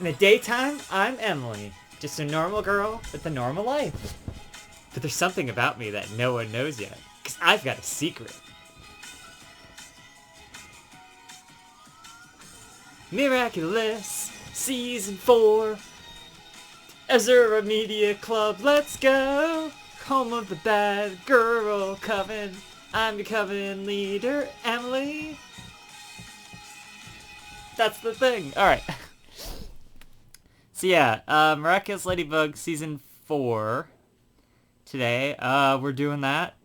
In the daytime, I'm Emily. Just a normal girl with a normal life. But there's something about me that no one knows yet. Because I've got a secret. Miraculous Season 4. Azura Media Club, let's go. Home of the bad girl coven. I'm your coven leader, Emily. That's the thing. Alright. So yeah, Miraculous Ladybug Season 4. Today, we're doing that.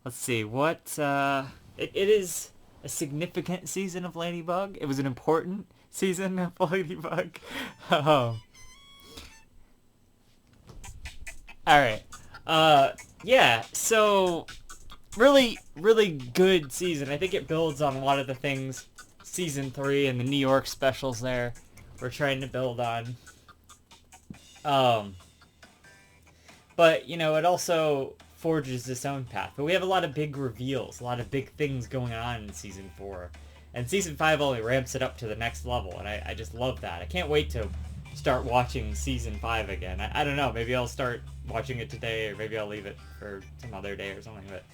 Let's see, what, it is a significant season of Ladybug. It was an important season of Ladybug. Alright. Yeah, so really, really good season. I think it builds on a lot of the things Season 3 and the New York specials there we're trying to build on. But, you know, it also forges its own path. But we have a lot of big reveals, a lot of big things going on in Season 4. And Season 5 only ramps it up to the next level, and I just love that. I can't wait to start watching Season 5 again. I don't know, maybe I'll start watching it today, or maybe I'll leave it for some other day or something. But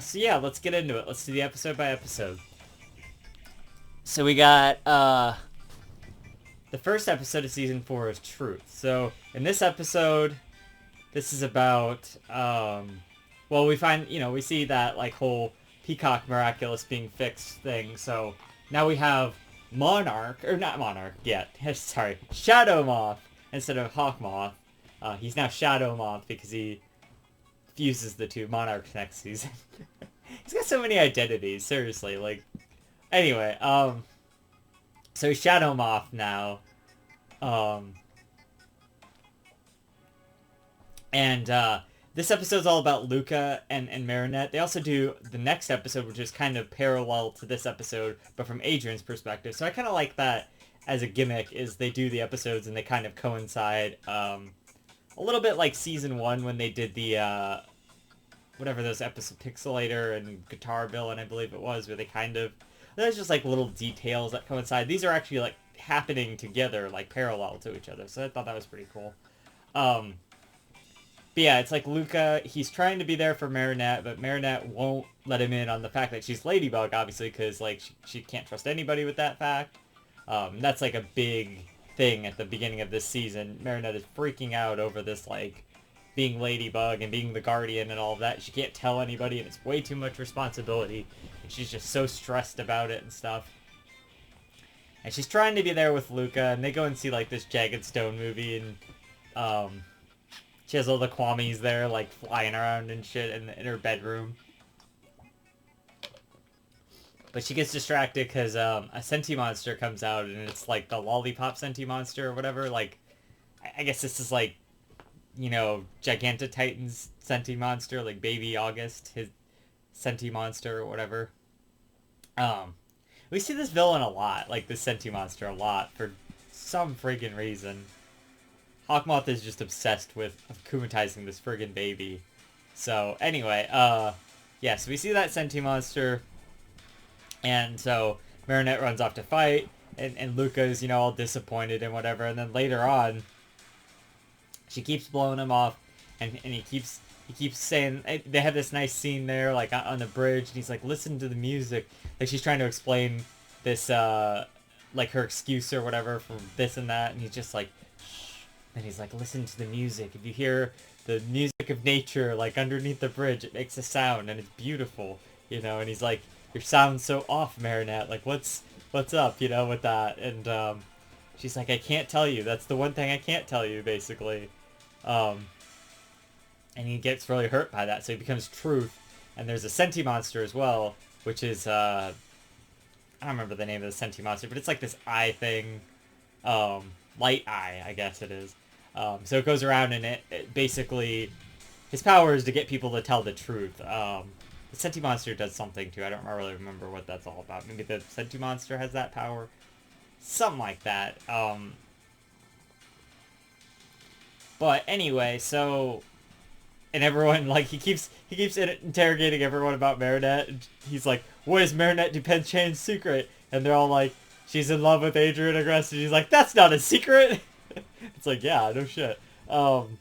so yeah, let's get into it. Let's do the episode by episode. So we got, the first episode of Season 4 is Truth. So, in this episode, this is about, well, we find, you know, we see that, like, whole Peacock Miraculous being fixed thing. So, now we have Monarch, or not Monarch yet, sorry, Shadow Moth instead of Hawk Moth. He's now Shadow Moth because he fuses the two Monarchs next season. He's got so many identities, seriously, like, anyway, so Shadow Moth now, this episode's all about Luca and Marinette. They also do the next episode, which is kind of parallel to this episode, but from Adrian's perspective. So I kind of like that as a gimmick, is they do the episodes and they kind of coincide, a little bit like Season 1 when they did the, whatever those episodes, Pixelator and Guitar Villain, I believe it was, where they kind of, there's just like little details that coincide. These are actually like happening together, like parallel to each other. So I thought that was pretty cool. But yeah, it's like Luca, he's trying to be there for Marinette, but Marinette won't let him in on the fact that she's Ladybug, obviously, because like she can't trust anybody with that fact. That's like a big thing at the beginning of this season. Marinette is freaking out over this, like, being Ladybug and being the guardian and all of that. She can't tell anybody, and it's way too much responsibility. And she's just so stressed about it and stuff. And she's trying to be there with Luca, and they go and see, like, this Jagged Stone movie, and, she has all the Kwamis there, like, flying around and shit in her bedroom. But she gets distracted because, a Senti monster comes out, and it's, like, the Lollipop Senti monster or whatever. Like, I guess this is, like, you know, Gigantititan's Senti monster, like Baby August, his Senti monster or whatever. We see this villain a lot, like this Senti monster a lot, for some friggin' reason. Hawkmoth is just obsessed with akumatizing this friggin' baby. So, anyway, yeah, so we see that Senti monster, and so Marinette runs off to fight, and Luca's, you know, all disappointed and whatever, and then later on, she keeps blowing him off, and he keeps saying, they have this nice scene there, like, on the bridge, and he's like, listen to the music. Like, she's trying to explain this, like, her excuse or whatever for this and that, and he's just like, shh. And he's like, listen to the music. If you hear the music of nature, like, underneath the bridge, it makes a sound, and it's beautiful, you know, and he's like, your sound's so off, Marinette, like, what's up, you know, with that, and, she's like, I can't tell you, that's the one thing I can't tell you, basically. And he gets really hurt by that, so he becomes Truth. And there's a Senti monster as well, which is, I don't remember the name of the Senti monster, but it's like this eye thing, light eye, I guess it is. So it goes around and it basically, his power is to get people to tell the truth. The Senti monster does something too, I don't really remember what that's all about. Maybe the Senti monster has that power? Something like that. But anyway, so, and everyone, like, he keeps interrogating everyone about Marinette, and he's like, what is Marinette Dupenchain's secret? And they're all like, she's in love with Adrian Agreste. She's like, that's not a secret. It's like, yeah, no shit. And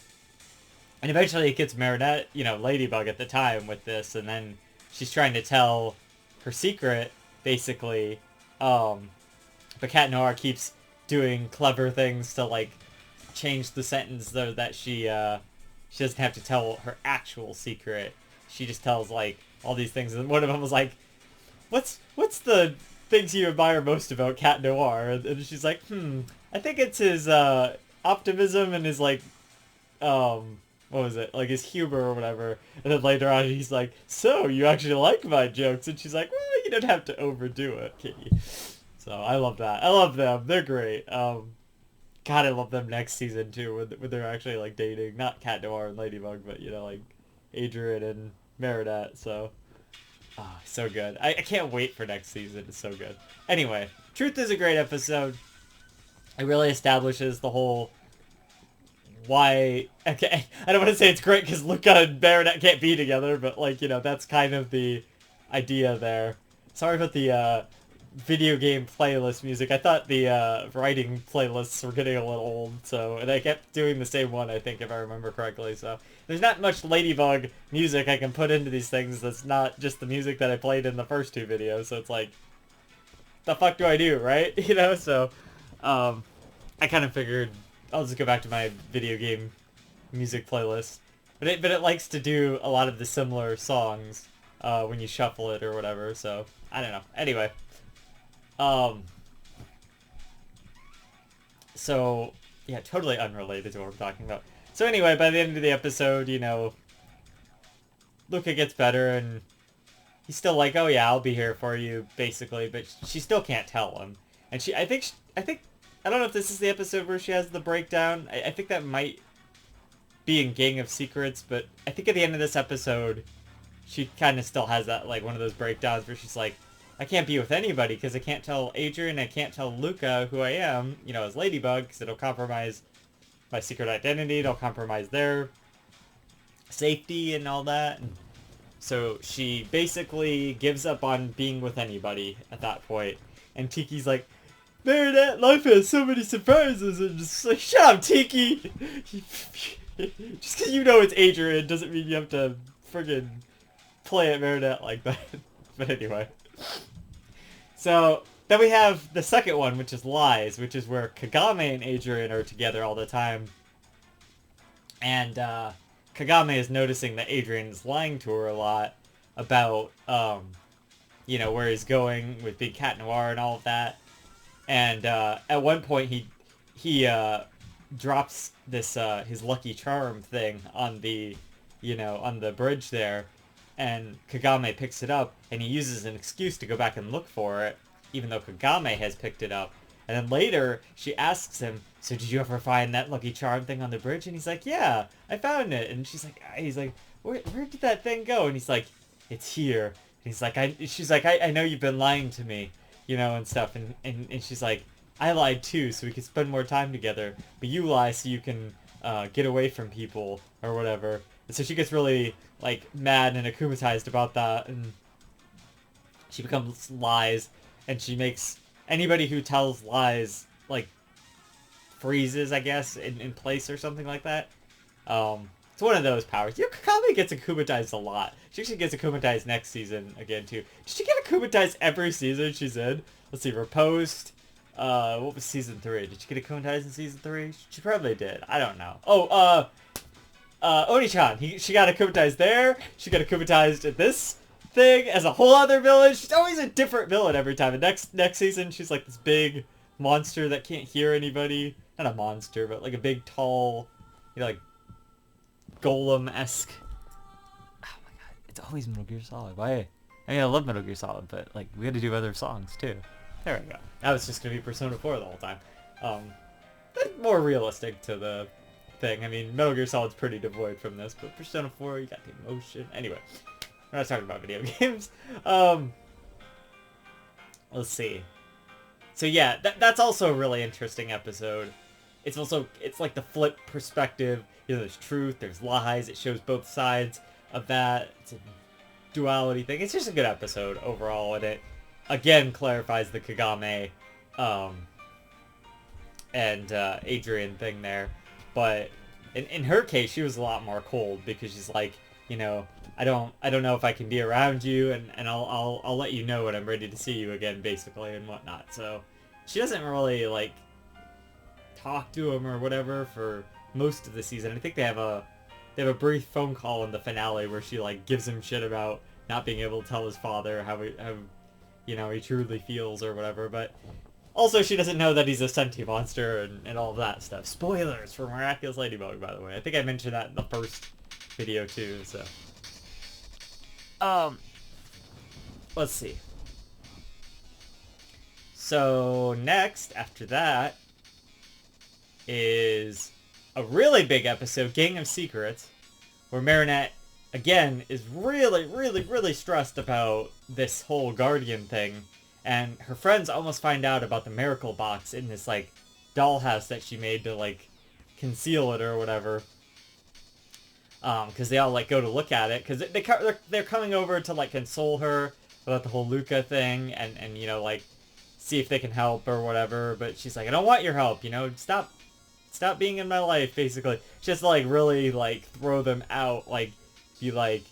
eventually it gets Marinette, Ladybug at the time with this, and then she's trying to tell her secret, basically. But Cat Noir keeps doing clever things to, like, change the sentence, though, that she doesn't have to tell her actual secret. She just tells, like, all these things, and one of them was like, what's the things you admire most about Cat Noir? And she's like, I think it's his optimism and his, like, what was it? Like his humor or whatever. And then later on he's like, so you actually like my jokes? And she's like, well, you don't have to overdo it, Kitty. So I love that. I love them. They're great. God, I love them next season too, when they're actually like dating. Not Cat Noir and Ladybug, but like Adrian and Marinette. So, so good. I can't wait for next season. It's so good. Anyway, Truth is a great episode. It really establishes the whole why. Okay, I don't want to say it's great because Luca and Marinette can't be together, but like, that's kind of the idea there. Sorry about the video game playlist music. I thought the writing playlists were getting a little old, and I kept doing the same one, I think, if I remember correctly. So there's not much Ladybug music I can put into these things that's not just the music that I played in the first two videos. So it's like, the fuck do I do, right? So I kind of figured I'll just go back to my video game music playlist. But it likes to do a lot of the similar songs when you shuffle it or whatever, so I don't know. Anyway. So, yeah, totally unrelated to what we're talking about. So anyway, by the end of the episode, Luca gets better and he's still like, oh yeah, I'll be here for you, basically, but she still can't tell him. And I think, I don't know if this is the episode where she has the breakdown. I think that might be in Gang of Secrets, but I think at the end of this episode, she kind of still has that, like, one of those breakdowns where she's like, I can't be with anybody because I can't tell Adrian, I can't tell Luca who I am, as Ladybug, because it'll compromise my secret identity, it'll compromise their safety and all that. And so she basically gives up on being with anybody at that point. And Tiki's like, Marinette, life has so many surprises, and just like, shut up, Tiki! Just because it's Adrian doesn't mean you have to friggin' play at Marinette like that. But anyway. So, then we have the second one, which is Lies, which is where Kagame and Adrian are together all the time. And, Kagame is noticing that Adrian is lying to her a lot about, where he's going with Big Cat Noir and all of that. And, at one point he drops this, his Lucky Charm thing on the, on the bridge there. And Kagame picks it up, and he uses an excuse to go back and look for it, even though Kagame has picked it up. And then later, she asks him, so did you ever find that Lucky Charm thing on the bridge? And he's like, yeah, I found it. And he's like, where did that thing go? And he's like, it's here. And he's like, she's like, I know you've been lying to me, and stuff. And she's like, I lied too, so we could spend more time together. But you lie so you can get away from people or whatever. And so she gets really, like, mad and akumatized about that, and she becomes Lies, and she makes anybody who tells lies, like, freezes, I guess, in place or something like that. It's one of those powers. Kagame gets akumatized a lot. She actually gets akumatized next season again, too. Did she get akumatized every season she's in? Let's see, Riposte. What was season 3? Did she get akumatized in season 3? She probably did. I don't know. Oh, Oni-chan. She got akumatized there. She got akumatized at this thing as a whole other villain. She's always a different villain every time. And next season, she's like this big monster that can't hear anybody. Not a monster, but like a big, tall, like golem-esque. Oh my god, it's always Metal Gear Solid. Why? I mean, I love Metal Gear Solid, but like we got to do other songs too. There we go. That was just gonna be Persona 4 the whole time. More realistic to the thing. I mean, Metal Gear Solid's pretty devoid from this, but Persona 4, you got the emotion. Anyway, we're not talking about video games. Let's see. So yeah, that's also a really interesting episode. It's like the flip perspective. There's truth, there's lies. It shows both sides of that. It's a duality thing. It's just a good episode overall, and it again clarifies the Kagame Adrian thing there. But in her case, she was a lot more cold because she's like, you know, I don't know if I can be around you, and I'll let you know when I'm ready to see you again, basically, and whatnot. So she doesn't really like talk to him or whatever for most of the season. I think they have a brief phone call in the finale where she like gives him shit about not being able to tell his father how you know, he truly feels or whatever. But also she doesn't know that he's a sentient monster and all of that stuff. Spoilers for Miraculous Ladybug, by the way. I think I mentioned that in the first video too. So let's see. So next after that is a really big episode, Gang of Secrets, where Marinette, again, is really stressed about this whole Guardian thing, and her friends almost find out about the Miracle Box in this, like, dollhouse that she made to, like, conceal it or whatever, because they all, like, go to look at it, because they're coming over to, like, console her about the whole Luca thing, and, you know, like, see if they can help or whatever, but she's like, I don't want your help, you know, stop being in my life, basically. She has to, like, really, like, throw them out, like, be like...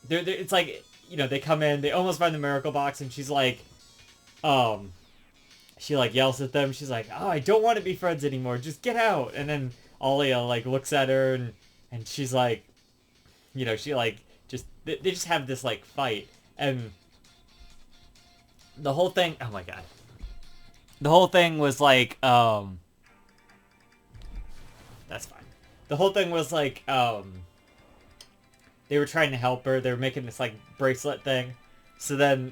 it's like, you know, they come in, they almost find the Miracle Box, and she's like, she, like, yells at them, she's like, oh, I don't want to be friends anymore, just get out! And then Alia, like, looks at her, and she's like, you know, she, like, they just have this, like, fight, and the whole thing, oh my god. The whole thing was, like, that's fine. The whole thing was like, they were trying to help her. They were making this, like, bracelet thing. So then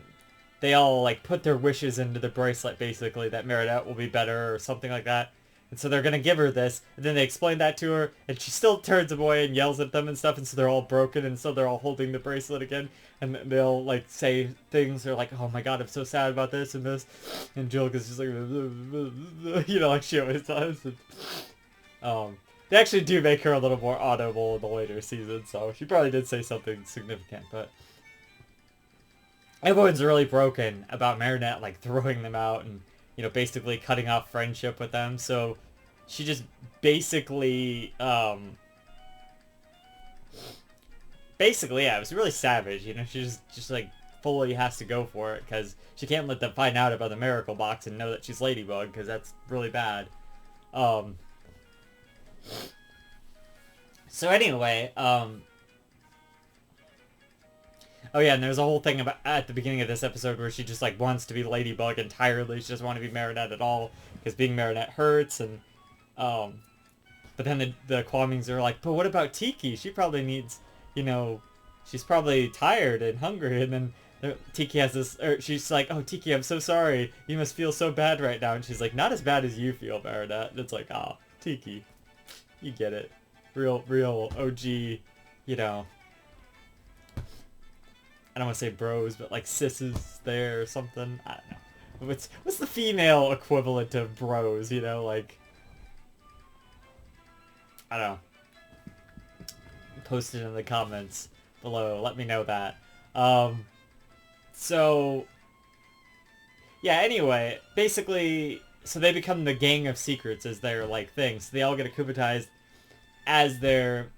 they all, like, put their wishes into the bracelet, basically, that Marinette will be better or something like that. And so they're going to give her this. And then they explain that to her. And she still turns away and yells at them and stuff. And so they're all broken. And so they're all holding the bracelet again. And they'll, like, say things. They're like, oh my god, I'm so sad about this and this. And Julika's just like, you know, like she always does. And, they actually do make her a little more audible in the later season, so she probably did say something significant, but everyone's really broken about Marinette, like, throwing them out and, you know, basically cutting off friendship with them, so she just basically, yeah, it was really savage, you know, she just like, fully has to go for it, because she can't let them find out about the Miracle Box and know that she's Ladybug, because that's really bad. So anyway, oh yeah, and there's a whole thing about at the beginning of this episode where she just, like, wants to be Ladybug entirely. She doesn't want to be Marinette at all because being Marinette hurts. And but then the Kwamings are like, but what about Tiki? She probably needs, you know, she's probably tired and hungry. And then Tiki has this, or she's like, oh Tiki, I'm so sorry. You must feel so bad right now. And she's like, not as bad as you feel, Marinette. And it's like, ah, Tiki, you get it. Real OG, you know, I don't want to say bros, but like sisses there or something. I don't know. What's the female equivalent of bros, you know, like, I don't know. Post it in the comments below. Let me know that. So, yeah, anyway, basically, so they become the Gang of Secrets as their, like, thing. So they all get akumatized as their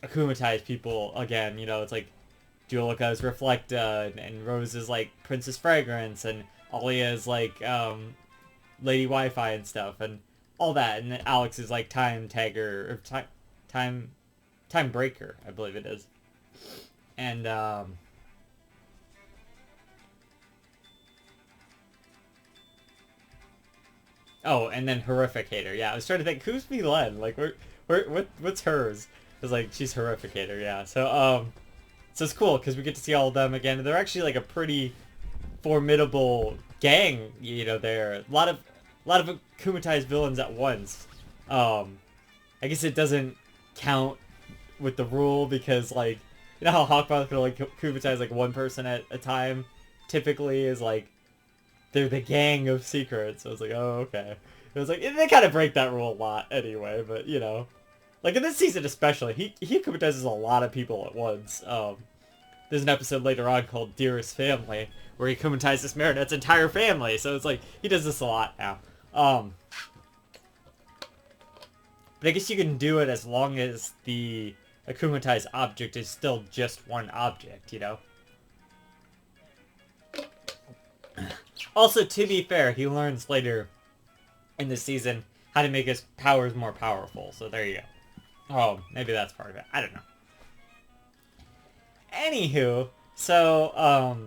akumatized people again, you know, it's like Julika is Reflecta, and Rose is like Princess Fragrance, and Alia is like Lady Wi-Fi and stuff, and all that, and then Alex is like Time Tagger, or Time Breaker, I believe it is. And oh, and then Horrificator. Yeah, I was trying to think, who's Milen? Like, what's hers? It's like, she's Horrificator, yeah. So, so it's cool, because we get to see all of them again. They're actually, like, a pretty formidable gang, you know, there. A lot of akumatized villains at once. I guess it doesn't count with the rule, because, like, you know how Hawkmoth can only akumatize, like, one person at a time? Typically is, like, they're the Gang of Secrets. So I was like, oh, okay. It was like, they kind of break that rule a lot anyway, but, you know. Like, in this season especially, he akumatizes a lot of people at once. there's an episode later on called Dearest Family, where he akumatizes Marinette's entire family. So it's like, he does this a lot now. But I guess you can do it as long as the akumatized object is still just one object, you know? Also, to be fair, he learns later in the season how to make his powers more powerful. So there you go. Oh, maybe that's part of it. I don't know. Anywho, so,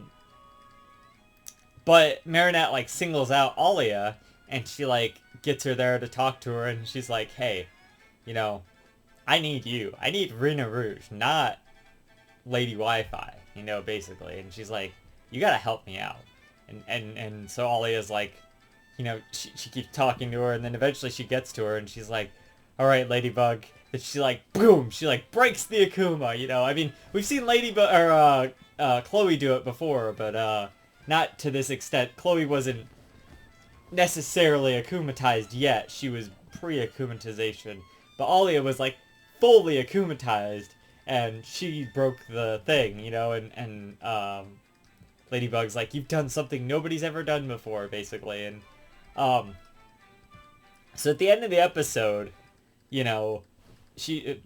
but Marinette, like, singles out Alia, and she, like, gets her there to talk to her, and she's like, hey, you know, I need you. I need Rena Rouge, not Lady Wi-Fi, you know, basically. And she's like, you gotta help me out. And so Alia's like, you know, she keeps talking to her, and then eventually she gets to her, and she's like, alright, Ladybug. And she, like, boom, she, like, breaks the Akuma, you know. I mean, we've seen Ladybug, or, Chloe do it before, but, not to this extent. Chloe wasn't necessarily akumatized yet. She was pre-akumatization. But Alia was, like, fully akumatized, and she broke the thing, you know, and Ladybug's like, you've done something nobody's ever done before, basically. And, so at the end of the episode, you know,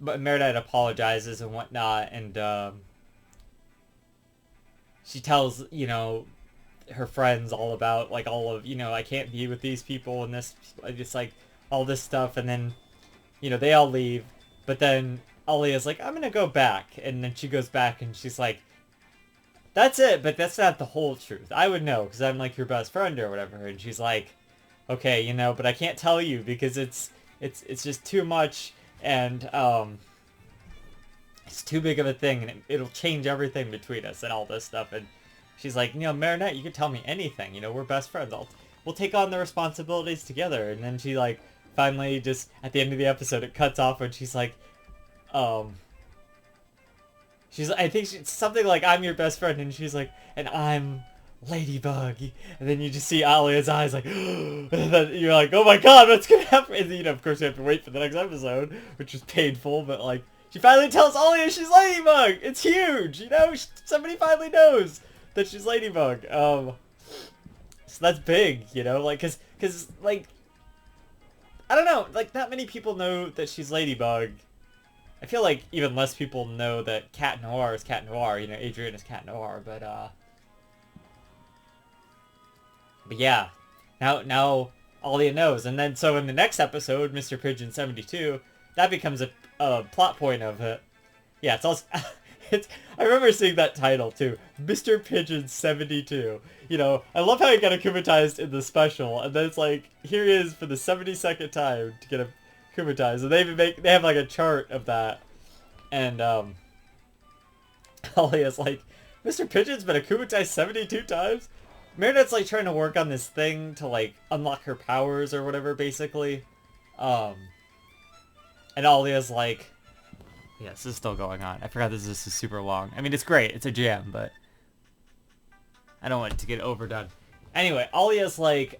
Meredith apologizes and whatnot, and, she tells, you know, her friends all about, like, all of, you know, I can't be with these people and this, just, like, all this stuff, and then, you know, they all leave, but then Alia's like, I'm gonna go back, and then she goes back, and she's like, that's it, but that's not the whole truth. I would know, because I'm, like, your best friend or whatever, and she's like, okay, you know, but I can't tell you, because it's just too much, and, it's too big of a thing, and it'll change everything between us, and all this stuff, and she's like, you know, Marinette, you can tell me anything, you know, we're best friends, we'll take on the responsibilities together, and then she, like, finally just, at the end of the episode, it cuts off, and she's like, I think it's something like, I'm your best friend, and she's like, and I'm Ladybug, and then you just see Alia's eyes like, and then you're like, oh my god, what's gonna happen? And then, you know, of course you have to wait for the next episode, which is painful, but like, she finally tells Alia she's Ladybug! It's huge! You know, somebody finally knows that she's Ladybug. So that's big, you know, like, cause, like, I don't know, like, not many people know that she's Ladybug. I feel like even less people know that Cat Noir is Cat Noir, you know, Adrian is Cat Noir, but yeah, now Alia knows, and then, so in the next episode, Mr. Pigeon 72, that becomes a plot point of it. Yeah, it's also, I remember seeing that title, too, Mr. Pigeon 72. You know, I love how he got akumatized in the special, and then it's like, here he is for the 72nd time to get akumatized, and they have like a chart of that, and Alia's like, Mr. Pigeon's been akumatized 72 times? Marinette's like trying to work on this thing to like unlock her powers or whatever, basically, and Alia's like, yeah, this is still going on. I forgot this is super long. I mean, it's great, it's a jam, but I don't want it to get overdone. Anyway, Alia's like,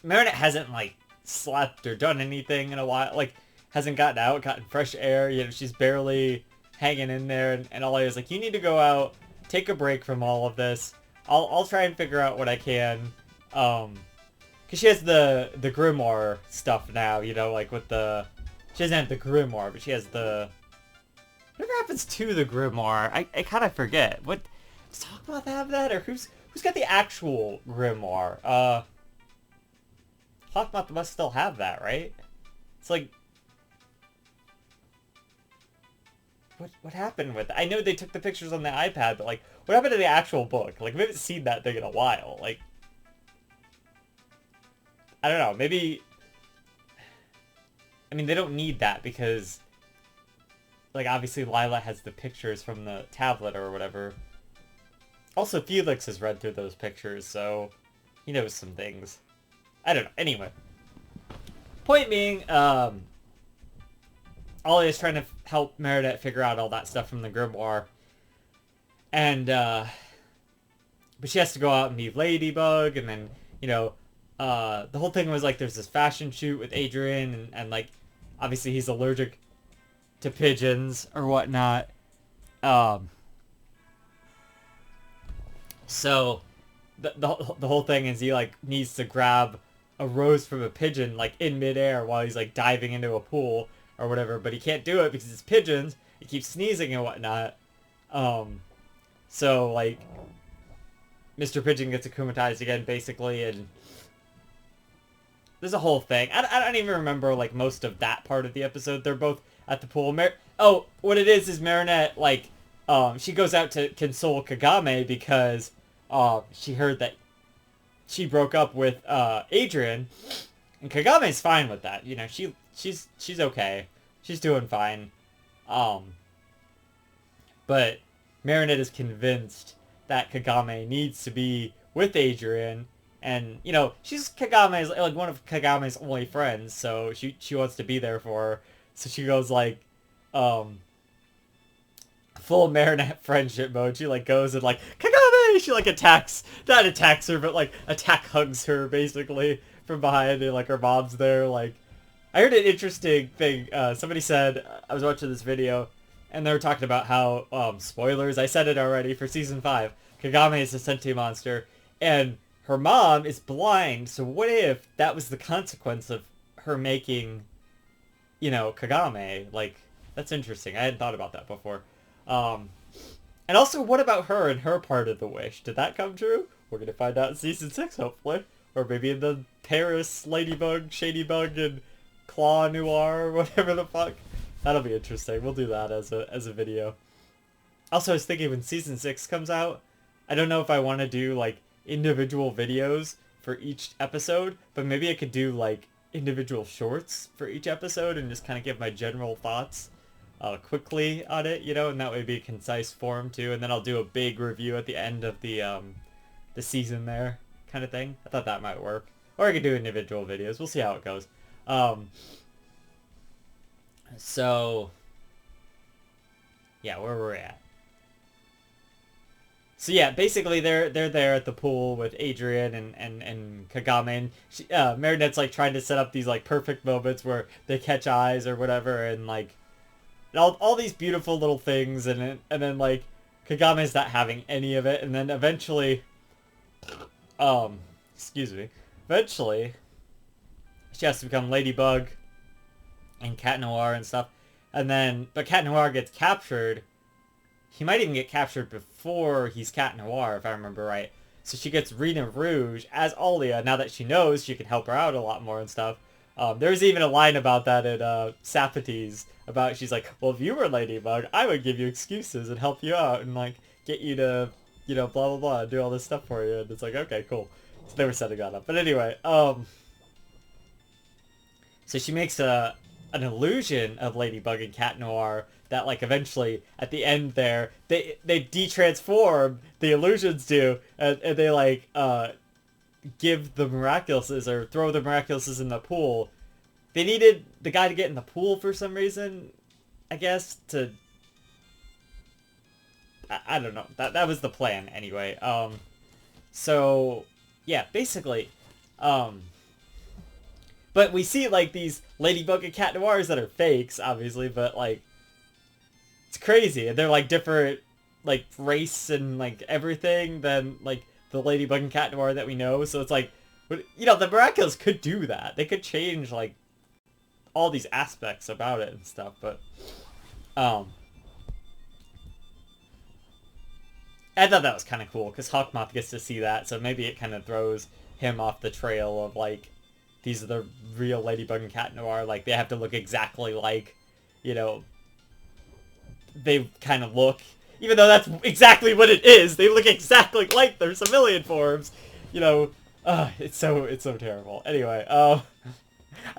Marinette hasn't, like, slept or done anything in a while, like, hasn't gotten fresh air, you know, she's barely hanging in there, and Alia's like, you need to go out, take a break from all of this, I'll try and figure out what I can, because she has the grimoire stuff now, you know, like, with she doesn't have the grimoire, but she has whatever happens to the grimoire, I kind of forget, does Hawkmoth have that, or who's got the actual grimoire, Hawkmoth must still have that, right? It's like, what happened with it? I know they took the pictures on the iPad, but like, what happened to the actual book? Like, we haven't seen that thing in a while. Like, I don't know, maybe, I mean, they don't need that because, like, obviously Lila has the pictures from the tablet or whatever. Also, Felix has read through those pictures, so he knows some things. I don't know. Anyway. Point being, Alia's trying to help Meredith figure out all that stuff from the grimoire. And, but she has to go out and meet Ladybug, and then, you know, the whole thing was, like, there's this fashion shoot with Adrian, and like, obviously he's allergic to pigeons or whatnot. Um, so the whole thing is he like needs to grab a rose from a pigeon like in midair while he's like diving into a pool or whatever, but he can't do it because it's pigeons. He keeps sneezing and whatnot. So like Mr. Pigeon gets akumatized again basically, and there's a whole thing. I don't even remember like most of that part of the episode. They're both at the pool. What it is Marinette like she goes out to console Kagame because she heard that she broke up with Adrian, and Kagame's fine with that. You know, she's okay. She's doing fine. But Marinette is convinced that Kagame needs to be with Adrian, and you know, she's Kagame's like one of Kagame's only friends, so she wants to be there for her. So she goes like full Marinette friendship mode. She like goes and like Kagame, she like not attacks her, but like hugs her basically from behind, and like her mom's there. Like I heard an interesting thing. Somebody said, I was watching this video and they were talking about how spoilers, I said it already, for season 5 Kagame is a sentient monster and her mom is blind. So what if that was the consequence of her making, you know, Kagame? Like, that's interesting. I hadn't thought about that before. And also, what about her and her part of the wish? Did that come true? We're going to find out in season 6, hopefully. Or maybe in the Paris Ladybug, Shadybug, and Claw Noir, whatever the fuck. That'll be interesting. We'll do that as a video. Also, I was thinking when season 6 comes out, I don't know if I want to do, like, individual videos for each episode, but maybe I could do, like, individual shorts for each episode and just kind of give my general thoughts quickly on it, you know, and that would be a concise form too, and then I'll do a big review at the end of the season there, kind of thing. I thought that might work. Or I could do individual videos. We'll see how it goes. So, yeah, where we're at. So yeah, basically they're there at the pool with Adrian and Kagame, and Marinette's like trying to set up these like perfect moments where they catch eyes or whatever, and like all these beautiful little things, and then like Kagame's not having any of it, and then eventually, eventually she has to become Ladybug and Cat Noir and stuff, but Cat Noir gets captured. He might even get captured before he's Cat Noir, if I remember right. So she gets Rena Rouge as Alia, now that she knows she can help her out a lot more and stuff. There's even a line about that in Safatis, about she's like, well, if you were Ladybug, I would give you excuses and help you out and like get you to, you know, blah blah blah, do all this stuff for you. And it's like, okay, cool. So they were setting that up. But anyway, so she makes an illusion of Ladybug and Cat Noir that like eventually at the end there they de-transform, the illusions do, and they like give the Miraculouses or throw the Miraculouses in the pool. They needed the guy to get in the pool for some reason, I guess, to I don't know. That was the plan anyway. So yeah, basically but we see like these Ladybug and Cat Noirs that are fakes, obviously, but like it's crazy. And they're like different like race and like everything than like the Ladybug and Cat Noir that we know. So it's like, you know, the Miraculous could do that. They could change like all these aspects about it and stuff, but I thought that was kind of cool because Hawkmoth gets to see that, so maybe it kind of throws him off the trail of like, these are the real Ladybug and Cat Noir. Like, they have to look exactly like, you know, they kind of look, even though that's exactly what it is. They look exactly like their civilian forms, you know. It's so terrible. Anyway, I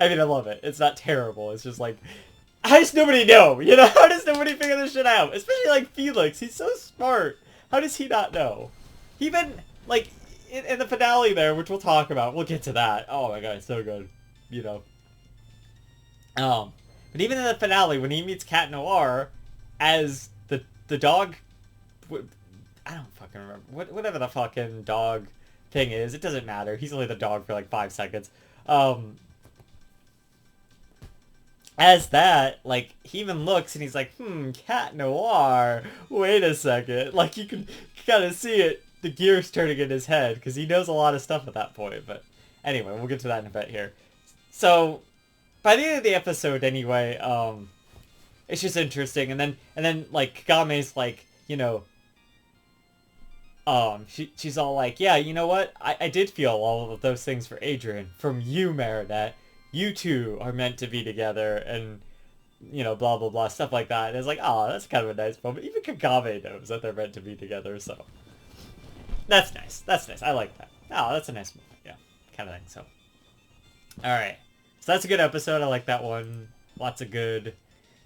mean, I love it. It's not terrible. It's just like, how does nobody know? You know, how does nobody figure this shit out? Especially like Felix. He's so smart. How does he not know? He even like in the finale there, which we'll talk about. We'll get to that. Oh my god, it's so good. You know. But even in the finale, when he meets Cat Noir as the dog, I don't fucking remember whatever the fucking dog thing is. It doesn't matter. He's only the dog for like 5 seconds. as that, like, he even looks and he's like, Cat Noir, wait a second. Like, you can kind of see it, the gears turning in his head, because he knows a lot of stuff at that point. But anyway, we'll get to that in a bit here. So, by the end of the episode, anyway, it's just interesting. And then like, Kagame's like, she's all like, yeah, you know what? I did feel all of those things for Adrian. From you, Marinette. You two are meant to be together, and, blah, blah, blah, stuff like that. And it's like, oh, that's kind of a nice moment. Even Kagame knows that they're meant to be together, so. That's nice. That's nice. I like that. Oh, that's a nice moment. Yeah, kind of thing, so. Alright. So that's a good episode. I like that one. Lots of good.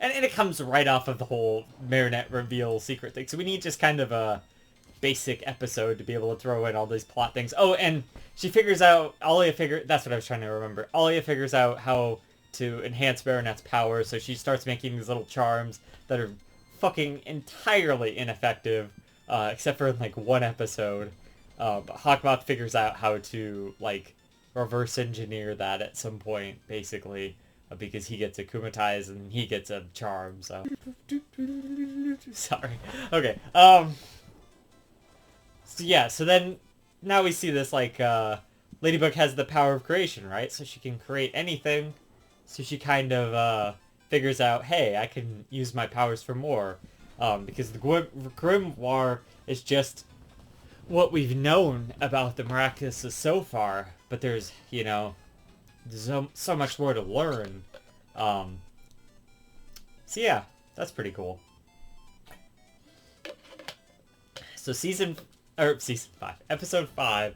And it comes right off of the whole Marinette reveal secret thing. So we need just kind of a basic episode to be able to throw in all these plot things. Oh, and she figures out, that's what I was trying to remember. Alia figures out how to enhance Marinette's power, so she starts making these little charms that are fucking entirely ineffective, except for in, like, one episode. But Hawkmoth figures out how to, like, reverse engineer that at some point, basically, because he gets akumatized and he gets a charm, so. Sorry. Okay, so yeah, so then, now we see this, like, Ladybug has the power of creation, right? So she can create anything. So she kind of, figures out, hey, I can use my powers for more. Because the Grimoire is just what we've known about the Miraculous so far. But there's, so much more to learn. So yeah, that's pretty cool. So Season 5, Episode 5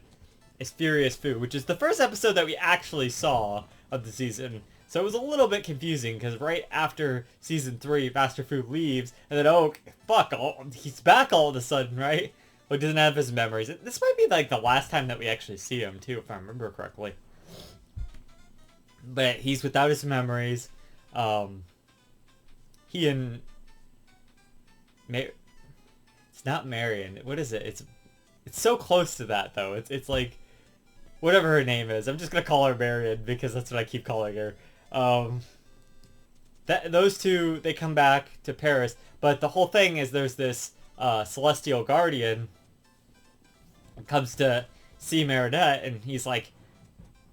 is Furious Fu, which is the first episode that we actually saw of the season. So it was a little bit confusing, because right after Season 3, Master Fu leaves, and then, he's back all of a sudden, right? Well, he doesn't have his memories. This might be, like, the last time that we actually see him, too, if I remember correctly. But he's without his memories. He and... It's not Marion. What is it? It's so close to that, though. It's like, whatever her name is. I'm just gonna call her Marion because that's what I keep calling her. Those two, they come back to Paris, but the whole thing is there's this celestial guardian comes to see Marinette, and he's like,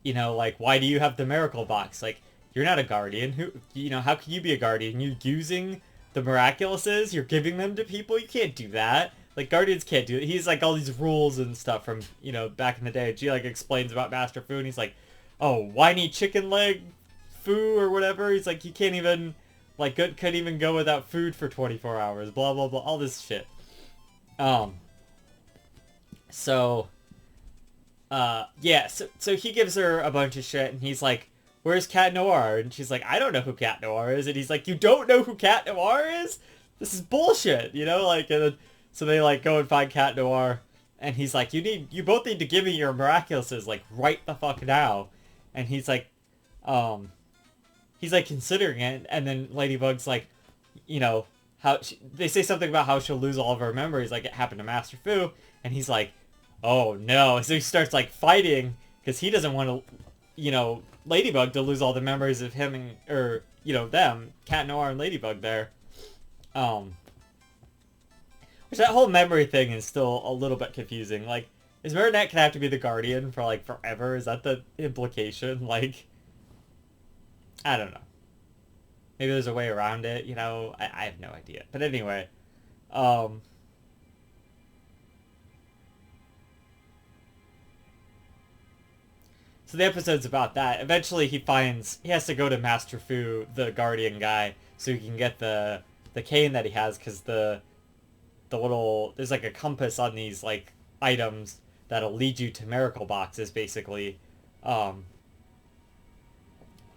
why do you have the miracle box? Like, you're not a guardian. How can you be a guardian? You're using the Miraculouses? You're giving them to people? You can't do that. Like, Guardians can't do it. He's, like, all these rules and stuff from, back in the day. She, like, explains about Master Fu, and he's like, oh, whiny chicken leg Fu or whatever. He's like, you can't even, like, couldn't even go without food for 24 hours. Blah, blah, blah. All this shit. Yeah. So he gives her a bunch of shit, and he's like, where's Cat Noir? And she's like, I don't know who Cat Noir is. And he's like, you don't know who Cat Noir is? This is bullshit, Like, and then, so they, like, go and find Cat Noir, and he's like, you both need to give me your Miraculouses, like, right the fuck now. And he's like, considering it, and then Ladybug's like, they say something about how she'll lose all of her memories, like it happened to Master Fu, and he's like, oh no. So he starts, like, fighting, because he doesn't want to, Ladybug to lose all the memories of him and, or, them, Cat Noir and Ladybug there. Which, that whole memory thing is still a little bit confusing. Like, is Marinette gonna have to be the guardian for, like, forever? Is that the implication? Like, I don't know. Maybe there's a way around it, I have no idea. But anyway, so the episode's about that. Eventually he has to go to Master Fu, the guardian guy, so he can get the cane that he has, because there's like a compass on these, like, items that'll lead you to miracle boxes, basically.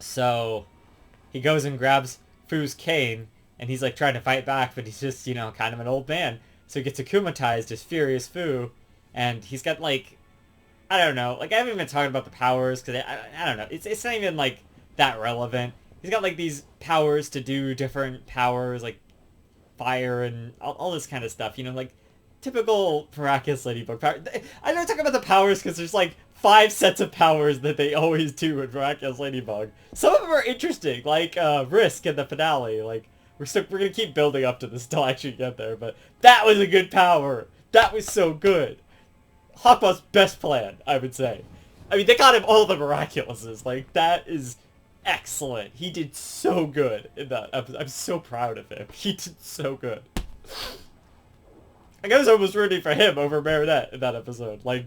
So he goes and grabs Fu's cane, and he's, like, trying to fight back, but he's just, kind of an old man. So he gets akumatized as Furious Fu, and he's got, like, I don't know, like, I haven't even talked about the powers, because I don't know, it's not even, like, that relevant. He's got, like, these powers to do different powers, like fire and all this kind of stuff, like, typical Miraculous Ladybug power. I don't talk about the powers because there's, like, 5 sets of powers that they always do in Miraculous Ladybug. Some of them are interesting, like Risk in the finale. Like we're gonna keep building up to this till I actually get there, but that was a good power. That was so good. Hawkball's best plan, I would say. I mean, they got him all the Miraculouses. Like, that is excellent. He did so good in that episode. I'm so proud of him. He did so good. Like, I was almost rooting for him over Marinette in that episode. Like,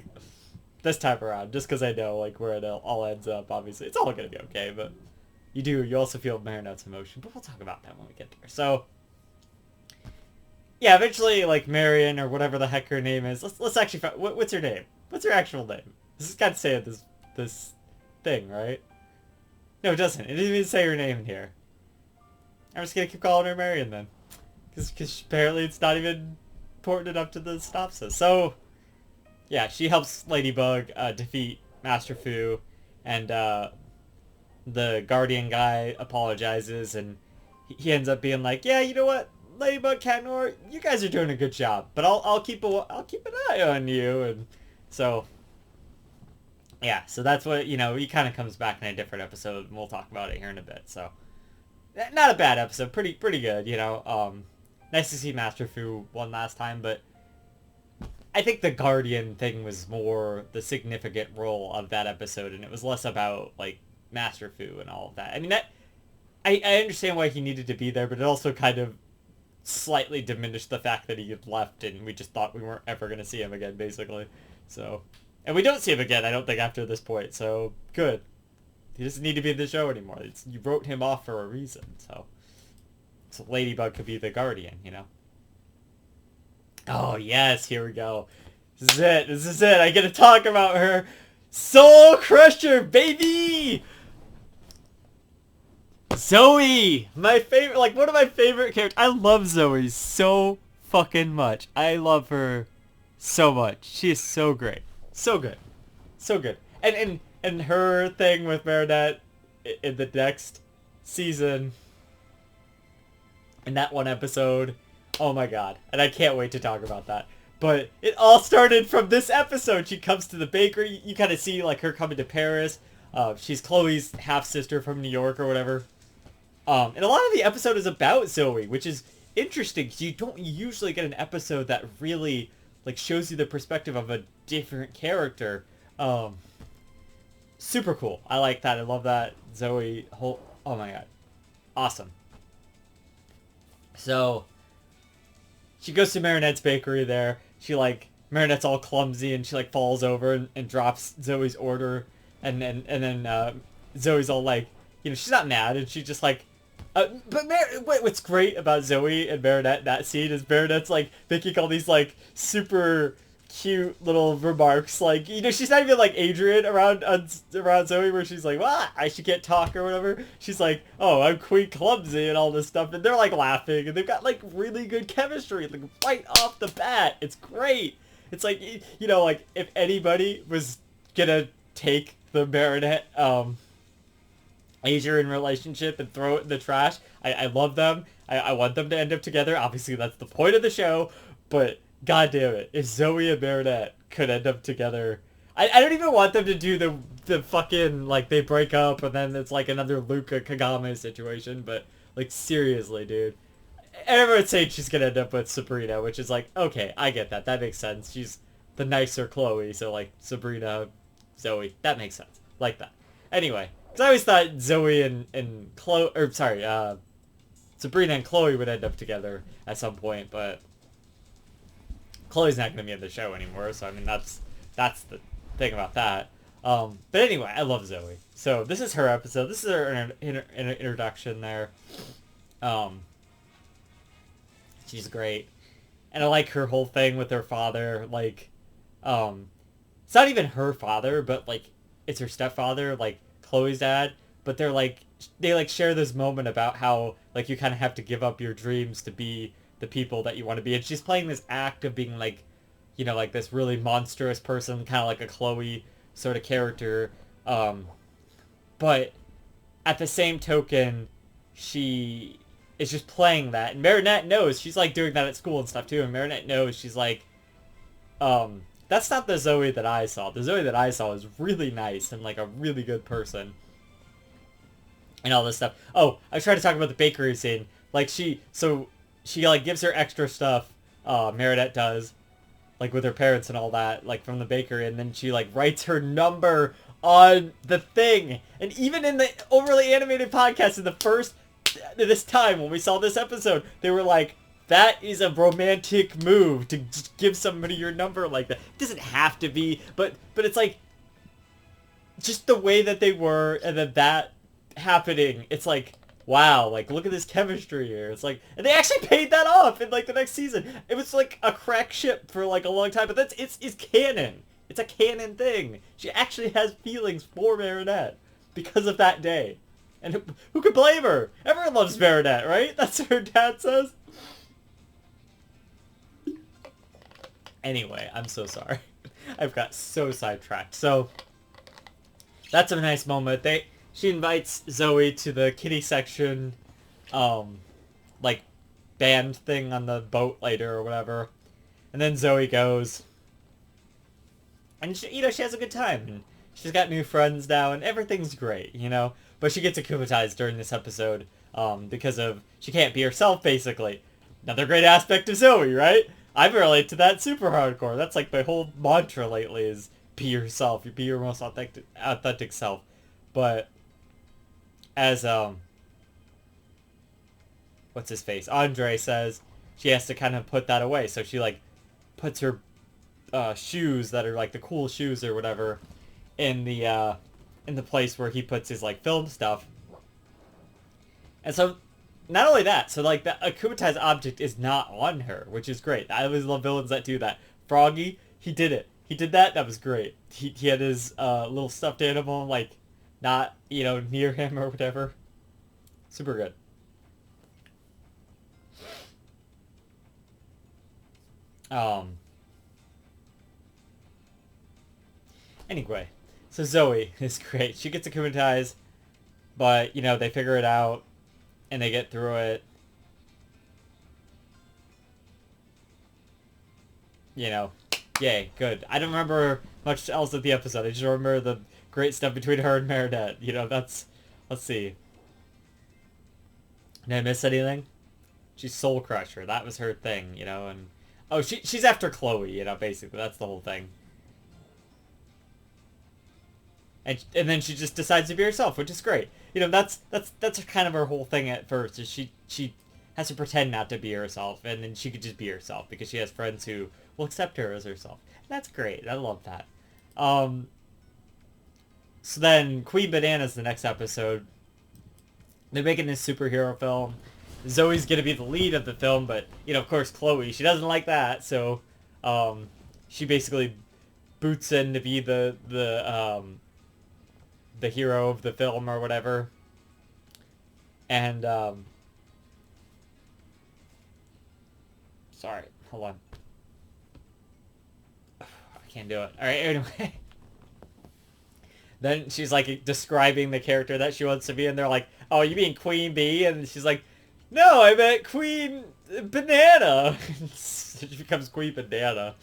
this time around. Just because I know, like, where it all ends up, obviously. It's all going to be okay, but you also feel Marinette's emotion. But we'll talk about that when we get there. So, yeah, eventually, like, Marion, or whatever the heck her name is. Let's actually find... What's her name? What's her actual name? This is kind of saying this thing, right? No, it doesn't. It didn't even say her name in here. I'm just gonna keep calling her Marion then. Because apparently it's not even important enough to the synopsis. So, yeah, she helps Ladybug defeat Master Fu, and the Guardian guy apologizes, and he ends up being like, yeah, you know what? Ladybug, Cat Noir, you guys are doing a good job, but I'll keep an eye on you, and so... Yeah, so that's what, you know, he kind of comes back in a different episode, and we'll talk about it here in a bit, so. Not a bad episode, pretty good, you know. Nice to see Master Fu one last time, but I think the Guardian thing was more the significant role of that episode, and it was less about, like, Master Fu and all of that. I mean, I understand why he needed to be there, but it also kind of slightly diminished the fact that he had left, and we just thought we weren't ever going to see him again, basically, so... And we don't see him again, I don't think, after this point, so good. He doesn't need to be in the show anymore. You wrote him off for a reason, so Ladybug could be the Guardian, you know? Oh, yes, here we go. This is it, I get to talk about her. Soul Crusher, baby! Zoe! My favorite, like, one of my favorite characters. I love Zoe so fucking much. I love her so much. She is so great. So good. So good. And her thing with Marinette in the next season, in that one episode, oh my god. And I can't wait to talk about that. But it all started from this episode. She comes to the bakery. You kind of see, like, her coming to Paris. She's Chloe's half-sister from New York or whatever. And a lot of the episode is about Zoe, which is interesting, because you don't usually get an episode that really... like, shows you the perspective of a different character. Super cool. I like that. I love that. Zoe, oh my god. Awesome. So, she goes to Marinette's bakery there. She, like, Marinette's all clumsy, and she, like, falls over and drops Zoe's order. And then Zoe's all, like, you know, she's not mad, and she's just, like, what's great about Zoe and Marinette in that scene is Marinette's, like, making all these, like, super cute little remarks. Like, you know, she's not even like Adrian around Zoe, where she's like, well, she can't talk or whatever. She's like, oh, I'm Queen Clumsy and all this stuff. And they're, like, laughing. And they've got, like, really good chemistry, like, right off the bat. It's great. It's like, you know, like, if anybody was gonna take the Marinette, Adrian relationship and throw it in the trash, I love them. I want them to end up together. Obviously, that's the point of the show. But, god damn it, if Zoe and Marinette could end up together... I don't even want them to do the fucking, like, they break up and then it's like another Luca Kagame situation. But, like, seriously, dude. Everyone's saying she's gonna end up with Sabrina, which is like, okay, I get that. That makes sense. She's the nicer Chloe, so, like, Sabrina, Zoe, that makes sense. Like that. Anyway... because I always thought Zoe and Chloe, or sorry, Sabrina and Chloe would end up together at some point, but Chloe's not going to be in the show anymore, so I mean, that's the thing about that. But anyway, I love Zoe. So this is her episode. This is her introduction there. She's great. And I like her whole thing with her father, like, it's not even her father, but, like, it's her stepfather, like, Chloe's dad, but they like share this moment about how, like, you kind of have to give up your dreams to be the people that you want to be, and she's playing this act of being, like, you know, like this really monstrous person, kind of like a Chloe sort of character, but at the same token, she is just playing that, and Marinette knows, she's, like, doing that at school and stuff too, and Marinette knows, she's like, that's not the Zoe that I saw. The Zoe that I saw is really nice and like a really good person. And all this stuff. Oh, I was trying to talk about the bakery scene. Like she like gives her extra stuff, Marinette does, like with her parents and all that, like from the bakery, and then she like writes her number on the thing. And even in the overly animated podcast in the first, this time when we saw this episode, they were like, that is a romantic move to just give somebody your number like that. It doesn't have to be, but it's like, just the way that they were, and then that happening, it's like, wow, like look at this chemistry here. It's like, and they actually paid that off in like the next season. It was like a crack ship for like a long time, but it's canon. It's a canon thing. She actually has feelings for Marinette because of that day. And who could blame her? Everyone loves Marinette, right? That's what her dad says. Anyway, I'm so sorry. I've got so sidetracked. So that's a nice moment. She invites Zoe to the kitty section, like, band thing on the boat later or whatever. And then Zoe goes. And, she has a good time. And she's got new friends now, and everything's great, But she gets akumatized during this episode, because she can't be herself, basically. Another great aspect of Zoe, right? I relate to that super hardcore. That's like my whole mantra lately is be yourself. Be your most authentic self. But as what's his face? Andre says she has to kind of put that away. So she like puts her shoes that are like the cool shoes or whatever in the place where he puts his like film stuff. And so not only that, so like the akumatized object is not on her, which is great. I always love villains that do that. Froggy, he did it. He did that. That was great. He had his little stuffed animal like not, near him or whatever. Super good. Anyway, so Zoe is great. She gets akumatized, but, they figure it out, and they get through it. Yay, good. I don't remember much else of the episode. I just remember the great stuff between her and Marinette. Let's see. Did I miss anything? She's Soul Crusher. That was her thing, and... Oh, she's after Chloe, basically. That's the whole thing. And then she just decides to be herself, which is great. That's kind of her whole thing at first, is she has to pretend not to be herself, and then she could just be herself, because she has friends who will accept her as herself. And that's great. I love that. So then, Queen Banana's the next episode. They're making this superhero film. Zoe's gonna be the lead of the film, but, of course, Chloe, she doesn't like that, so, she basically boots in to be the hero of the film or whatever. And, sorry, hold on. I can't do it. Alright, anyway. Then she's, like, describing the character that she wants to be, and they're like, oh, you mean Queen Bee? And she's like, no, I meant Queen Banana. She becomes Queen Banana.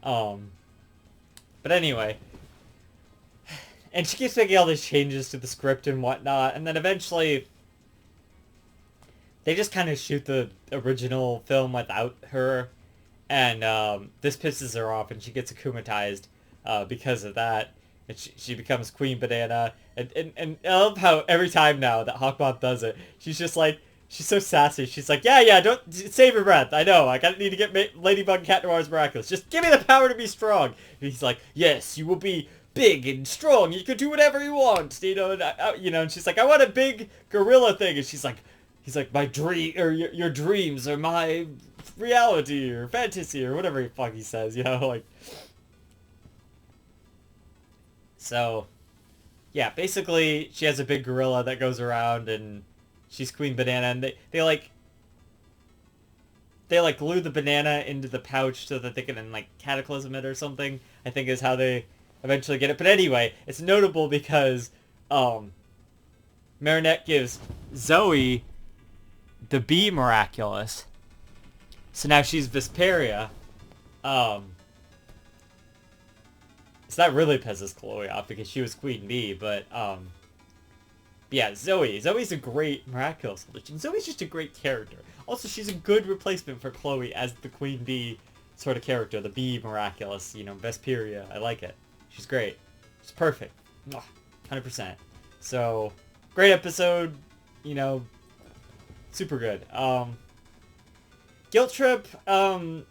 But anyway. And she keeps making all these changes to the script and whatnot, and then eventually they just kind of shoot the original film without her, and this pisses her off, and she gets akumatized because of that. And she becomes Queen Banana. And I love how every time now that Hawkmoth does it, she's just like, she's so sassy. She's like, yeah, don't save your breath. I know, I need to get Ladybug and Cat Noir's Miraculous. Just give me the power to be strong. And he's like, yes, you will be big and strong. You can do whatever you want. And she's like, I want a big gorilla thing. And he's like, my dream, or your dreams are my reality or fantasy or whatever the fuck he says, like. So, yeah, basically, she has a big gorilla that goes around, and she's Queen Banana, and they glue the banana into the pouch so that they can, cataclysm it or something, I think is how they eventually get it. But anyway, it's notable because, Marinette gives Zoe the bee Miraculous. So now she's Vesperia. So that really pisses Chloe off because she was Queen Bee, but, yeah, Zoe. Zoe's a great Miraculous solution. Zoe's just a great character. Also, she's a good replacement for Chloe as the Queen Bee sort of character. The Bee Miraculous, you know, Vesperia. I like it. She's great. She's perfect. 100%. So, great episode. You know, super good. Guilt Trip, I'm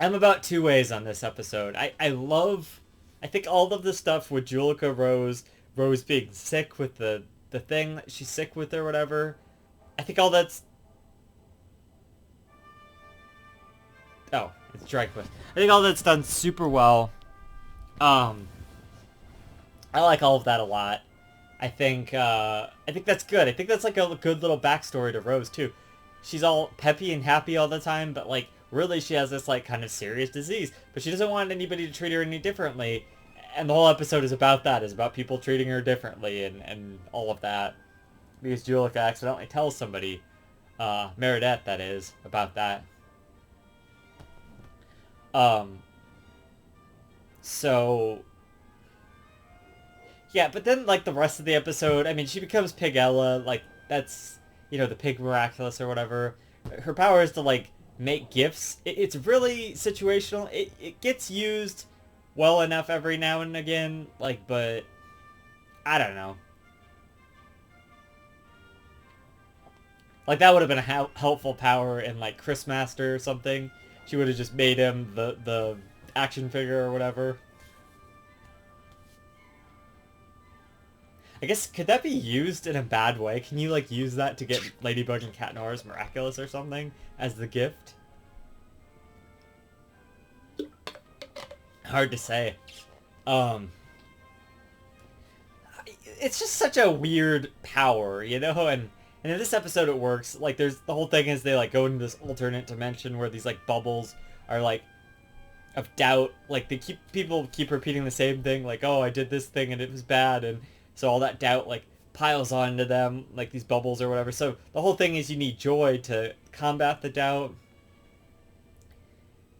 about two ways on this episode. I think all of the stuff with Julika, Rose being sick with the thing that she's sick with or whatever. I think all that's... Oh, it's Dragquist. I think all that's done super well. I like all of that a lot. I think that's good. I think that's like a good little backstory to Rose too. She's all peppy and happy all the time, but like really she has this like kind of serious disease, but she doesn't want anybody to treat her any differently. And the whole episode is about that, is about people treating her differently and all of that. Because Julika accidentally tells somebody, Meredith that is, about that. So... Yeah, but then, like, the rest of the episode, I mean, she becomes Pigella, like, that's, you know, the Pig Miraculous or whatever. Her power is to, like, make gifts. It's really situational. It gets used well enough every now and again, like, but I don't know. Like, that would have been a helpful power in, like, Chris Master or something. She would have just made him the action figure or whatever. I guess, could that be used in a bad way? Can you, like, use that to get Ladybug and Cat Noir's Miraculous or something as the gift? Hard to say. It's just such a weird power, you know? And in this episode it works. Like, there's the whole thing is they, like, go into this alternate dimension where these, like, bubbles are, like, of doubt. Like, people keep repeating the same thing. Like, oh, I did this thing and it was bad. And so all that doubt, like, piles onto them, like these bubbles or whatever. So the whole thing is you need joy to combat the doubt.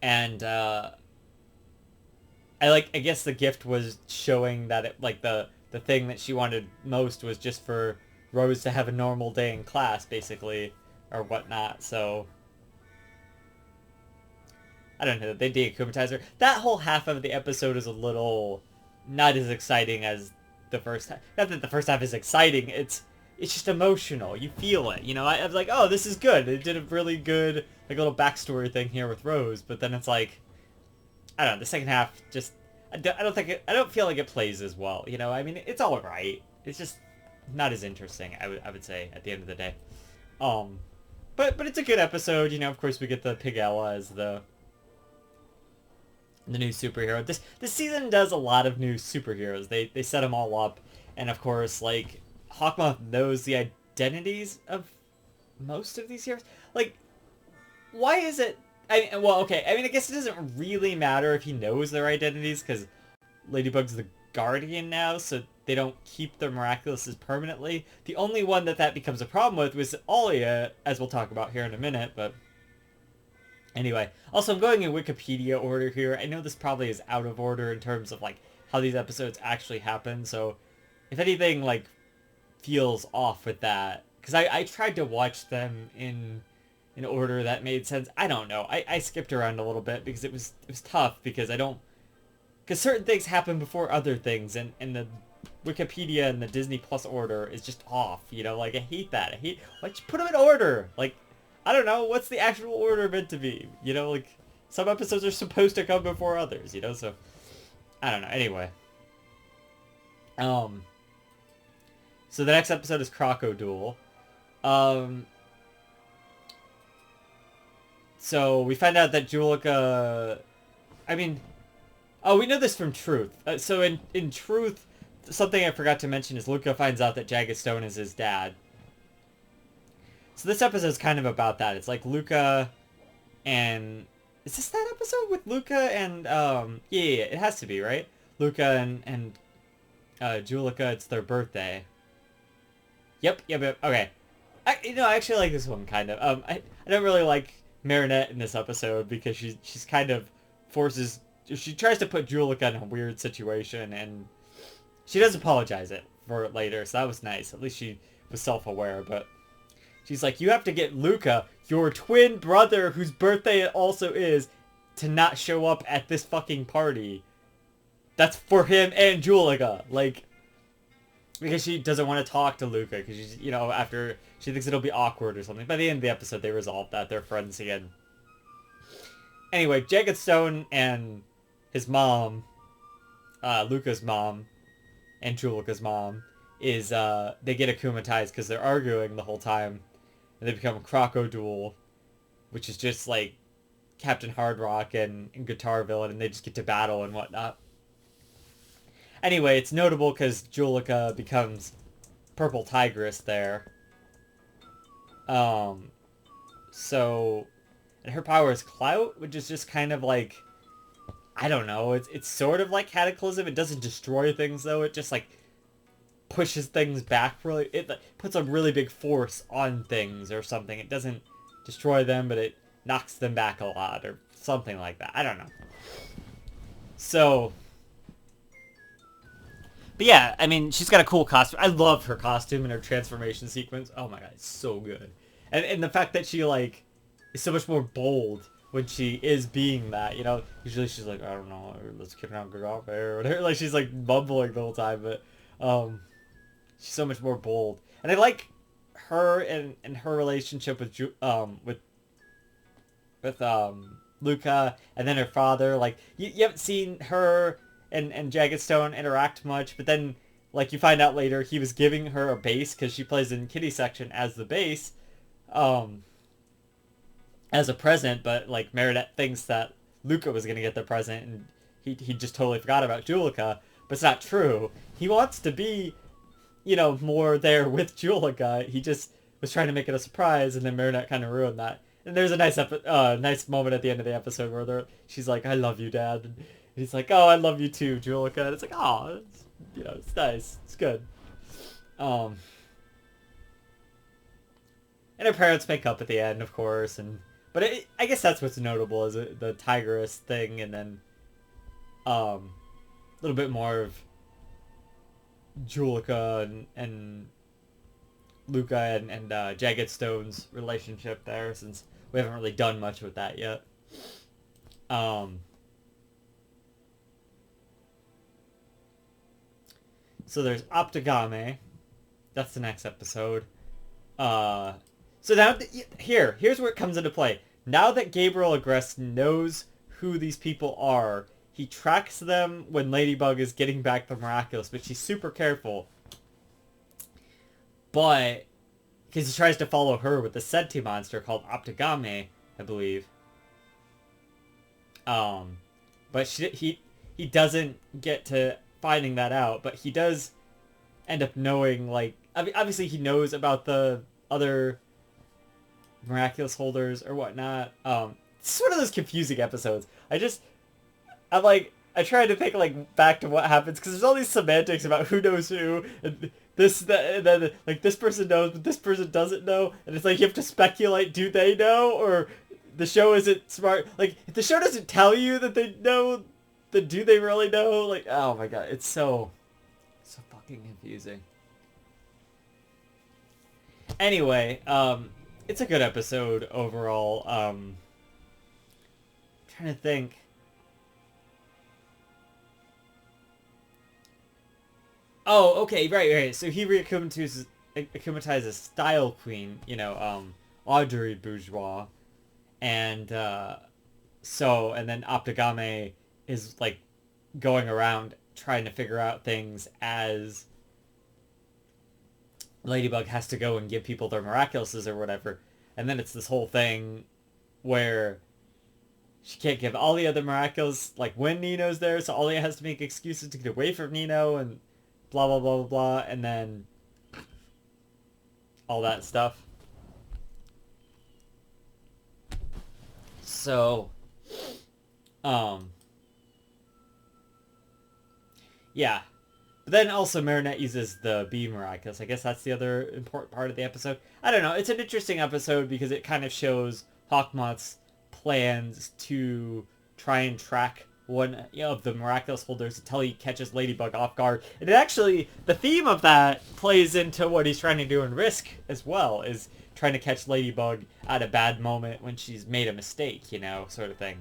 And, I guess the gift was showing that it, like, the thing that she wanted most was just for Rose to have a normal day in class, basically, or whatnot, so... I don't know, they de-akumatize her. That whole half of the episode is a little not as exciting as the first half. Not that the first half is exciting, it's just emotional. You feel it, you know? I was like, oh, this is good. It did a really good, like, little backstory thing here with Rose, but then it's like... I don't know, the second half just... I don't feel like it plays as well, you know? I mean, it's alright. It's just not as interesting, I would say, at the end of the day. But it's a good episode, you know? Of course, we get the Pigella as the new superhero. This season does a lot of new superheroes. They set them all up, and of course, like, Hawkmoth knows the identities of most of these heroes. Like, why is it... I guess it doesn't really matter if he knows their identities, because Ladybug's the Guardian now, so they don't keep their Miraculouses permanently. The only one that becomes a problem with was Alia, as we'll talk about here in a minute, but... Anyway, also I'm going in Wikipedia order here. I know this probably is out of order in terms of, like, how these episodes actually happen, so if anything, like, feels off with that, because I tried to watch them in order that made sense. I don't know. I skipped around a little bit because it was tough because because certain things happen before other things, and the Wikipedia and the Disney Plus order is just off, you know? Like, I hate that. Let's put them in order. Like, I don't know, what's the actual order meant to be? You know, like, some episodes are supposed to come before others, you know? So, I don't know. Anyway. So the next episode is Crocoduel. So we find out that Julika... I mean... Oh, we know this from Truth. So in Truth, something I forgot to mention is Luca finds out that Jagged Stone is his dad. So this episode is kind of about that. It's like Luca and... Is this that episode with Luca and... Yeah, it has to be, right? Luca and Julika, it's their birthday. Yep, okay. I actually like this one, kind of. I don't really like Marinette in this episode because she's kind of forces she tries to put Julika in a weird situation, and she does apologize for it later, so that was nice. At least she was self-aware, but she's like, you have to get Luca, your twin brother, whose birthday it also is, to not show up at this fucking party. That's for him and Julika. Like, because she doesn't want to talk to Luca, because she's, you know, after she thinks it'll be awkward or something. By the end of the episode, they resolve that. They're friends again. Anyway, Jagged Stone and his mom, Luca's mom, and Julika's mom, is, they get akumatized because they're arguing the whole time. And they become a Crocodile, which is just like Captain Hard Rock and Guitar Villain, and they just get to battle and whatnot. Anyway, it's notable because Julika becomes Purple Tigress there. So, and her power is Clout, which is just kind of like, I don't know, it's sort of like Cataclysm. It doesn't destroy things though, it just like pushes things back really. It puts a really big force on things or something. It doesn't destroy them, but it knocks them back a lot or something like that. I don't know. So, but yeah, I mean, she's got a cool costume. I love her costume and her transformation sequence. Oh my god, it's so good. And the fact that she, like, is so much more bold when she is being that, you know? Usually she's like, I don't know, let's get around off there, or whatever. Like, she's, like, mumbling the whole time, but, she's so much more bold. And I like her and her relationship with Luca, and then her father. Like, you haven't seen her and Jagged Stone interact much, but then, like, you find out later he was giving her a bass, because she plays in Kitty section as the bass, as a present, but, like, Marinette thinks that Luca was gonna get the present, and he just totally forgot about Julika, but it's not true. He wants to be, you know, more there with Julika. He just was trying to make it a surprise, and then Marinette kind of ruined that. And there's a nice moment at the end of the episode where she's like, I love you, Dad. And he's like, oh, I love you too, Julika. And it's like, oh, it's, you know, it's nice. It's good. And her parents make up at the end, of course. But I guess that's what's notable, is the tigress thing, and then a little bit more of Julika and Luca and Jagged Stone's relationship there, since we haven't really done much with that yet. So there's Optigame. That's the next episode. So now, here's where it comes into play. Now that Gabriel Agreste knows who these people are, he tracks them when Ladybug is getting back the Miraculous, but she's super careful. But, because he tries to follow her with the Senti monster called Optigame, I believe. But he doesn't get to finding that out, but he does end up knowing, like, I mean, obviously he knows about the other Miraculous holders or whatnot. This is one of those confusing episodes. I try to think, like, back to what happens, because there's all these semantics about who knows who, and this, that, and then, like, this person knows, but this person doesn't know, and it's like, you have to speculate, do they know, or the show isn't smart. Like, if the show doesn't tell you that they know, then do they really know? Like, oh my god, it's so fucking confusing. Anyway, it's a good episode overall. Trying to think. Oh, okay, right. So he akumatizes Style Queen, you know, Audrey Bourgeois, and then Optigame is, like, going around trying to figure out things as Ladybug has to go and give people their Miraculouses or whatever. And then it's this whole thing where she can't give all the other Miraculous, like, when Nino's there, so Ollie has to make excuses to get away from Nino, and blah, blah, blah, blah, blah, and then all that stuff. So, yeah. But then also Marinette uses the Bee Miraculous. I guess that's the other important part of the episode. I don't know. It's an interesting episode because it kind of shows Hawkmoth's plans to try and track one of the miraculous holders until he catches Ladybug off guard. And it actually, the theme of that plays into what he's trying to do in Risk as well, is trying to catch Ladybug at a bad moment when she's made a mistake, sort of thing.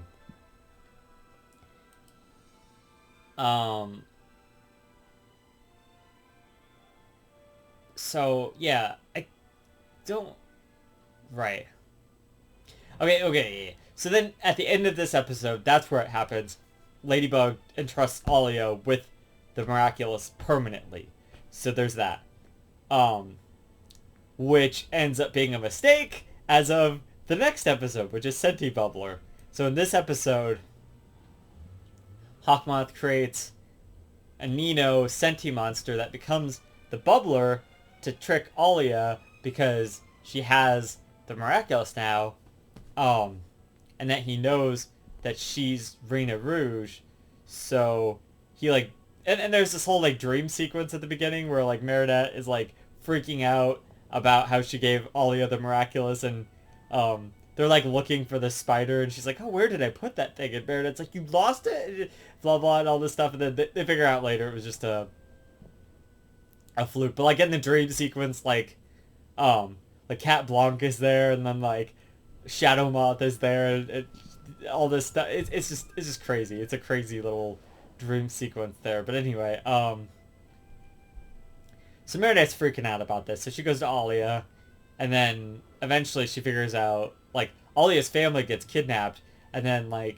So, yeah, I don't... Right. Okay, yeah. So then, at the end of this episode, that's where it happens. Ladybug entrusts Alia with the Miraculous permanently. So there's that. Which ends up being a mistake as of the next episode, which is Senti Bubbler. So in this episode, Hawkmoth creates a Nino Senti monster that becomes the Bubbler to trick Alia because she has the Miraculous now, and that he knows that she's Rena Rouge, so he and there's this whole dream sequence at the beginning where Marinette is freaking out about how she gave Alia the Miraculous, and they're looking for the spider, and she's like, oh, where did I put that thing? And Marinette's like, you lost it, blah blah, and all this stuff, and then they figure out later it was just a fluke. But in the dream sequence, Cat Blanc is there, and then Shadow Moth is there, and all this stuff. It's just crazy. It's a crazy little dream sequence there. But anyway, so Marinette's freaking out about this, so she goes to Alia, and then eventually she figures out Alia's family gets kidnapped, and then by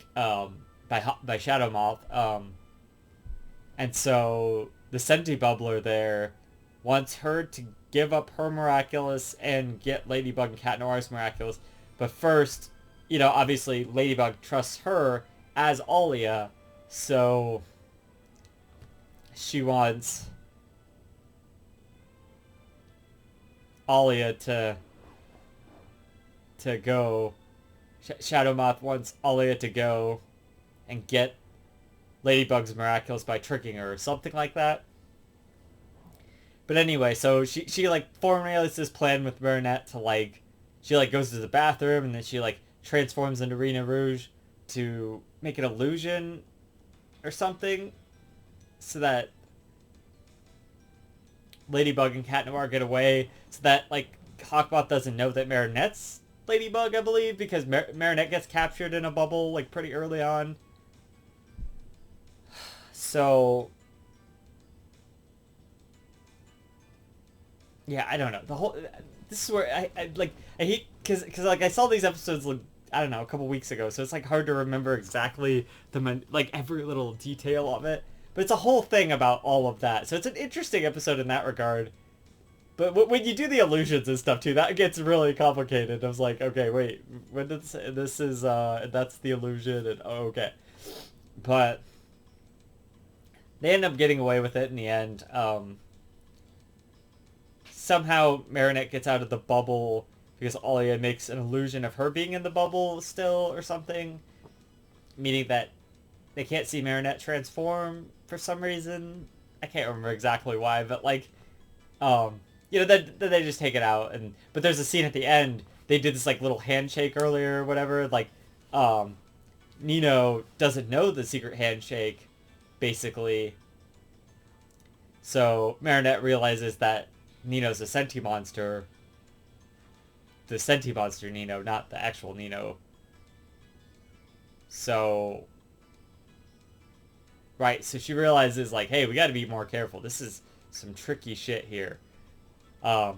Shadow Moth, and so the Senti Bubbler there wants her to give up her Miraculous and get Ladybug and Cat Noir's Miraculous. But first, obviously Ladybug trusts her as Alia, so she wants Alia to go. Shadow Moth wants Alia to go and get Ladybug's Miraculous by tricking her or something like that. But anyway, so she formulates this plan with Marinette to she goes to the bathroom, and then she transforms into Rena Rouge to make an illusion or something, so that Ladybug and Cat Noir get away, so that Hawkmoth doesn't know that Marinette's Ladybug, I believe, because Marinette gets captured in a bubble pretty early on. So yeah, I don't know. The whole... This is where I hate... Because I saw these episodes, I don't know, a couple weeks ago, so it's hard to remember exactly every little detail of it. But it's a whole thing about all of that. So it's an interesting episode in that regard. But when you do the illusions and stuff, too, that gets really complicated. I was like, okay, wait, when did this is, that's the illusion, and oh, okay. But they end up getting away with it in the end. Somehow Marinette gets out of the bubble because Alia makes an illusion of her being in the bubble still or something. Meaning that they can't see Marinette transform for some reason. I can't remember exactly why, but then they just take it out. But there's a scene at the end. They did this little handshake earlier or whatever. Nino doesn't know the secret handshake, basically. So Marinette realizes that Nino's a Senti monster. The Senti monster Nino, not the actual Nino. So... Right, so she realizes, hey, we gotta be more careful. This is some tricky shit here. Oh,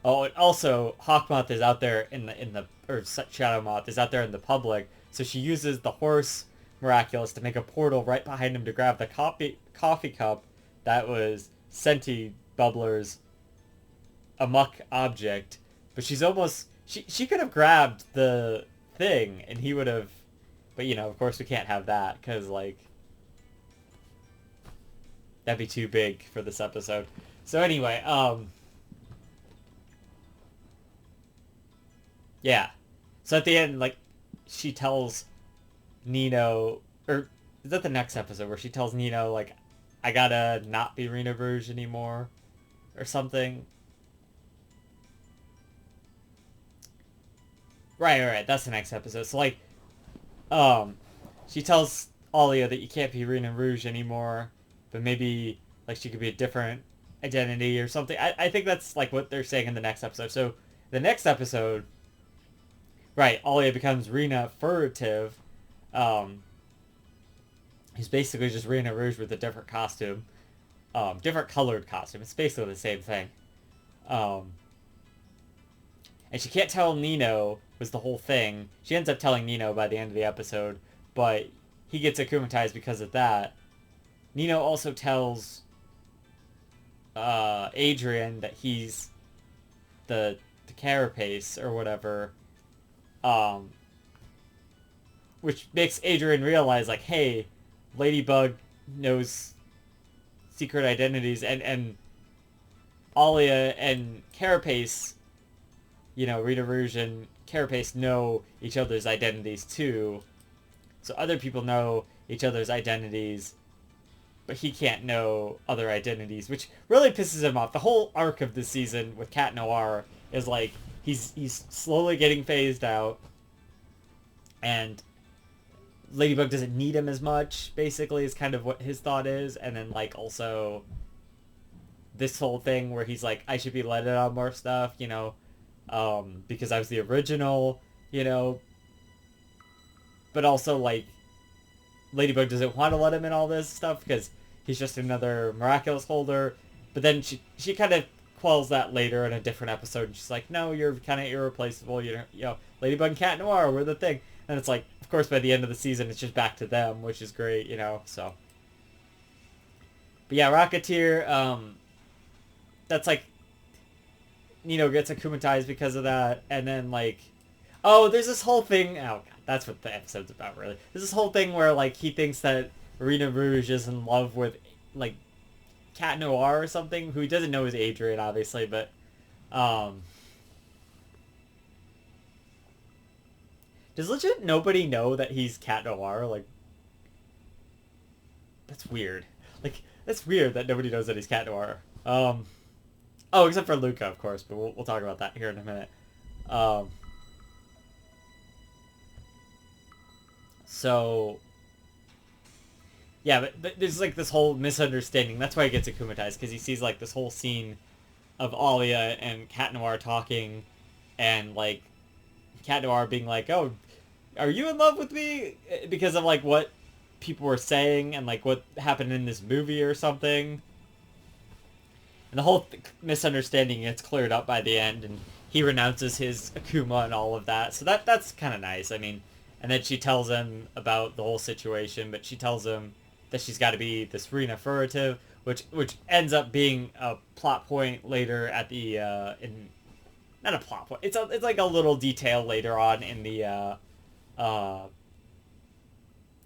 and also, Hawkmoth is out there or Shadow Moth is out there in the public, so she uses the horse Miraculous to make a portal right behind him to grab the coffee cup that was Senti Bubbler's amok object. But she's almost... She could have grabbed the thing, and he would have... But, of course we can't have that, because, that'd be too big for this episode. So anyway, yeah. So at the end, she tells Nino... Or, is that the next episode where she tells Nino, I gotta not be Rena Rouge anymore? Or something? Right, that's the next episode. So, she tells Alia that you can't be Rena Rouge anymore, but maybe like she could be a different identity or something. I think that's like what they're saying in the next episode. So the next episode, right, Alia becomes Rena Furtive, who's basically just Rena Rouge with a different costume, different colored costume. It's basically the same thing. And she can't tell Nino was the whole thing. She ends up telling Nino by the end of the episode, but he gets akumatized because of that. Nino also tells Adrian that he's the carapace or whatever, which makes Adrian realize, like, hey, Ladybug knows secret identities, and Alia and Carapace, Rita Rouge and Carapace know each other's identities too. So other people know each other's identities, but he can't know other identities, which really pisses him off. The whole arc of this season with Cat Noir is like he's slowly getting phased out, and Ladybug doesn't need him as much, basically, is kind of what his thought is. And then, like, also this whole thing where he's like, I should be letting on more stuff, because I was the original, but also, like, Ladybug doesn't want to let him in all this stuff because he's just another Miraculous holder. But then she kind of quells that later in a different episode, and she's like, no, you're kind of irreplaceable, Ladybug and Cat Noir, we're the thing. And it's like, of course, by the end of the season, it's just back to them, which is great, so. But yeah, Rocketeer, that's like, Nino gets akumatized because of that, and then, like, oh, there's this whole thing, oh, God, that's what the episode's about, really. There's this whole thing where, like, he thinks that Rena Rouge is in love with, like, Cat Noir or something, who he doesn't know is Adrian, obviously, but, does legit nobody know that he's Cat Noir? Like, that's weird. Like, that's weird that nobody knows that he's Cat Noir. Oh, except for Luca, of course, but we'll talk about that here in a minute. So, yeah, but there's, like, this whole misunderstanding. That's why he gets akumatized, because he sees, like, this whole scene of Alia and Cat Noir talking, and, like, Cat Noir being like, oh, are you in love with me? Because of, like, what people were saying and, like, what happened in this movie or something. And the whole misunderstanding gets cleared up by the end, and he renounces his Akuma and all of that. So that's kind of nice. I mean, and then she tells him about the whole situation, but she tells him that she's got to be this Rena Furtive, which ends up being a plot point later at the not a plot point. It's like a little detail later on in the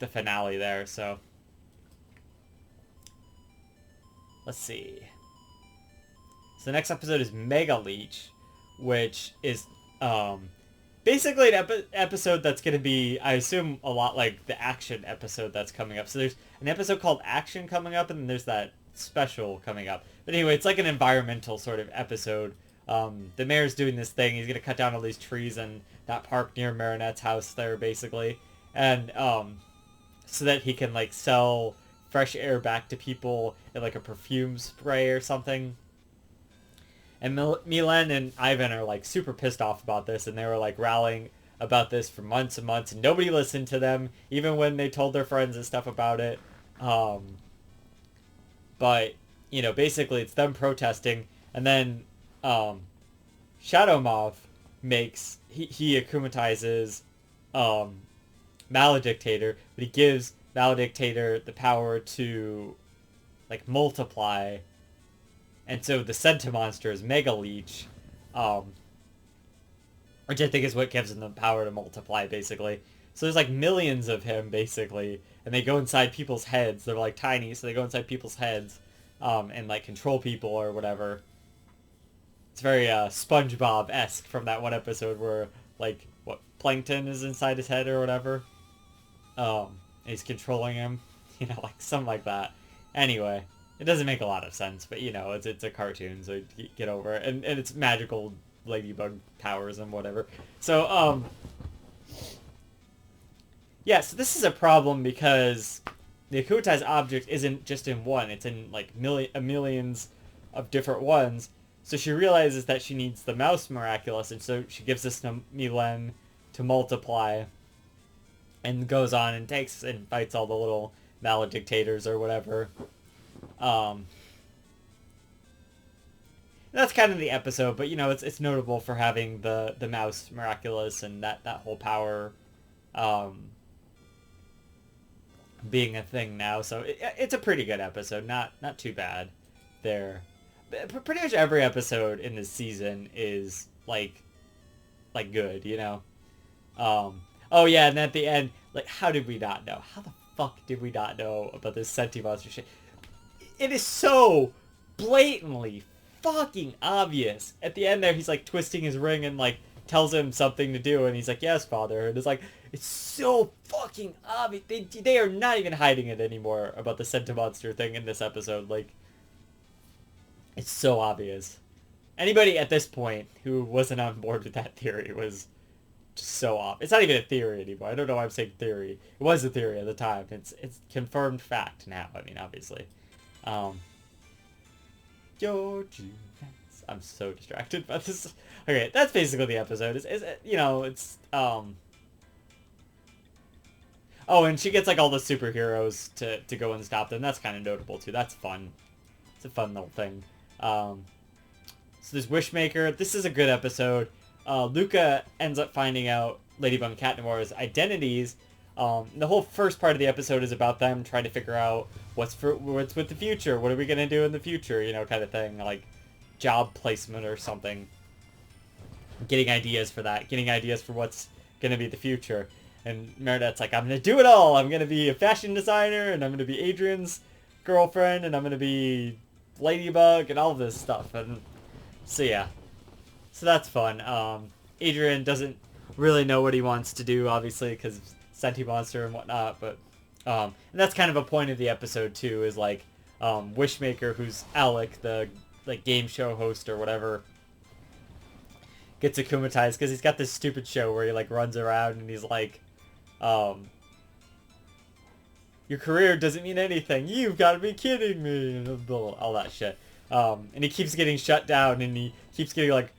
finale there. So let's see. So the next episode is Mega Leech, which is basically an episode that's going to be, I assume, a lot like the Action episode that's coming up. So there's an episode called Action coming up, and then there's that special coming up. But anyway, it's like an environmental sort of episode. The mayor's doing this thing. He's going to cut down all these trees in that park near Marinette's house there, basically. And so that he can, like, sell fresh air back to people in, like, a perfume spray or something. And Milan and Ivan are, like, super pissed off about this, and they were, like, rallying about this for months and months, and nobody listened to them, even when they told their friends and stuff about it. But, basically it's them protesting, and then Shadow Moth makes, he akumatizes Maledictator, but he gives Maledictator the power to, like, multiply. And so the Centimonster is Mega Leech, which I think is what gives him the power to multiply, basically. So there's, like, millions of him, basically, and they go inside people's heads. They're, like, tiny, so they go inside people's heads and, like, control people or whatever. It's very SpongeBob-esque from that one episode where, like, what, Plankton is inside his head or whatever. And he's controlling him, like, something like that. Anyway. It doesn't make a lot of sense, but, it's a cartoon, so get over it. And it's magical Ladybug powers and whatever. So, Yeah, so this is a problem because the akumatized object isn't just in one. It's in, like, millions of different ones. So she realizes that she needs the mouse miraculous, and so she gives this to Milen to multiply, and goes on and takes and fights all the little maledictators or whatever. Um, that's kind of the episode, but, you know, it's notable for having the mouse miraculous and that whole power being a thing now. So it's a pretty good episode. Not too bad there. Pretty much every episode in this season is like good, you know. Oh yeah, and at the end, like, how did we not know? How the fuck did we not know about this Senti monster shit? It is so blatantly fucking obvious. At the end there, he's like twisting his ring and like tells him something to do, and he's like, "Yes, father." And it's like, it's so fucking obvious. They are not even hiding it anymore about the Senti monster thing in this episode. Like, it's so obvious. Anybody at this point who wasn't on board with that theory was just so off. It's not even a theory anymore. I don't know why I'm saying theory. It was a theory at the time. It's confirmed fact now. I mean, obviously. George, I'm so distracted by this. Okay, that's basically the episode. Is you know, it's Oh, and she gets like all the superheroes to go and stop them. That's kind of notable too. That's fun. It's a fun little thing. So there's Wishmaker. This is a good episode. Luca ends up finding out Ladybug and Cat Noir's identities. The whole first part of the episode is about them trying to figure out what's with the future. What are we gonna do in the future? You know, kind of thing, like job placement or something. Getting ideas for that. Getting ideas for what's gonna be the future. And Marinette's like, I'm gonna do it all. I'm gonna be a fashion designer, and I'm gonna be Adrian's girlfriend, and I'm gonna be Ladybug, and all this stuff. And so yeah, so that's fun. Adrian doesn't really know what he wants to do, obviously, because Senti monster and whatnot. But and that's kind of a point of the episode too. Is like Wishmaker, who's Alec, the like game show host or whatever, gets akumatized because he's got this stupid show where he like runs around and he's like, your career doesn't mean anything. You've got to be kidding me. And all that shit. And he keeps getting shut down, and he keeps getting like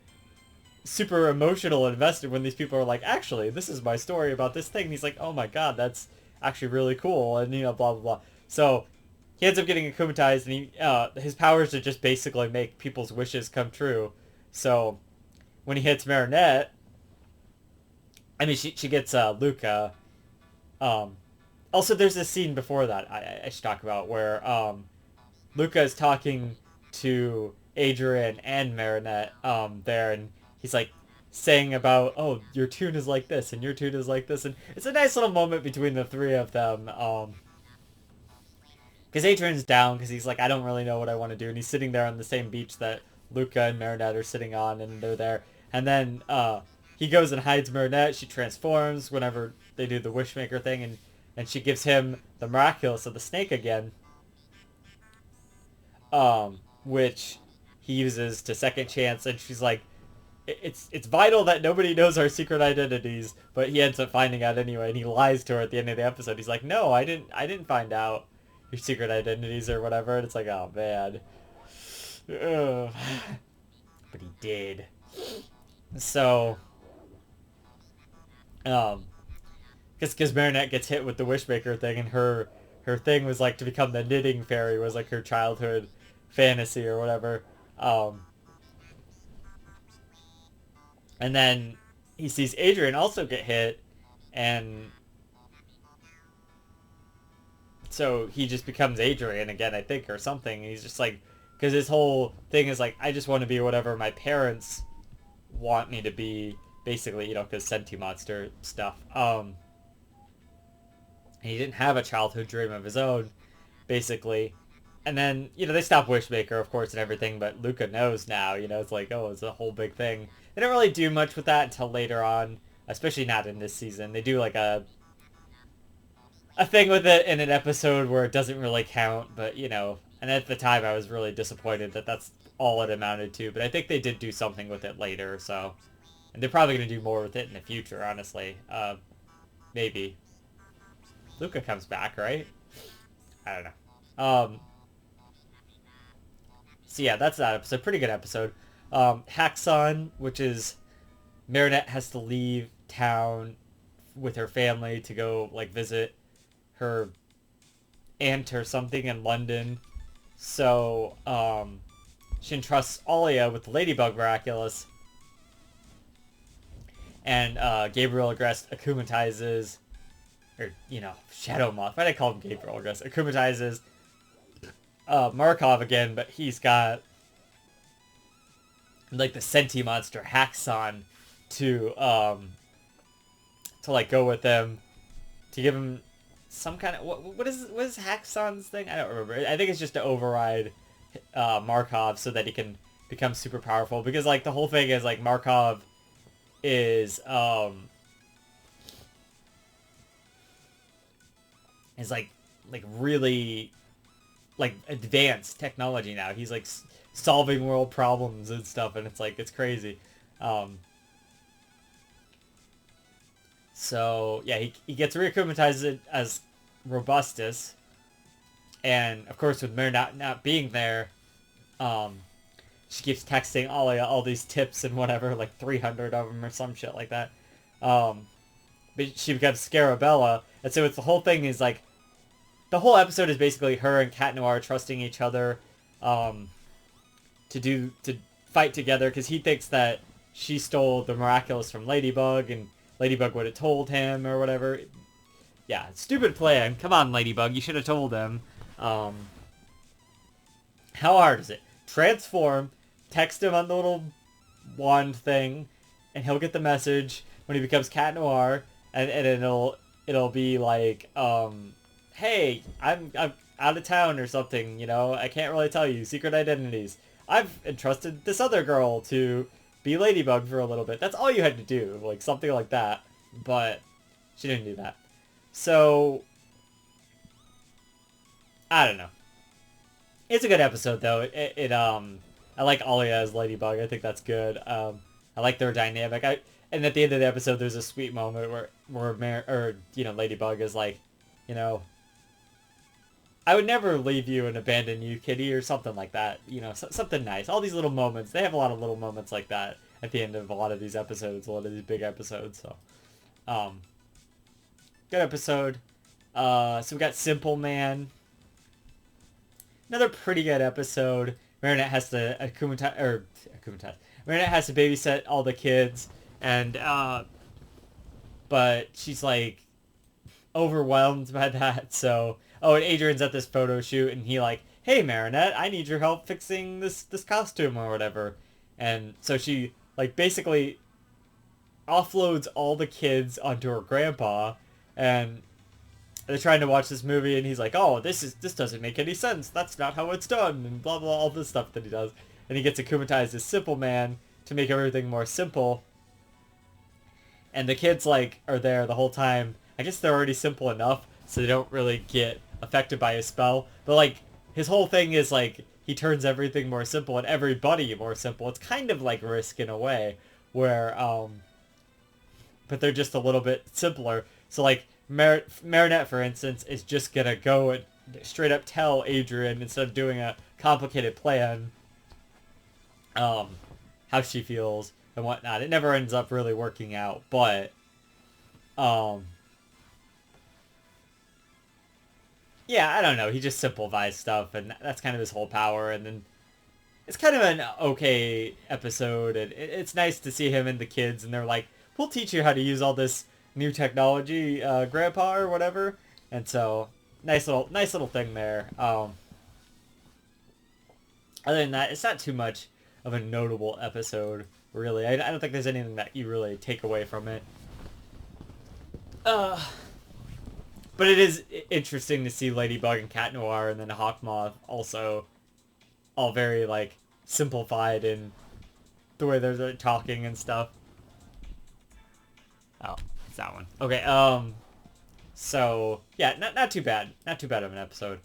super emotional and invested when these people are like, actually, this is my story about this thing. And he's like, oh my god, that's actually really cool. And, you know, blah, blah, blah. So he ends up getting akumatized, and his powers are just basically make people's wishes come true. So when he hits Marinette, I mean, she gets Luca. Also, there's this scene before that I should talk about where Luca is talking to Adrian and Marinette there, and he's like saying about, oh, your tune is like this, and your tune is like this, and it's a nice little moment between the three of them. Because Adrian's down, because he's like, I don't really know what I want to do, and he's sitting there on the same beach that Luca and Marinette are sitting on, and they're there. And then he goes and hides Marinette. She transforms whenever they do the Wishmaker thing, and she gives him the Miraculous of the snake again, which he uses to second chance. And she's like, it's vital that nobody knows our secret identities, but he ends up finding out anyway, and he lies to her at the end of the episode. He's like, no, I didn't find out your secret identities or whatever. And it's like, oh man. Ugh. But he did. So because Marinette gets hit with the Wishmaker thing, and her thing was like to become the knitting fairy, was like her childhood fantasy or whatever. And then he sees Adrian also get hit, and so he just becomes Adrian again, I think, or something. He's just like, because his whole thing is like, I just want to be whatever my parents want me to be, basically, you know, because Senti monster stuff. And he didn't have a childhood dream of his own, basically. And then, you know, they stop Wishmaker, of course, and everything, but Luca knows now, you know, it's like, oh, it's a whole big thing. They don't really do much with that until later on, especially not in this season. They do like a thing with it in an episode where it doesn't really count, but, you know, and at the time I was really disappointed that that's all it amounted to, but I think they did do something with it later, so. And they're probably going to do more with it in the future, honestly. Maybe. Luca comes back, right? I don't know. So yeah, that's that episode. Pretty good episode. Haxon, which is Marinette has to leave town with her family to go like visit her aunt or something in London. So she entrusts Alia with the Ladybug Miraculous, and Gabriel Agreste akumatizes, or Shadow Moth. Why did I call him Gabriel Agreste? Akumatizes Markov again, but he's got like the Senti monster Haxon to like go with them to give him some kind of what is Haxon's thing? I don't remember. I think it's just to override Markov so that he can become super powerful, because like the whole thing is like Markov is like really like advanced technology now. He's like solving world problems and stuff, and it's crazy. So yeah, he gets reacclimatized as Robustus, and of course with Mare not being there, she keeps texting Alia all these tips and whatever, like 300 of them or some shit like that. But she becomes Scarabella, and so it's the whole thing is like, the whole episode is basically her and Cat Noir trusting each other to fight together, because he thinks that she stole the Miraculous from Ladybug, and Ladybug would have told him or whatever. Yeah, stupid plan. Come on, Ladybug, you should have told him. How hard is it? Transform, text him on the little wand thing, and he'll get the message when he becomes Cat Noir, and it'll be like, hey, I'm out of town or something, I can't really tell you, secret identities. I've entrusted this other girl to be Ladybug for a little bit. That's all you had to do, like something like that. But she didn't do that. So I don't know. It's a good episode though. I like Alia as Ladybug. I think that's good. I like their dynamic. And at the end of the episode, there's a sweet moment where Ladybug is like, I would never leave you and abandon you, kitty, or something like that. Something nice. All these little moments. They have a lot of little moments like that at the end of a lot of these episodes, a lot of these big episodes. So, good episode. So we got Simple Man. Another pretty good episode. Marinette has to Marinette has to babysit all the kids, and but she's like overwhelmed by that. So, and Adrian's at this photo shoot, and he like, hey Marinette, I need your help fixing this costume or whatever. And so she like basically offloads all the kids onto her grandpa, and they're trying to watch this movie, and he's like, oh, this doesn't make any sense. That's not how it's done, and blah, blah, all this stuff that he does. And he gets akumatized as Simple Man to make everything more simple. And the kids, like, are there the whole time. I guess they're already simple enough, so they don't really get affected by his spell. But, like, his whole thing is, like, he turns everything more simple and everybody more simple. It's kind of like Risk in a way, where, but they're just a little bit simpler. So, like, Marinette, for instance, is just gonna go and straight up tell Adrian, instead of doing a complicated plan, how she feels and whatnot. It never ends up really working out, but yeah, I don't know. He just simplifies stuff, and that's kind of his whole power. And then it's kind of an okay episode, and it's nice to see him and the kids, and they're like, we'll teach you how to use all this new technology, Grandpa, or whatever. And so, nice little thing there. Other than that, it's not too much of a notable episode, really. I don't think there's anything that you really take away from it. But it is interesting to see Ladybug and Cat Noir and then Hawkmoth also all very, like, simplified in the way they're talking and stuff. Oh, it's that one. Okay, so, yeah, not too bad. Not too bad of an episode.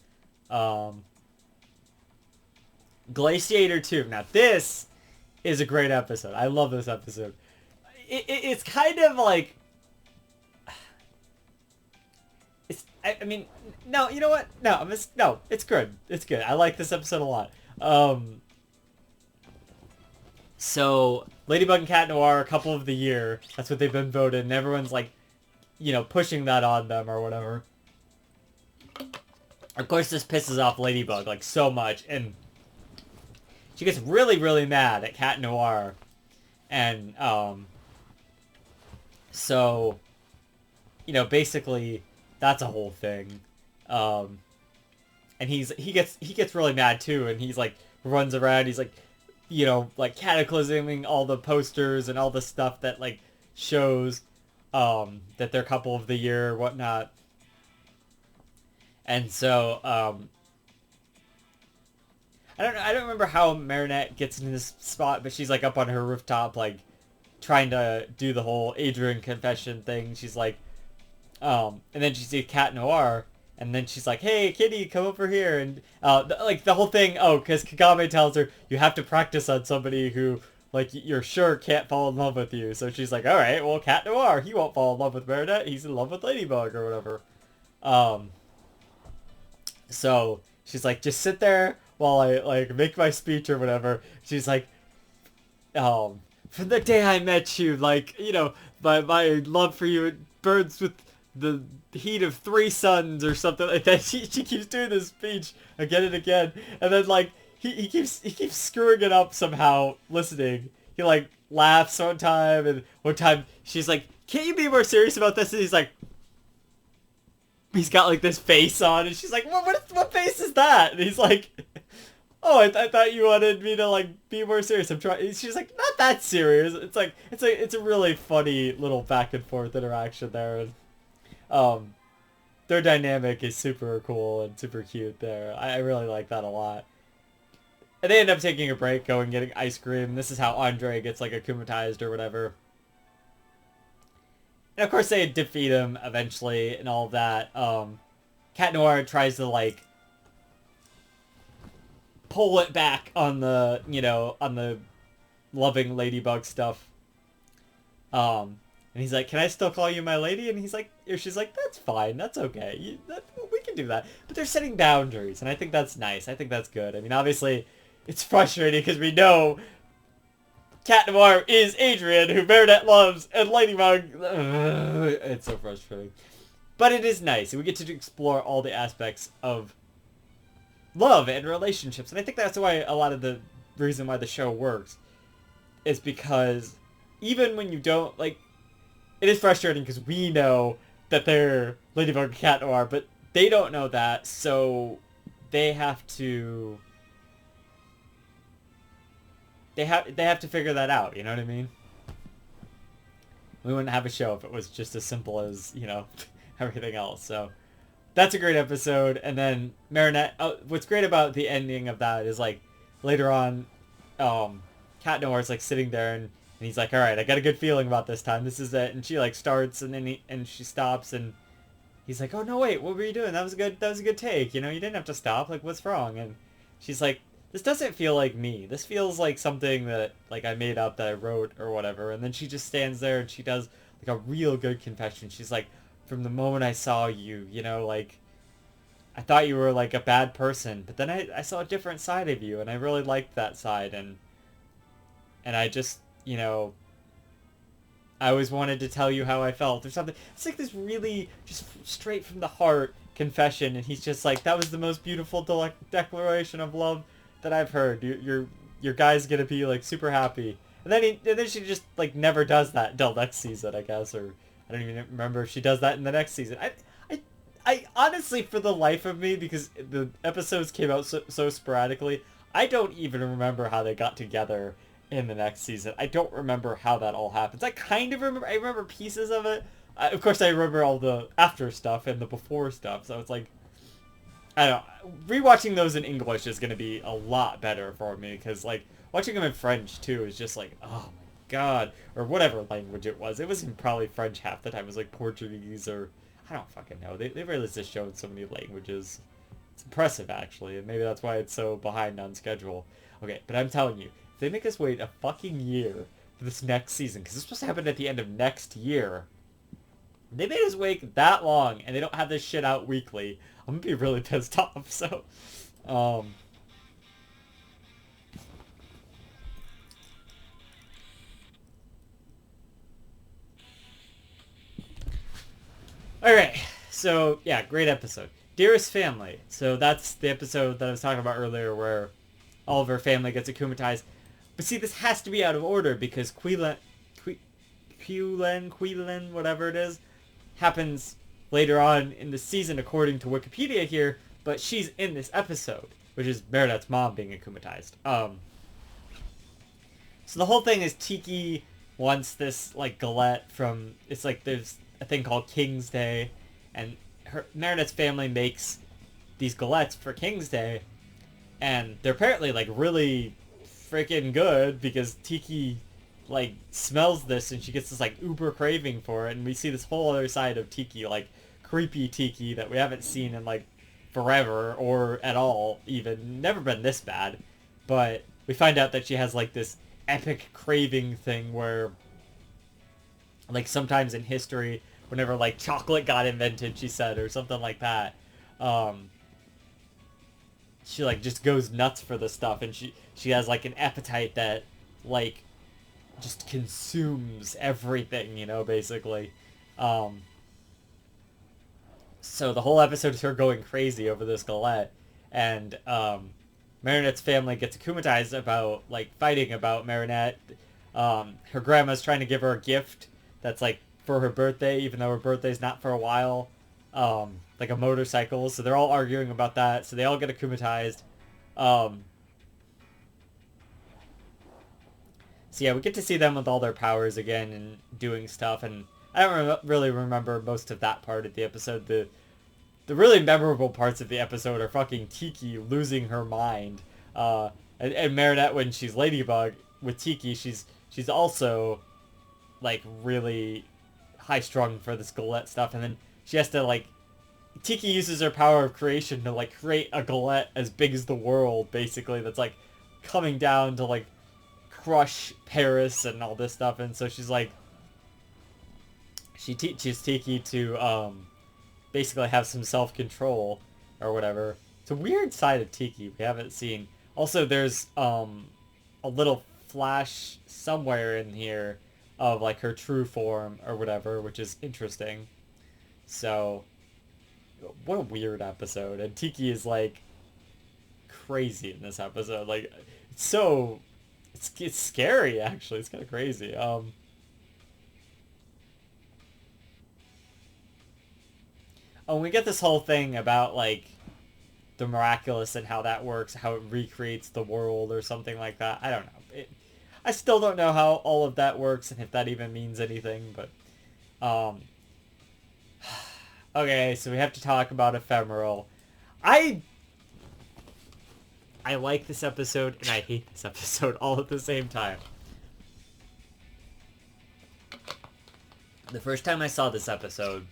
Glaciator 2. Now, this is a great episode. I love this episode. It's kind of like... I mean, no, you know what? No, no, it's good. It's good. I like this episode a lot. So, Ladybug and Cat Noir, couple of the year. That's what they've been voted, and everyone's like, you know, pushing that on them or whatever. Of course, this pisses off Ladybug, like, so much, and she gets really, really mad at Cat Noir. And, so, you know, basically, that's a whole thing. And he gets really mad, too, and he's, like, runs around, he's, like, you know, like, cataclysming all the posters and all the stuff that, like, shows, that they're couple of the year or whatnot. And so, I don't remember how Marinette gets into this spot, but she's, like, up on her rooftop, like, trying to do the whole Adrian confession thing. She's like, and then she sees Cat Noir, and then she's like, hey, kitty, come over here. And, like, the whole thing, because Kagame tells her, you have to practice on somebody who, like, you're sure can't fall in love with you. So she's like, all right, well, Cat Noir, he won't fall in love with Marinette. He's in love with Ladybug or whatever. So she's like, just sit there while I, like, make my speech or whatever. She's like, from the day I met you, like, you know, my love for you, it burns with the heat of 3 suns or something like that. She keeps doing this speech again and again, and then, like, he keeps screwing it up somehow listening. He, like, laughs one time, and one time she's like, can't you be more serious about this? And he's like, he's got, like, this face on, and she's like, what face is that? And he's like, oh, I thought you wanted me to, like, be more serious. I'm trying. She's like, not that serious. It's like, it's a really funny little back and forth interaction there. And, their dynamic is super cool and super cute there. I really like that a lot. And they end up taking a break, going getting ice cream. This is how Andre gets, like, akumatized or whatever. And of course they defeat him eventually and all of that. Cat Noir tries to, like, pull it back on the, you know, on the loving Ladybug stuff. And he's like, can I still call you my lady? And he's like, or she's like, that's fine, that's okay. We can do that. But they're setting boundaries, and I think that's nice. I think that's good. I mean, obviously, it's frustrating because we know Cat Noir is Adrian, who Marinette loves, and Ladybug. It's so frustrating. But it is nice. We get to explore all the aspects of love and relationships. And I think that's why a lot of the reason why the show works is because even when you don't, like, it is frustrating because we know that they're Ladybug and Cat Noir, but they don't know that, so they have to... They have to figure that out, you know what I mean? We wouldn't have a show if it was just as simple as, you know, everything else. So that's a great episode. And then Marinette, what's great about the ending of that is, like, later on, Cat Noir's, like, sitting there and he's like, all right, I got a good feeling about this time. This is it. And she, like, starts and then she stops and he's like, oh no, wait, what were you doing? That was a good take. You know, you didn't have to stop. Like, what's wrong? And she's like, this doesn't feel like me. This feels like something that, like, I made up, that I wrote or whatever. And then she just stands there and she does, like, a real good confession. She's like, from the moment I saw you, you know, like, I thought you were, like, a bad person, but then I saw a different side of you, and I really liked that side, and I just, you know, I always wanted to tell you how I felt or something. It's like this really just straight from the heart confession, and he's just like, that was the most beautiful declaration of love that I've heard. Your guy's gonna be, like, super happy. And then she just, like, never does that until next season, I guess, or I don't even remember if she does that in the next season. I honestly, for the life of me, because the episodes came out so sporadically, I don't even remember how they got together in the next season. I don't remember how that all happens. I kind of remember. I remember pieces of it. Of course, I remember all the after stuff and the before stuff. So it's like, I don't know. Rewatching those in English is going to be a lot better for me because, like, watching them in French too is just like, oh my god, or whatever language it was. It wasn't probably French half the time. It was like Portuguese or I don't fucking know. They released this show in so many languages. It's impressive, actually, and maybe that's why it's so behind on schedule. Okay, but I'm telling you, if they make us wait a fucking year for this next season, because it's supposed to happen at the end of next year, They made us wait that long, and they don't have this shit out weekly. I'm gonna be really pissed off, so... Alright, so, yeah, great episode. Dearest Family. So that's the episode that I was talking about earlier where all of her family gets akumatized. But see, this has to be out of order because Quillen, whatever it is, happens later on in the season according to Wikipedia here, but she's in this episode, which is Marinette's mom being akumatized. So the whole thing is Tiki wants this, like, galette from, it's like there's a thing called King's Day, and Marinette's family makes these galettes for King's Day, and they're apparently, like, really freaking good because Tiki, like, smells this and she gets this, like, uber craving for it, and we see this whole other side of Tiki, like, creepy Tiki that we haven't seen in, like, forever or at all even. Never been this bad. But we find out that she has, like, this epic craving thing where, like, sometimes in history, whenever, like, chocolate got invented, she said, or something like that, she, like, just goes nuts for this stuff, and she has, like, an appetite that, like, just consumes everything, you know, basically. So the whole episode is her going crazy over this galette, and Marinette's family gets akumatized about, like, fighting about Marinette. Her grandma's trying to give her a gift that's, like, for her birthday, even though her birthday's not for a while. Like a motorcycle, so they're all arguing about that, so they all get akumatized. So yeah, we get to see them with all their powers again and doing stuff, and I don't really remember most of that part of the episode. The really memorable parts of the episode are fucking Tiki losing her mind, and Marinette when she's Ladybug. With Tiki, she's also, like, really high-strung for this galette stuff, and then she has to, like, Tiki uses her power of creation to, like, create a galette as big as the world, basically, that's, like, coming down to, like, crush Paris and all this stuff, and so she's, like, she teaches Tiki to, basically have some self-control, or whatever. It's a weird side of Tiki we haven't seen. Also, there's, a little flash somewhere in here of, like, her true form, or whatever, which is interesting. So, what a weird episode. And Tiki is, like, crazy in this episode. Like, it's scary, actually. It's kind of crazy. Oh, we get this whole thing about, like, the miraculous and how that works, how it recreates the world or something like that. I don't know. I still don't know how all of that works and if that even means anything, but, okay, so we have to talk about Ephemeral. I like this episode and I hate this episode all at the same time. The first time I saw this episode,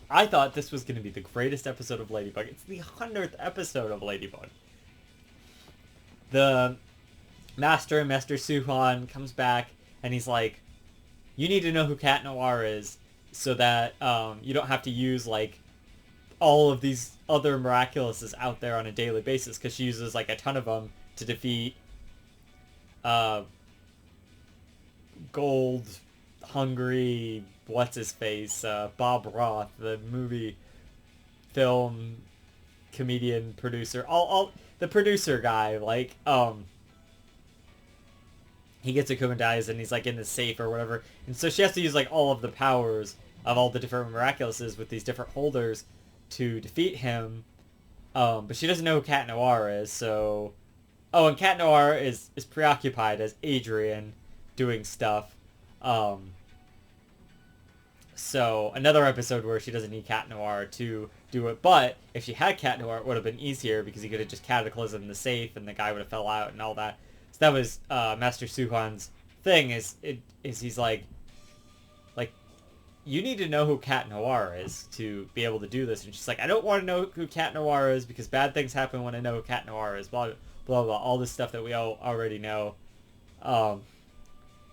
I thought this was going to be the greatest episode of Ladybug. It's the 100th episode of Ladybug. The Master Suhan comes back and he's like, you need to know who Cat Noir is so that you don't have to use, like, all of these other Miraculouses out there on a daily basis, because she uses, like, a ton of them to defeat Gold, Hungry, what's-his-face, Bob Roth, the movie, film, comedian, producer, all the producer guy, like, he gets akumatized and he's, like, in the safe or whatever, and so she has to use, like, all of the powers of all the different Miraculouses with these different holders to defeat him, but she doesn't know who Cat Noir is, so... Oh, and Cat Noir is preoccupied as Adrian doing stuff, so another episode where she doesn't need Cat Noir to do it, but if she had Cat Noir, it would have been easier because he could have just cataclysmed the safe and the guy would have fell out and all that. So that was Master Suhan's thing, is he's like, you need to know who Cat Noir is to be able to do this. And she's like, I don't want to know who Cat Noir is because bad things happen when I know who Cat Noir is, blah, blah, blah, all this stuff that we all already know.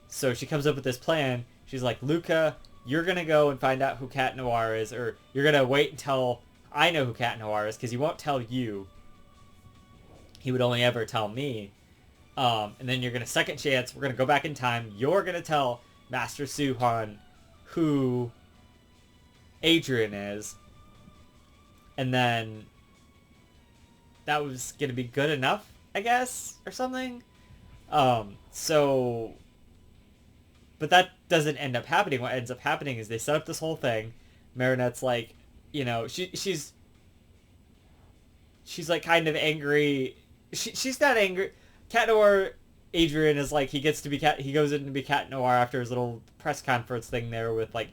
So she comes up with this plan. She's like, Luca, you're going to go and find out who Cat Noir is, or you're going to wait until I know who Cat Noir is, because he won't tell you. He would only ever tell me. And then you're going to second chance. We're going to go back in time. You're going to tell Master Suhan who Adrian is. And then that was going to be good enough, I guess, or something. So, but that doesn't end up happening. What ends up happening is they set up this whole thing. Marinette's like, you know, she's like kind of angry. She's not angry. Cat Noir, Adrian is like, he goes in to be Cat Noir after his little press conference thing there with, like,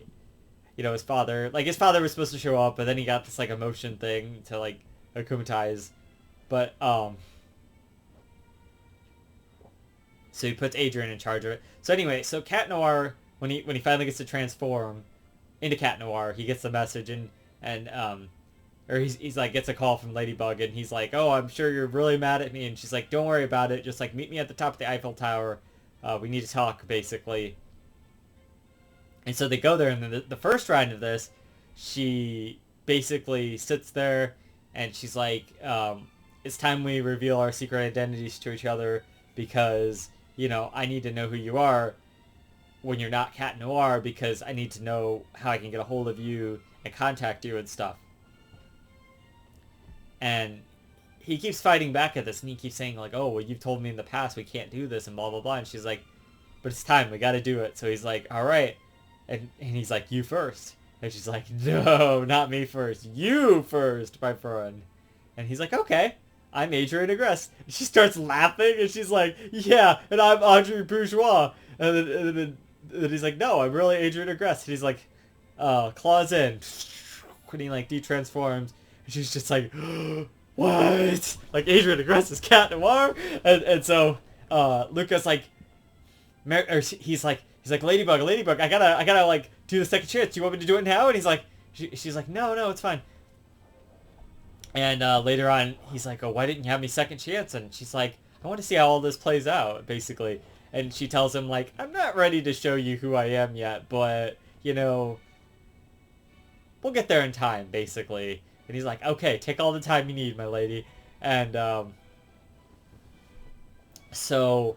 you know, his father. Like, his father was supposed to show up, but then he got this, like, emotion thing to, like, akumatize. But, so he puts Adrian in charge of it. So anyway, so Cat Noir, when he finally gets to transform into Cat Noir, he gets the message or he's like, gets a call from Ladybug, and he's like, oh, I'm sure you're really mad at me. And she's like, don't worry about it. Just, like, meet me at the top of the Eiffel Tower. We need to talk, basically. And so they go there, and then the first round of this, she basically sits there, and she's like, it's time we reveal our secret identities to each other, because, you know, I need to know who you are when you're not Cat Noir, because I need to know how I can get a hold of you and contact you and stuff. And he keeps fighting back at this, and he keeps saying, like, oh, well, you've told me in the past we can't do this, and blah, blah, blah. And she's like, but it's time, we gotta do it. So he's like, all right. And he's like, you first. And she's like, no, not me first. You first, my friend. And he's like, okay, I'm Adrian Agreste. And she starts laughing, and she's like, yeah, and I'm Andre Bourgeois. And then he's like, no, I'm really Adrian Agreste. And he's like, claws in. When he, like, de-transforms. And she's just like, what? Like, Adrian Agreste is Cat Noir? And so, Luca's like, he's like, Ladybug, I gotta, like, do the second chance. Do you want me to do it now? And he's like, she's like, no, it's fine. And, later on, he's like, oh, why didn't you have me second chance? And she's like, I want to see how all this plays out, basically. And she tells him, like, I'm not ready to show you who I am yet, but, you know, we'll get there in time, basically. And he's like, okay, take all the time you need, my lady. And, so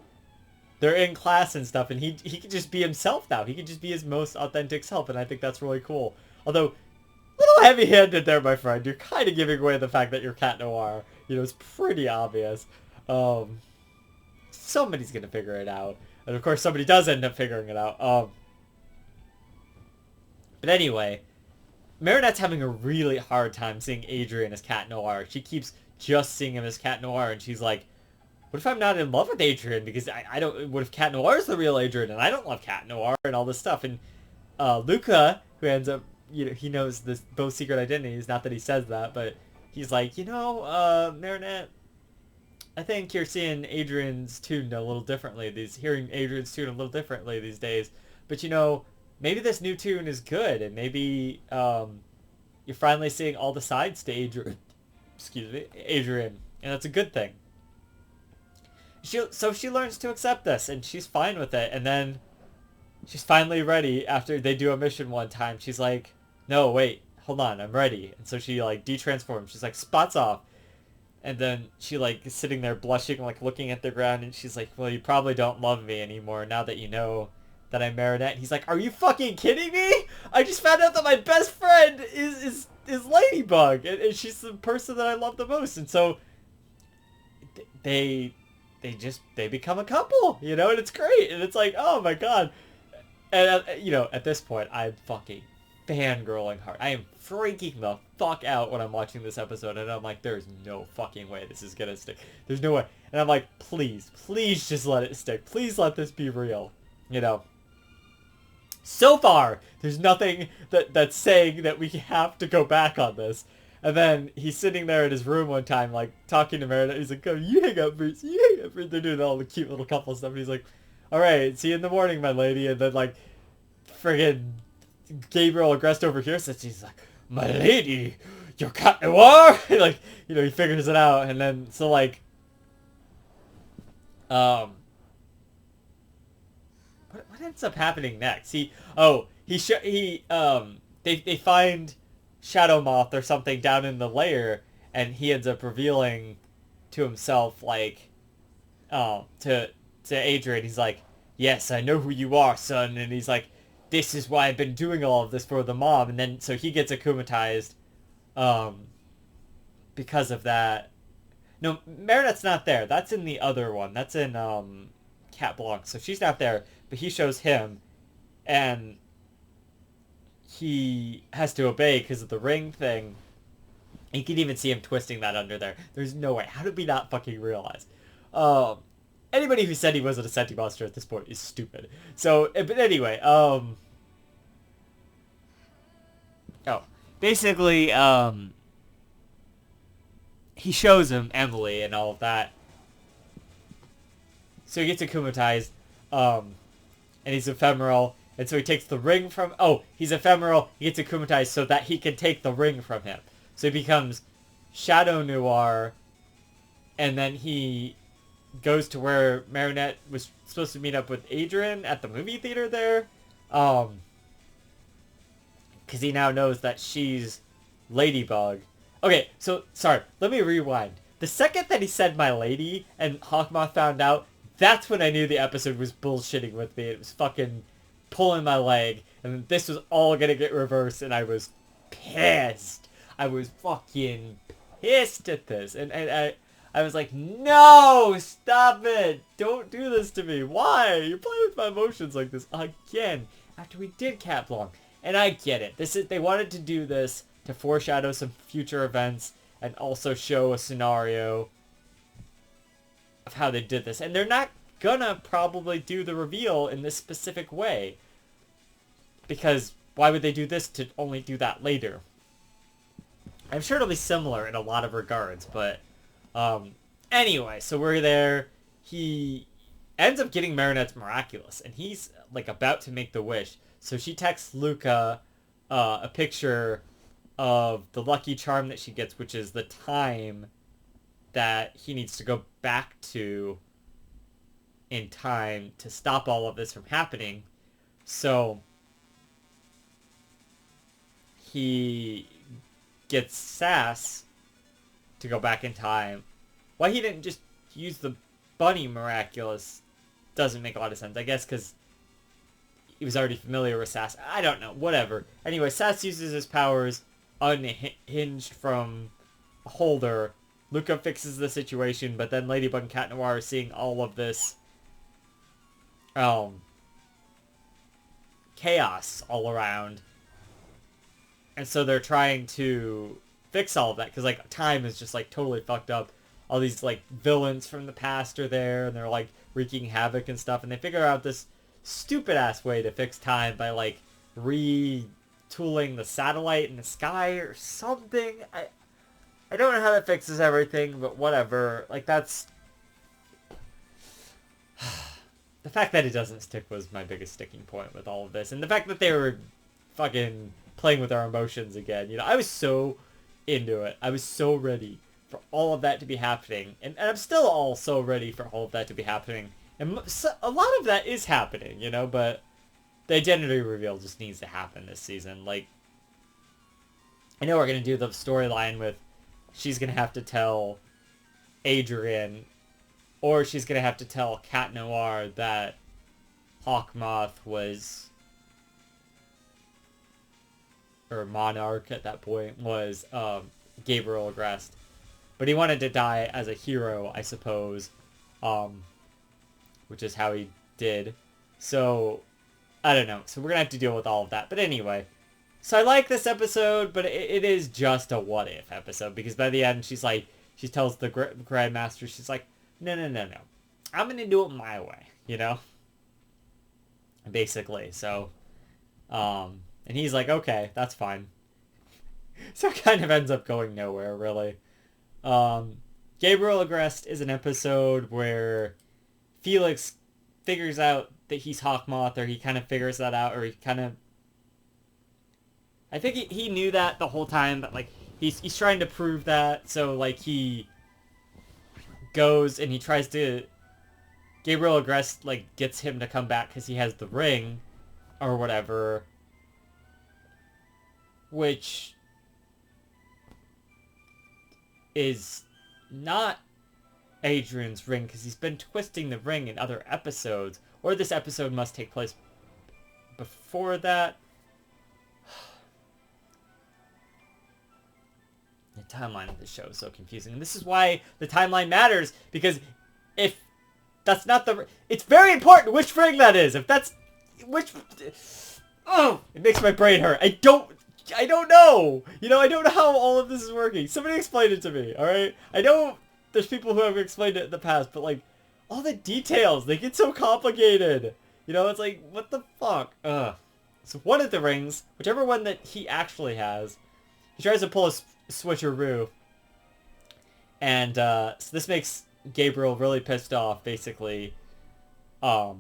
they're in class and stuff, and he can just be himself now. He can just be his most authentic self, and I think that's really cool. Although, a little heavy-handed there, my friend. You're kind of giving away the fact that you're Cat Noir. You know, it's pretty obvious. Somebody's gonna figure it out. And of course, somebody does end up figuring it out. But anyway, Marinette's having a really hard time seeing Adrian as Cat Noir. She keeps just seeing him as Cat Noir, and she's like, what if I'm not in love with Adrian? Because I don't... What if Cat Noir is the real Adrian, and I don't love Cat Noir, and all this stuff? And Luca, who ends up... You know, he knows this both secret identities. Not that he says that, but he's like, you know, Marinette, I think you're seeing Adrian's tune a little differently. Hearing Adrian's tune a little differently these days. But, you know, maybe this new tune is good, and maybe you're finally seeing all the sides to Adrian. Adrian, and that's a good thing. So she learns to accept this, and she's fine with it. And then she's finally ready after they do a mission one time. She's like, no, wait, hold on, I'm ready. And so she, like, de-transforms. She's like, spots off. And then she, like, is sitting there blushing, like, looking at the ground, and she's like, well, you probably don't love me anymore now that you know that I'm Marinette. And he's like, are you fucking kidding me? I just found out that my best friend is Ladybug, and she's the person that I love the most. And so they become a couple, you know, and it's great. And it's like, oh my god. And, you know, at this point, I'm fucking fangirling hard. I am freaking the fuck out when I'm watching this episode, and I'm like, there's no fucking way this is gonna stick. There's no way. And I'm like, please just let it stick. Please let this be real, you know. So far, there's nothing that's saying that we have to go back on this. And then he's sitting there in his room one time, like, talking to Marinette. He's like, oh, you hang out first. You hang out first. They're doing all the cute little couple stuff. And he's like, all right, see you in the morning, my lady. And then, like, friggin' Gabriel Agreste over here says, he's like, my lady, you're Cat Noir? Like, you know, he figures it out. And then, so, like, what what ends up happening next? They find Shadow Moth or something down in the lair, and he ends up revealing to himself, like, to Adrian, he's like, yes, I know who you are, son, and he's like, this is why I've been doing all of this for the mom, and then, so he gets akumatized, because of that. No, Marinette's not there, that's in the other one, that's in, Cat Blanc, so she's not there, but he shows him, and he has to obey because of the ring thing. You can even see him twisting that under there. There's no way. How did we not fucking realize? Anybody who said he wasn't a Senti monster at this point is stupid. So, but anyway, basically, he shows him Emily and all of that. So he gets akumatized, and he's ephemeral, and so he takes the ring from... Oh, he's ephemeral, he gets akumatized so that he can take the ring from him. So he becomes Shadow Noir, and then he goes to where Marinette was supposed to meet up with Adrian at the movie theater there. Because he now knows that she's Ladybug. Okay, so, sorry, let me rewind. The second that he said my lady and Hawkmoth found out, that's when I knew the episode was bullshitting with me. It was fucking pulling my leg, and this was all gonna get reversed, and I was pissed. I was fucking pissed at this, and I was like, no, stop it, don't do this to me. Why? You're playing with my emotions like this again after we did Cat Blanc. And I get it. They wanted to do this to foreshadow some future events and also show a scenario of how they did this. And they're not gonna probably do the reveal in this specific way, because why would they do this to only do that later? I'm sure it'll be similar in a lot of regards, but anyway, so we're there. He ends up getting Marinette's Miraculous, and he's like about to make the wish. So she texts Luca a picture of the lucky charm that she gets, which is the time that he needs to go back to in time to stop all of this from happening. So he gets Sass to go back in time. Why he didn't just use the bunny Miraculous doesn't make a lot of sense. I guess because he was already familiar with Sass. I don't know. Whatever. Anyway, Sass uses his powers unhinged from a holder. Luca fixes the situation, but then Ladybug and Cat Noir are seeing all of this chaos all around. And so they're trying to fix all of that, because, like, time is just, like, totally fucked up. All these, like, villains from the past are there, and they're, like, wreaking havoc and stuff, and they figure out this stupid-ass way to fix time by, like, retooling the satellite in the sky or something. I don't know how that fixes everything, but whatever. Like, that's... The fact that it doesn't stick was my biggest sticking point with all of this. And the fact that they were fucking playing with our emotions again. You know, I was so into it. I was so ready for all of that to be happening. And I'm still all so ready for all of that to be happening. And a lot of that is happening, you know, but the identity reveal just needs to happen this season. Like, I know we're going to do the storyline with she's going to have to tell Adrian, or she's going to have to tell Cat Noir that Hawkmoth was, or Monarch at that point, was Gabriel Agreste. But he wanted to die as a hero, I suppose, which is how he did. So, I don't know. So we're going to have to deal with all of that. But anyway, so I like this episode, but it is just a what-if episode, because by the end, she's like, she tells the Grandmaster, she's like, no. I'm going to do it my way, you know? Basically, so, and he's like, okay, that's fine. So it kind of ends up going nowhere, really. Gabriel Agreste is an episode where Felix figures out that he's Hawkmoth, or he kind of figures that out, or he kind of... I think he knew that the whole time, but, like, he's trying to prove that, so, like, he goes and he tries to Gabriel Agreste, like, gets him to come back because he has the ring, or whatever, which is not Adrian's ring, because he's been twisting the ring in other episodes, or this episode must take place before that. The timeline of this show is so confusing, and this is why the timeline matters, because if that's not the... It's very important which ring that is. If that's... Which... Oh! It makes my brain hurt. I don't know! You know, I don't know how all of this is working. Somebody explain it to me, alright? I know there's people who have explained it in the past, but, like, all the details, they get so complicated. You know, it's like, what the fuck? Ugh. So one of the rings, whichever one that he actually has, he tries to pull a switcheroo. And, so this makes Gabriel really pissed off, basically, because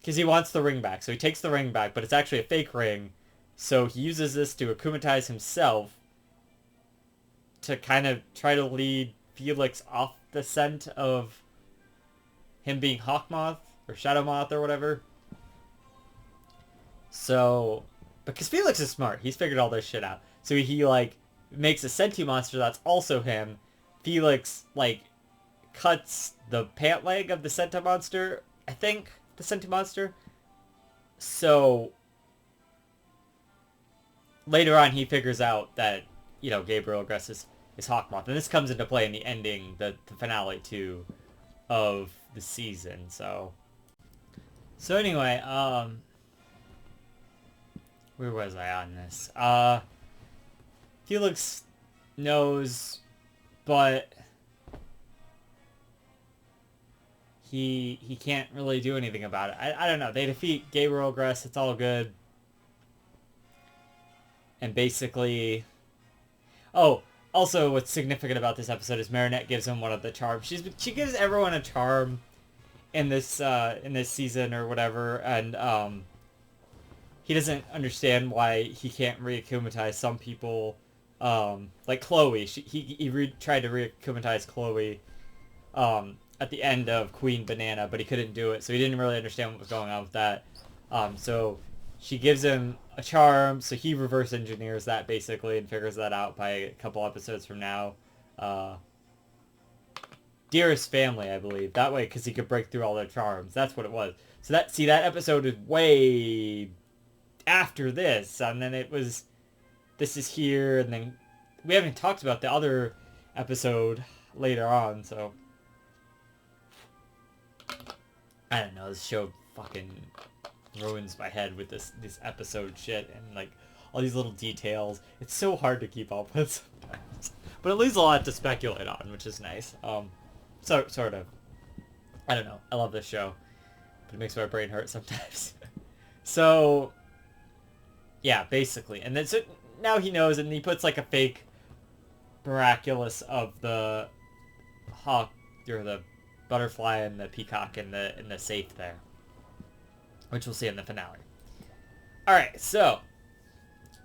he wants the ring back. So he takes the ring back, but it's actually a fake ring. So he uses this to akumatize himself to kind of try to lead Felix off the scent of him being Hawkmoth or Shadowmoth or whatever. So, because Felix is smart, he's figured all this shit out. So he, like, makes a Senti monster that's also him. Felix, like, cuts the pant leg of the Senti monster, I think, the Senti monster. So, later on he figures out that, you know, Gabriel Agreste is Hawkmoth. And this comes into play in the ending, the finale, too, of the season, so... So anyway, where was I on this? Felix knows, but he can't really do anything about it. I don't know. They defeat Gabriel Agreste. It's all good. And basically... Oh, also what's significant about this episode is Marinette gives him one of the charms. She gives everyone a charm in this season or whatever, and he doesn't understand why he can't reakumatize some people, like Chloe. He tried to reakumatize Chloe at the end of Queen Banana, but he couldn't do it, so he didn't really understand what was going on with that. So she gives him a charm, so he reverse engineers that basically and figures that out by a couple episodes from now. Dearest Family, I believe. That way, because he could break through all their charms. That's what it was. So that episode is way after this, and then it was, this is here, and then we haven't talked about the other episode later on, so I don't know, this show fucking ruins my head with this episode shit, and like all these little details. It's so hard to keep up with sometimes, but it leaves a lot to speculate on, which is nice. Sort of. I don't know. I love this show, but it makes my brain hurt sometimes. So, yeah, basically. And then so now he knows, and he puts like a fake Miraculous of the hawk, or the butterfly and the peacock in the safe there, which we'll see in the finale. Alright, so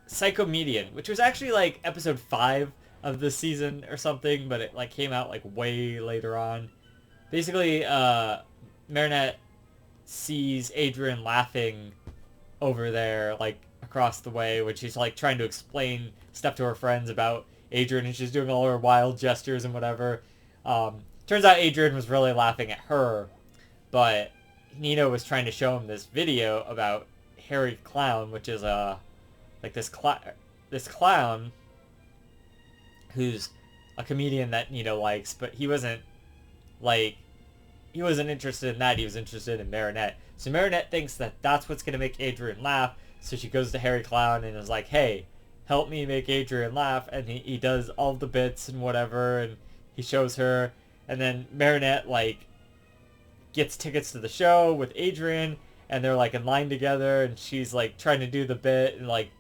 Psychomedian, which was actually like episode 5 of the season or something, but it like came out like way later on. Basically, Marinette sees Adrian laughing over there, like across the way, when she's like trying to explain stuff to her friends about Adrian, and she's doing all her wild gestures and whatever. Turns out Adrian was really laughing at her, but Nino was trying to show him this video about Harry Clown, which is like this clown who's a comedian that Nino likes, but he wasn't interested in that. He was interested in Marinette. So Marinette thinks that that's what's gonna make Adrian laugh. So she goes to Harry Clown and is like, "Hey, help me make Adrian laugh." And he does all the bits and whatever, and he shows her. And then Marinette like gets tickets to the show with Adrian, and they're like in line together, and she's like trying to do the bit and like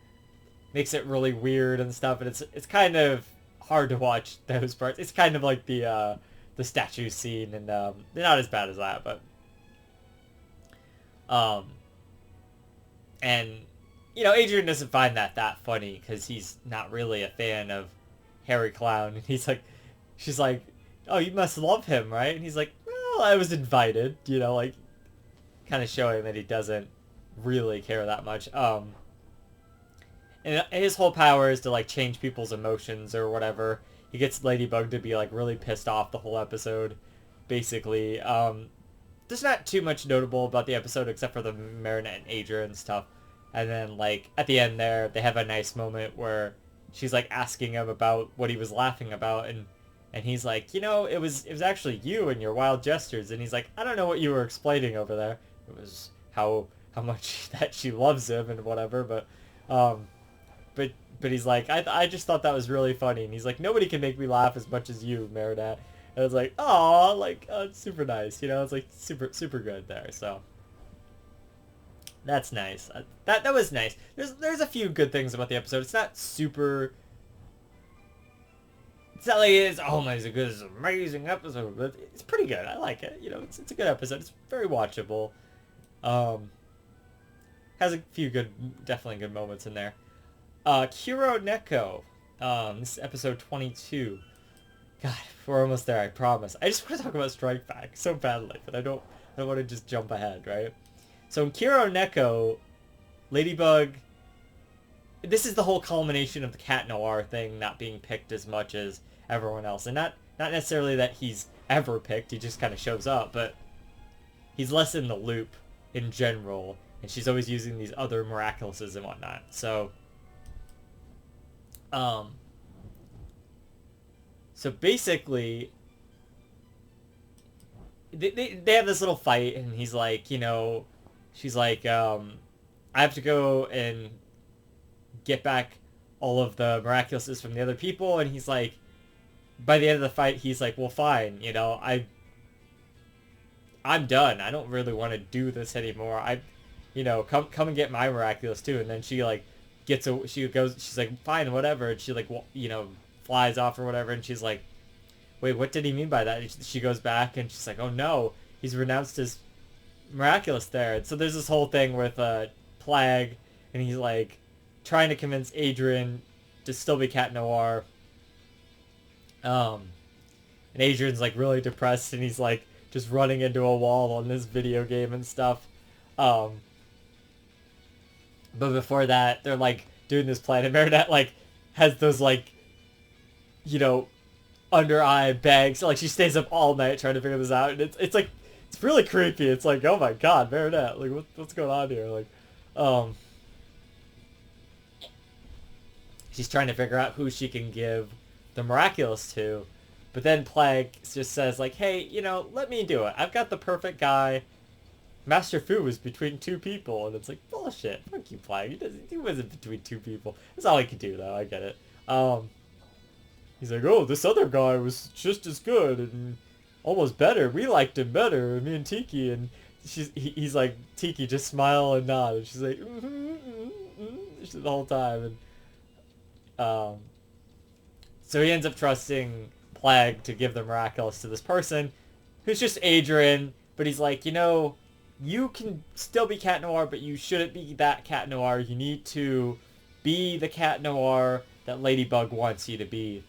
makes it really weird and stuff. And it's kind of hard to watch those parts. It's kind of like the statue scene, and they're not as bad as that, but and you know, Adrian doesn't find that funny because he's not really a fan of Harry Clown, and she's like, "Oh, you must love him, right?" And he's like, well, I was invited, you know, like, kind of showing that he doesn't really care that much. And his whole power is to, like, change people's emotions or whatever. He gets Ladybug to be, like, really pissed off the whole episode, basically. There's not too much notable about the episode except for the Marinette and Adrian stuff. And then, like, at the end there, they have a nice moment where she's, like, asking him about what he was laughing about, and he's like, you know, it was actually you and your wild gestures. And he's like, I don't know what you were explaining over there. It was how much that she loves him and whatever, but he's like, I just thought that was really funny. And he's like, nobody can make me laugh as much as you, Marinette. And I was like, aw, like, oh, it's super nice, you know? It's like super good there. So that's nice. That was nice. There's a few good things about the episode. It's not super. It's not like it's it's a good, it's an amazing episode, but it's pretty good. I like it. You know, it's a good episode. It's very watchable. Has a few definitely good moments in there. Kuro Neko. This is episode 22. God, we're almost there, I promise. I just want to talk about Strike Back so badly, but I don't want to just jump ahead, right? So in Kuro Neko, Ladybug... This is the whole culmination of the Cat Noir thing not being picked as much as everyone else. And not necessarily that he's ever picked, he just kind of shows up, but he's less in the loop in general, and she's always using these other Miraculouses and whatnot. So... So basically, they have this little fight, and he's like, you know, she's like, I have to go and get back all of the Miraculouses from the other people, and he's like, by the end of the fight, he's like, well, fine, you know, I'm done. I don't really want to do this anymore. You know, come and get my Miraculous too. And then she like she's like, fine, whatever, and she like, you know, flies off or whatever, and she's like, wait, what did he mean by that? And she goes back, and she's like, oh no, he's renounced his Miraculous there. And so there's this whole thing with Plague, and he's like trying to convince Adrian to still be Cat Noir. And Adrian's like really depressed, and he's like just running into a wall on this video game and stuff. But before that, they're like doing this plan, and Marinette like has those like, you know, under eye bags. Like she stays up all night trying to figure this out, and it's like, it's really creepy. It's like, oh my god, Marinette, like what's going on here? Like, she's trying to figure out who she can give the Miraculous to, but then Plague just says like, hey, you know, let me do it. I've got the perfect guy. Master Fu was between two people, and it's like, bullshit. Fuck you, Plague. He wasn't between two people. That's all he could do, though. I get it. He's like, oh, this other guy was just as good and almost better. We liked him better, me and Tiki. And he's like, Tiki, just smile and nod. And she's like, the whole time. And so he ends up trusting Plague to give the Miraculous to this person, who's just Adrian. But he's like, you know, you can still be Cat Noir, but you shouldn't be that Cat Noir. You need to be the Cat Noir that Ladybug wants you to be,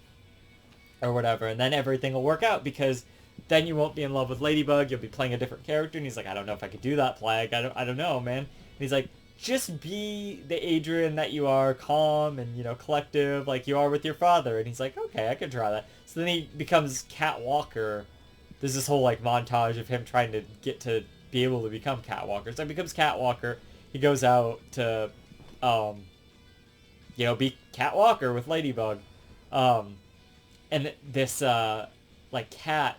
or whatever, and then everything will work out, because then you won't be in love with Ladybug, you'll be playing a different character. And he's like, I don't know if I could do that, Plague. I don't know, man. And he's like, just be the Adrian that you are, calm and, you know, collective, like you are with your father. And he's like, okay, I can try that. So then he becomes Cat Walker. There's this whole like montage of him trying to get to be able to become Cat Walker. So he becomes Cat Walker. He goes out to, you know, be Cat Walker with Ladybug. And this, like, cat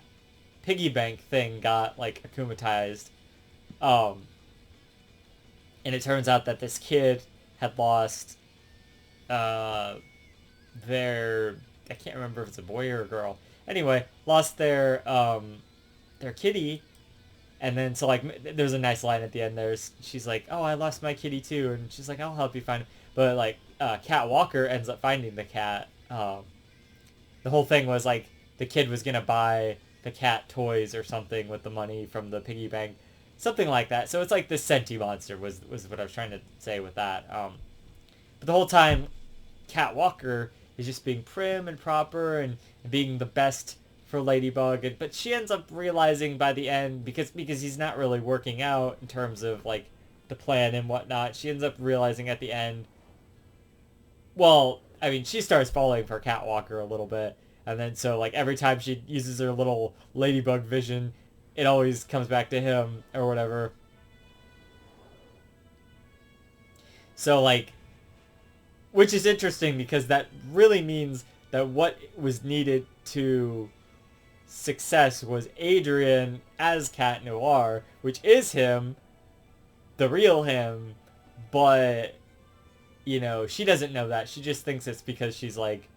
piggy bank thing got, like, akumatized. And it turns out that this kid had lost, I can't remember if it's a boy or a girl. Anyway, lost their kitty. And then, so, like, there's a nice line at the end there. She's like, oh, I lost my kitty, too. And she's like, I'll help you find it. But, like, Cat Walker ends up finding the cat. The whole thing was, like, the kid was going to buy the cat toys or something with the money from the piggy bank. Something like that. So it's like this Senti monster was what I was trying to say with that. But the whole time, Cat Walker is just being prim and proper and being the best for Ladybug, but she ends up realizing by the end, because he's not really working out in terms of like the plan and whatnot, she ends up realizing at the end, well, I mean, she starts falling for Catwalker a little bit, and then so like every time she uses her little Ladybug vision, it always comes back to him or whatever. So like, which is interesting because that really means that what was needed to success was Adrian as Cat Noir, which is him, the real him, but, you know, she doesn't know that. She just thinks it's because she's, like,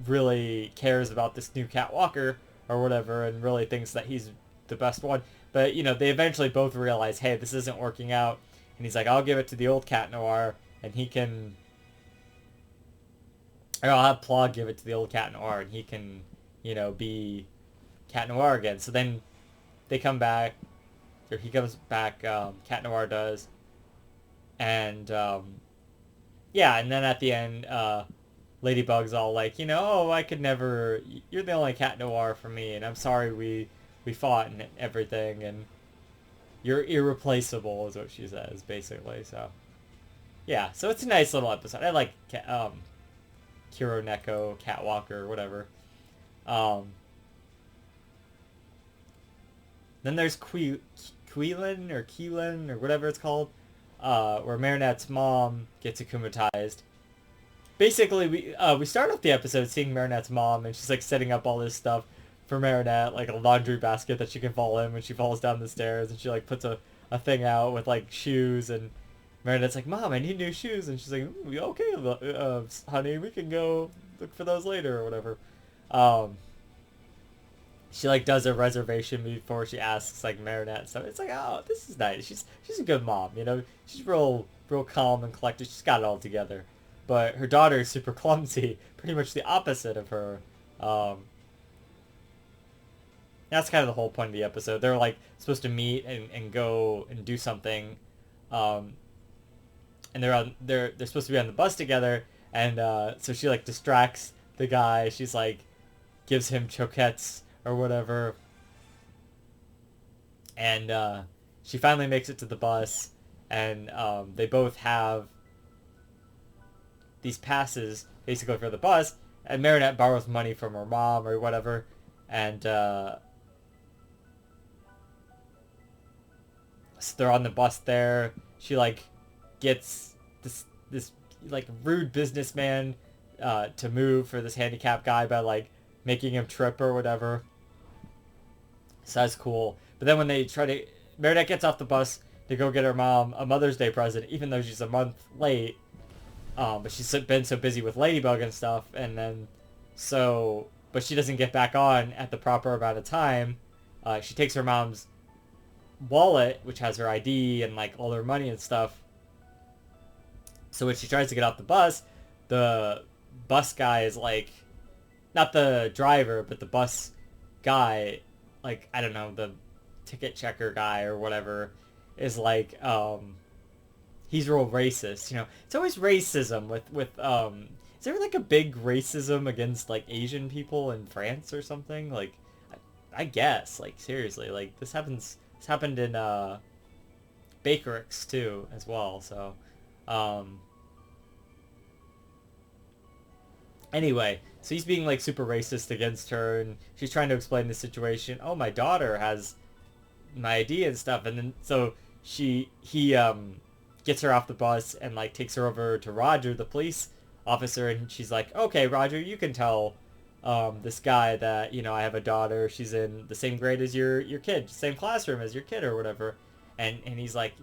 really cares about this new Catwalker or whatever and really thinks that he's the best one. But, you know, they eventually both realize, hey, this isn't working out. And he's like, I'll give it to the old Cat Noir, and he can... Or I'll have Plog give it to the old Cat Noir, and he can, you know, be Cat Noir again. So then they come back, or he comes back, Cat Noir does. And, yeah, and then at the end, Ladybug's all like, you know, oh, I could never... You're the only Cat Noir for me, and I'm sorry we fought and everything, and you're irreplaceable, is what she says, basically, so... Yeah, so it's a nice little episode. I like, Kironeko, Catwalker, whatever. Then there's Quilin or whatever it's called, where Marinette's mom gets akumatized. Basically, we start off the episode seeing Marinette's mom, and she's like setting up all this stuff for Marinette, like a laundry basket that she can fall in when she falls down the stairs, and she like puts a thing out with like shoes, and Marinette's like, Mom, I need new shoes, and she's like, okay, honey, we can go look for those later or whatever. She like does a reservation before she asks like Marinette, so it's like, oh, this is nice. She's a good mom, you know. She's real calm and collected. She's got it all together. But her daughter is super clumsy, pretty much the opposite of her. That's kind of the whole point of the episode. They're like supposed to meet and go and do something, and they're supposed to be on the bus together, and so she like distracts the guy. She's like gives him choquettes or whatever, and she finally makes it to the bus, and they both have these passes basically for the bus, and Marinette borrows money from her mom or whatever, and so they're on the bus there. She like gets this like rude businessman to move for this handicapped guy by like making him trip or whatever. So that's cool. But then when they try to... Marinette gets off the bus to go get her mom a Mother's Day present, even though she's a month late. But she's been so busy with Ladybug and stuff, and then... So... But she doesn't get back on at the proper amount of time. She takes her mom's wallet, which has her ID and like all her money and stuff. So when she tries to get off the bus guy is like... Not the driver, but the bus guy... Like, I don't know, the ticket checker guy or whatever is like, he's real racist, you know. It's always racism with is there like a big racism against like Asian people in France or something? Like, I guess, like, seriously, like, this happened in, Bakerix too, as well, so, anyway, so he's being like super racist against her, and she's trying to explain the situation. Oh, my daughter has my ID and stuff, and then so he gets her off the bus and like takes her over to Roger, the police officer, and she's like, okay, Roger, you can tell this guy that, you know, I have a daughter. She's in the same grade as your kid, same classroom as your kid or whatever. And he's like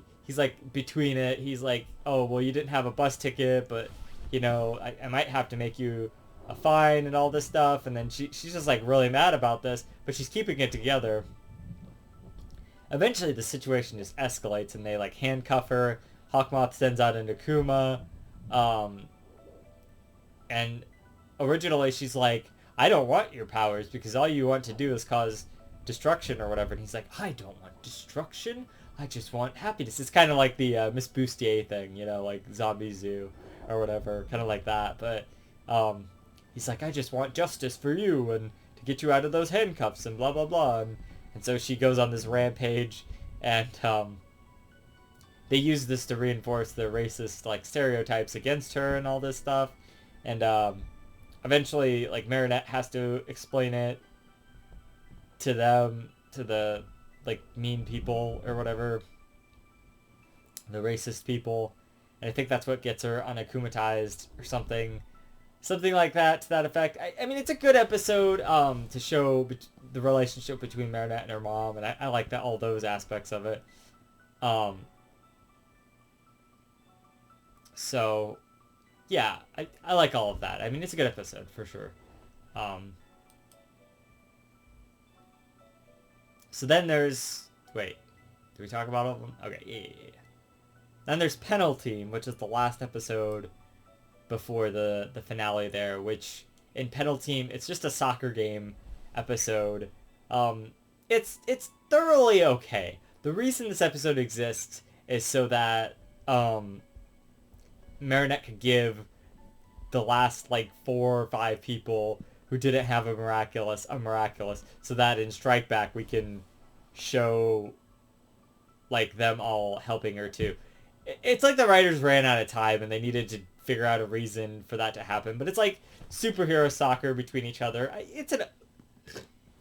between it. He's like, oh, well, you didn't have a bus ticket, but, you know, I might have to make you a fine and all this stuff. And then she's just like really mad about this, but she's keeping it together. Eventually the situation just escalates and they like handcuff her. Hawkmoth sends out an Akuma. And originally she's like, I don't want your powers because all you want to do is cause destruction or whatever. And he's like, I don't want destruction. I just want happiness. It's kind of like the Miss Bustier thing, you know, like Zombie Zoo or whatever, kind of like that. But he's like, I just want justice for you and to get you out of those handcuffs and blah, blah, blah. And so she goes on this rampage, and they use this to reinforce the racist, like, stereotypes against her and all this stuff. And eventually, like, Marinette has to explain it to them, to the, like, mean people or whatever, the racist people. And I think that's what gets her unakumatized or something like that, to that effect. I mean, it's a good episode to show the relationship between Marinette and her mom, and I like that, all those aspects of it. So, yeah, I like all of that. I mean, it's a good episode, for sure. So then there's... Wait, did we talk about all of them? Okay, yeah. Then there's Penalty, which is the last episode before the finale there, which in Penalty, it's just a soccer game episode. It's thoroughly okay. The reason this episode exists is so that Marinette could give the last, like, 4 or 5 people who didn't have a miraculous, so that in Strike Back we can show, like, them all helping her too. It's like the writers ran out of time and they needed to figure out a reason for that to happen, but it's like superhero soccer between each other. It's a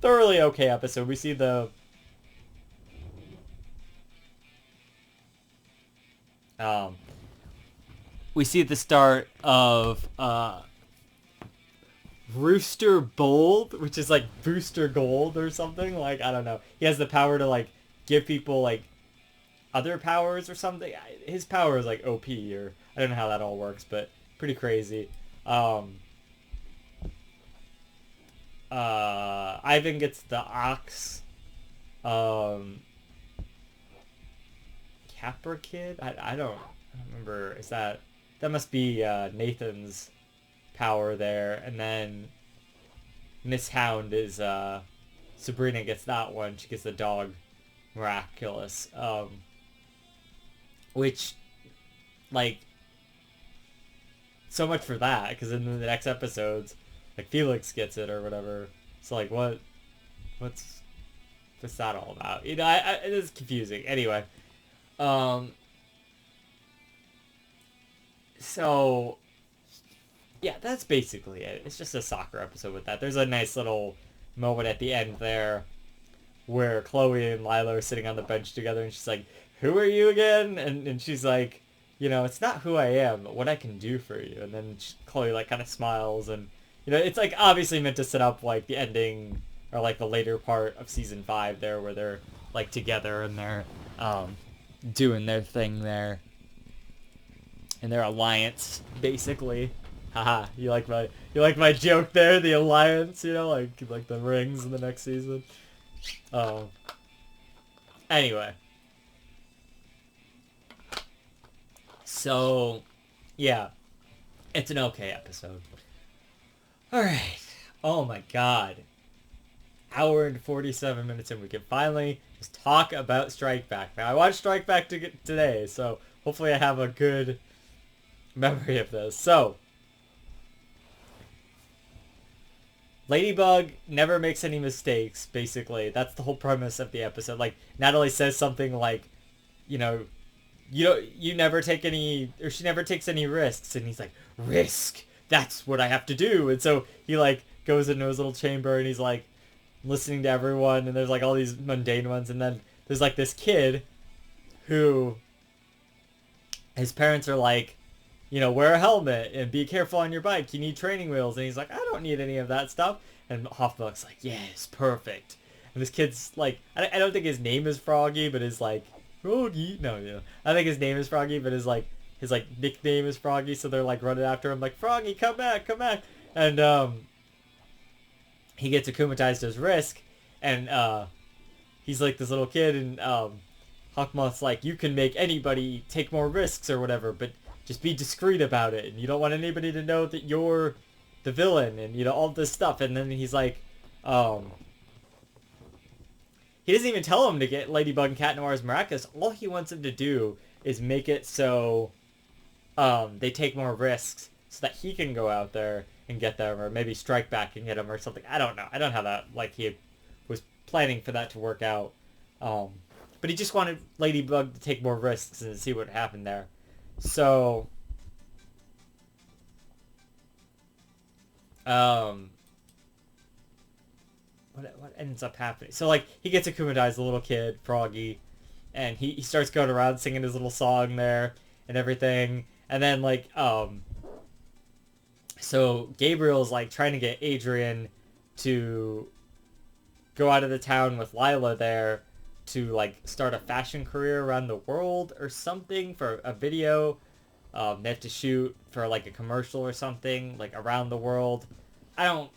thoroughly okay episode. We see the start of Rooster Bold, which is like Booster Gold or something. Like, I don't know. He has the power to, like, give people, like, other powers or something. His power is like OP, or I don't know how that all works, but pretty crazy. Ivan gets the ox. Capra Kid? I don't remember. Is that must be Nathan's power there. And then Miss Hound is Sabrina gets that one. She gets the dog Miraculous. Which, like, so much for that, because in the next episodes, like, Felix gets it or whatever. So, like, what's that all about? You know, it is confusing. Anyway, so, yeah, that's basically it. It's just a soccer episode with that. There's a nice little moment at the end there where Chloe and Lila are sitting on the bench together, and she's like, "Who are you again?" And she's like, you know, "It's not who I am, but what I can do for you." And then Chloe, like, kind of smiles, and, you know, it's, like, obviously meant to set up, like, the ending, or, like, the later part of season 5 there, where they're, like, together, and they're, doing their thing there. And their alliance, basically. Haha, you like my joke there, the alliance, you know, like the rings in the next season. Anyway. So, yeah, it's an okay episode. Alright. Oh my god. Hour and 47 minutes in, we can finally just talk about Strike Back. Now, I watched Strike Back today, so hopefully I have a good memory of this. So, Ladybug never makes any mistakes, basically. That's the whole premise of the episode. Like, Natalie says something like, you know, you never take any, or she never takes any risks. And he's like, risk? That's what I have to do. And so he, like, goes into his little chamber and he's, like, listening to everyone. And there's, like, all these mundane ones. And then there's, like, this kid who, his parents are like, you know, wear a helmet and be careful on your bike. You need training wheels. And he's like, I don't need any of that stuff. And Hoffbuck's like, yes, perfect. And this kid's like, I don't think his name is Froggy, but his, like, Froggy. No, yeah. I think his name is Froggy, but his nickname is Froggy. So they're, like, running after him like, Froggy, come back, come back. And he gets akumatized as Risk. And he's like this little kid. And Hawkmoth's like, you can make anybody take more risks or whatever, but just be discreet about it, and you don't want anybody to know that you're the villain, and, you know, all this stuff. And then he's like, he doesn't even tell him to get Ladybug and Cat Noir's Miraculous. All he wants him to do is make it so they take more risks so that he can go out there and get them, or maybe strike back and get them or something. I don't know. I don't know how that, like, he was planning for that to work out. But he just wanted Ladybug to take more risks and see what happened there. So, what ends up happening? So, like, he gets akumatized, the little kid, Froggy, and he starts going around singing his little song there and everything. And then, like, so Gabriel's, like, trying to get Adrian to go out of the town with Lila there to, like, start a fashion career around the world or something for a video. They have to shoot for, like, a commercial or something, like, around the world. I don't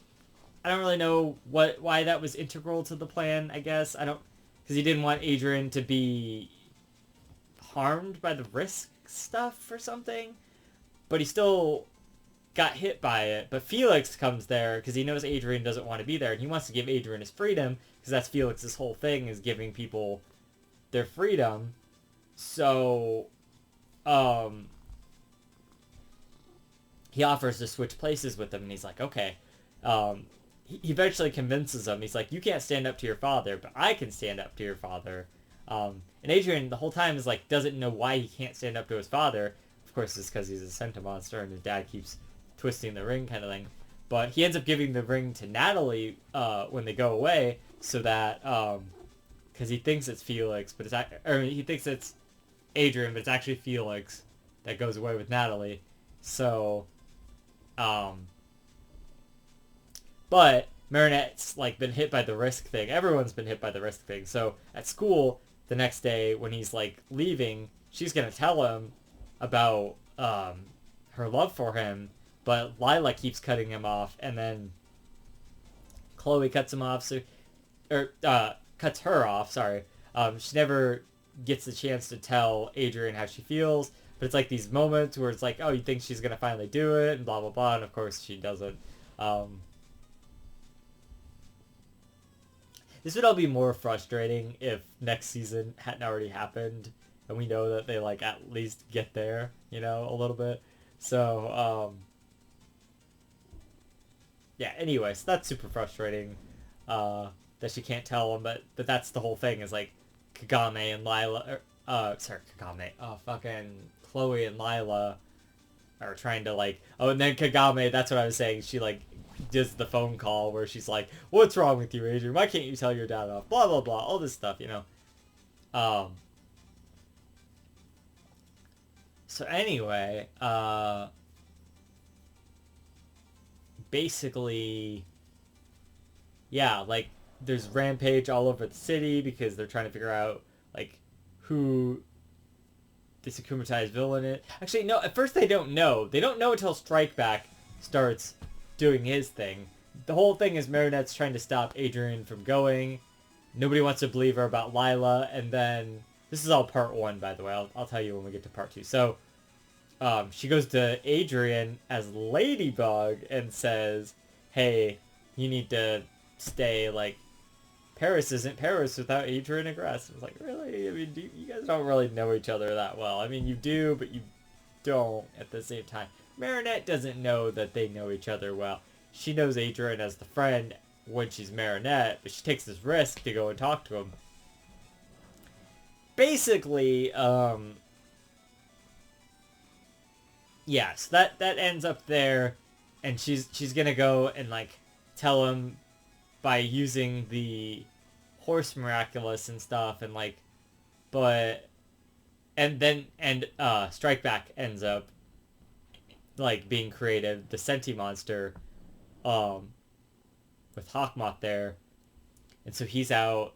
really know why that was integral to the plan, I guess. Because he didn't want Adrian to be harmed by the risk stuff or something. But he still got hit by it. But Felix comes there because he knows Adrian doesn't want to be there. And he wants to give Adrian his freedom because that's Felix's whole thing, is giving people their freedom. So, he offers to switch places with him. And he's like, okay. He eventually convinces him. He's like, you can't stand up to your father, but I can stand up to your father. And Adrian the whole time is like, doesn't know why he can't stand up to his father. Of course, it's because he's a sentimonster and his dad keeps twisting the ring kind of thing. But he ends up giving the ring to Natalie when they go away, so that, because he thinks it's Felix, but he thinks it's Adrian, but it's actually Felix that goes away with Natalie. So, but Marinette's, like, been hit by the risk thing. Everyone's been hit by the risk thing. So at school the next day when he's, like, leaving, she's gonna tell him about her love for him, but Lila keeps cutting him off, and then Chloe cuts him off, cuts her off, sorry. She never gets the chance to tell Adrian how she feels, but it's like these moments where it's like, oh, you think she's gonna finally do it, and blah blah blah, and of course she doesn't. This would all be more frustrating if next season hadn't already happened, and we know that they, like, at least get there, you know, a little bit. So, yeah, anyways, that's super frustrating, that she can't tell him, but that's the whole thing, is, like, Kagame and Lila, fucking Chloe and Lila are trying to, like, oh, and then Kagame, that's what I was saying, she, like, does the phone call where she's like, what's wrong with you, Adrian? Why can't you tell your dad off? Blah, blah, blah. All this stuff, you know. So anyway, basically, yeah, like, there's rampage all over the city because they're trying to figure out, like, who this akumatized villain is. Actually, no, at first they don't know. They don't know until Strikeback starts doing his thing. The whole thing is Marinette's trying to stop Adrian from going. Nobody wants to believe her about Lila, and then this is all part 1, by the way. I'll tell you when we get to part 2. So she goes to Adrian as Ladybug and says, hey, you need to stay, like, Paris isn't Paris without Adrian and Grass. I was like, really? I mean, you guys don't really know each other that well. I mean, you do, but you don't at the same time. Marinette doesn't know that they know each other well. She knows Adrian as the friend when she's Marinette, but she takes this risk to go and talk to him. Basically, yeah, so that ends up there, and she's gonna go and, like, tell him by using the horse Miraculous and stuff, and, like, and Strikeback ends up, like, being created, the Senti monster, with Hawkmoth there, and so he's out,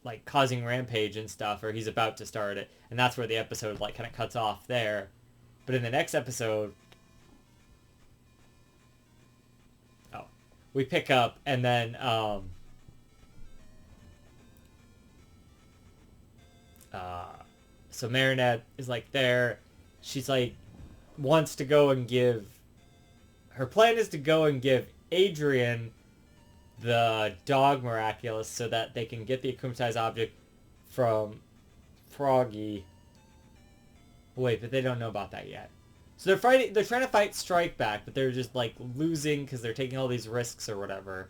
like, causing rampage and stuff, or he's about to start it, and that's where the episode, like, kind of cuts off there. But in the next episode, we pick up, and then, so Marinette is, like, there. She's, like, wants to go and give... Her plan is to go and give Adrian the dog Miraculous so that they can get the akumatized object from Froggy. Wait, but they don't know about that yet. So they're trying to fight Strike Back, but they're just like losing because they're taking all these risks or whatever.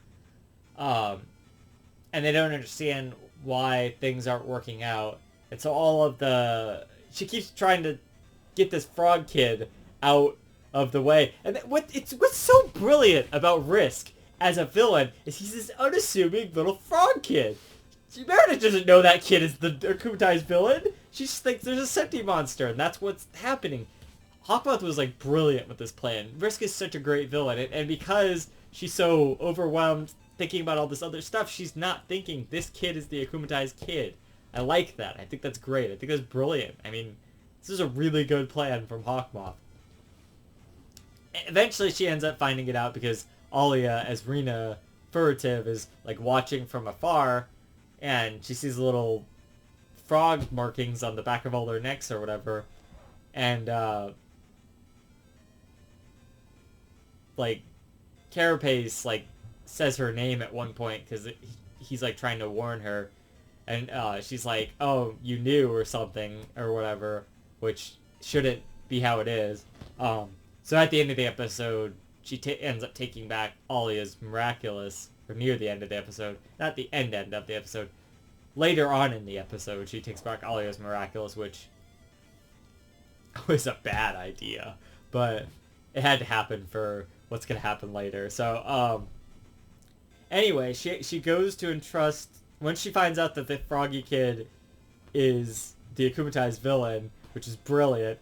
And they don't understand why things aren't working out. And so she keeps trying to get this frog kid out of the way. And what's so brilliant about Risk as a villain is he's this unassuming little frog kid. Meredith doesn't know that kid is the Akumatai's villain. She just thinks there's a Senti monster, and that's what's happening. Hawkmoth was like brilliant with this plan. Risk is such a great villain, and because she's so overwhelmed thinking about all this other stuff, she's not thinking this kid is the Akumatai's kid. I like that. I think that's great. I think that's brilliant. I mean, this is a really good plan from Hawkmoth. Eventually, she ends up finding it out because Alia, as Rena Furtive, is like watching from afar, and she sees little frog markings on the back of all their necks or whatever, and like Carapace like says her name at one point because he's like trying to warn her, and she's like, "Oh, you knew," or something or whatever, which shouldn't be how it is. So at the end of the episode, she ends up taking back Alia's Miraculous, or near the end of the episode, not the end of the episode. Later on in the episode, she takes back Alia's Miraculous, which was a bad idea, but it had to happen for what's gonna happen later. So anyway, she goes to entrust, once she finds out that the Froggy Kid is the Akumatai's villain, which is brilliant.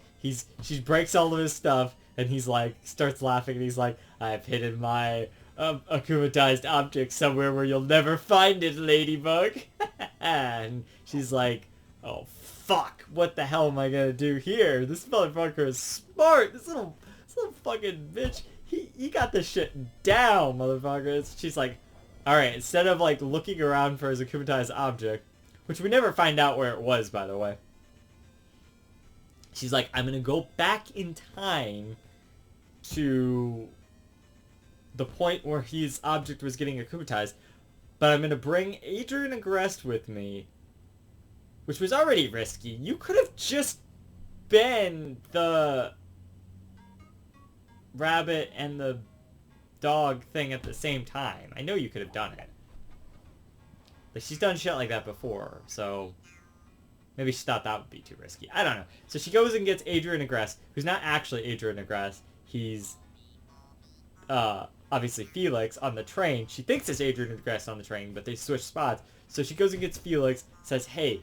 She breaks all of his stuff, and he's like, starts laughing, and he's like, "I've hidden my Akumatized object somewhere where you'll never find it, Ladybug." And she's like, "Oh fuck, what the hell am I gonna do here? This motherfucker is smart. This little fucking bitch, he got this shit down, motherfucker." She's like, alright, instead of like looking around for his Akumatized object, which we never find out where it was, by the way, she's like, "I'm gonna go back in time to the point where his object was getting Akumatized, but I'm gonna bring Adrian Agreste with me," which was already risky. You could have just been the rabbit and the dog thing at the same time. I know you could have done it. Like, she's done shit like that before, so maybe she thought that would be too risky. I don't know. So she goes and gets Adrian Agreste, who's not actually Adrian Agreste. He's obviously Felix on the train. She thinks it's Adrian Agreste on the train, but they switch spots. So she goes and gets Felix, says, "Hey,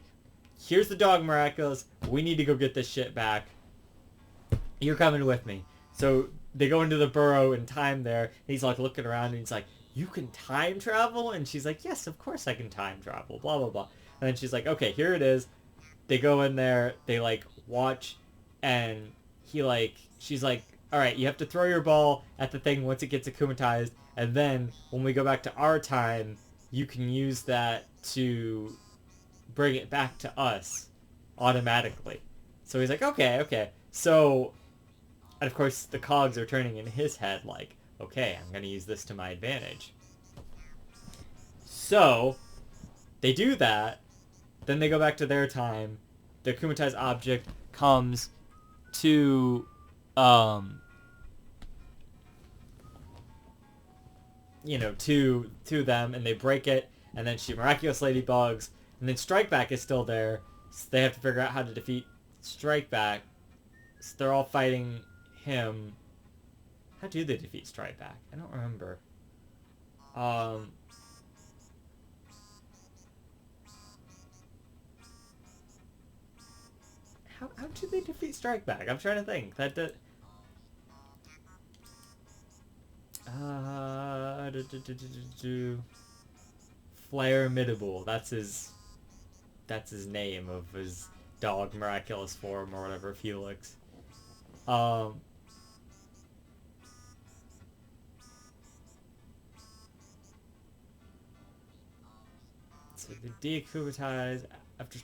here's the dog Miraculous. We need to go get this shit back. You're coming with me." So they go into the burrow in time there. And he's like looking around, and he's like, "You can time travel?" And she's like, "Yes, of course I can time travel, blah, blah, blah." And then she's like, "Okay, here it is." They go in there, they like watch, and she's like, "Alright, you have to throw your ball at the thing once it gets akumatized, and then when we go back to our time, you can use that to bring it back to us automatically." So he's like, okay. So, and of course the cogs are turning in his head like, okay, I'm going to use this to my advantage. So, they do that, then they go back to their time, the akumatized object comes to, to them, and they break it, and then she Miraculous Ladybugs, and then Strike Back is still there, so they have to figure out how to defeat Strike Back. So they're all fighting him. How do they defeat Strike Back? I don't remember. How do they defeat Strike Back? I'm trying to think. Flare Midable. That's his name of his dog Miraculous form or whatever, Felix. So the deakumatize after.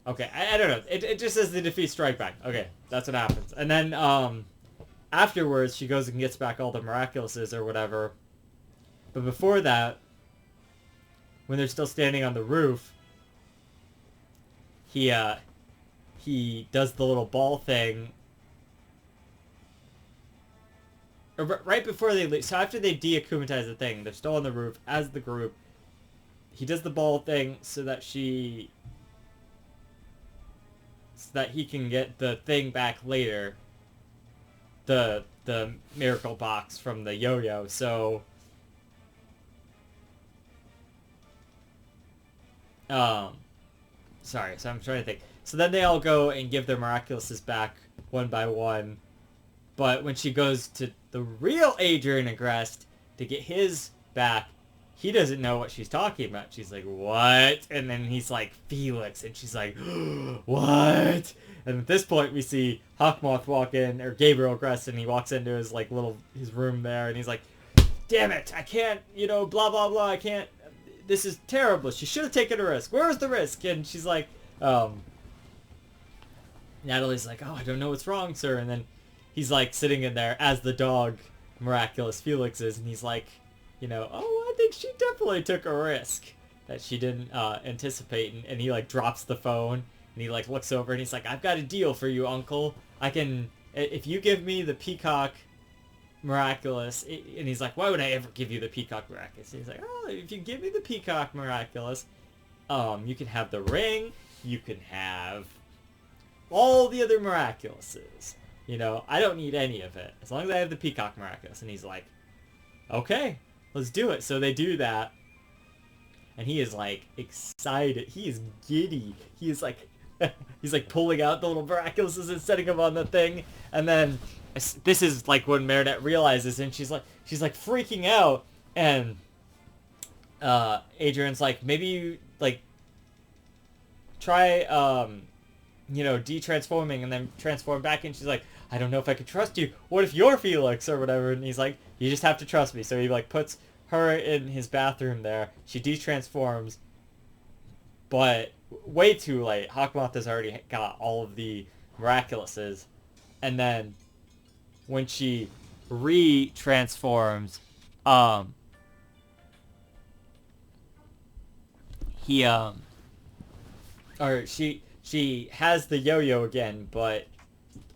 Okay, I don't know. It just says they defeat Strike Back. Okay, that's what happens. And then afterwards, she goes and gets back all the Miraculouses or whatever. But before that, when they're still standing on the roof, he he does the little ball thing. Right before they leave. So after they de-akumatize the thing, they're still on the roof as the group. He does the ball thing so that he can get the thing back later. The miracle box from the yo-yo. So sorry, so I'm trying to think. So then they all go and give their Miraculouses back one by one. But when she goes to the real Adrian Agreste to get his back, he doesn't know what she's talking about. She's like, what? And then he's like, Felix. And she's like, what? And at this point, we see Hawkmoth walk in, or Gabriel Agreste, and he walks into his like his room there, and he's like, damn it, I can't, blah, blah, blah, I can't, this is terrible. She should have taken a risk. Where was the risk? And she's like, Natalie's like, oh, I don't know what's wrong, sir. And then he's like sitting in there as the dog Miraculous Felix is, and he's like, oh, I think she definitely took a risk that she didn't anticipate. And he like drops the phone, and he like looks over, and he's like, I've got a deal for you, uncle. If you give me the Peacock Miraculous, and he's like, why would I ever give you the Peacock Miraculous? And he's like, oh, if you give me the Peacock Miraculous, you can have the ring, you can have all the other Miraculouses. I don't need any of it, as long as I have the Peacock Miraculous. And he's like, okay, let's do it. So they do that, and he is like excited. He is giddy. He is like, he's like pulling out the little Miraculouses and setting them on the thing. And then this is like when Marinette realizes, and she's like freaking out. And Adrian's like, maybe you like try de-transforming and then transform back. And she's like, I don't know if I can trust you. What if you're Felix or whatever? And he's like, you just have to trust me. So he like puts her in his bathroom there. She de-transforms, but way too late. Hawkmoth has already got all of the Miraculouses. And then when she re-transforms, she has the yo-yo again, but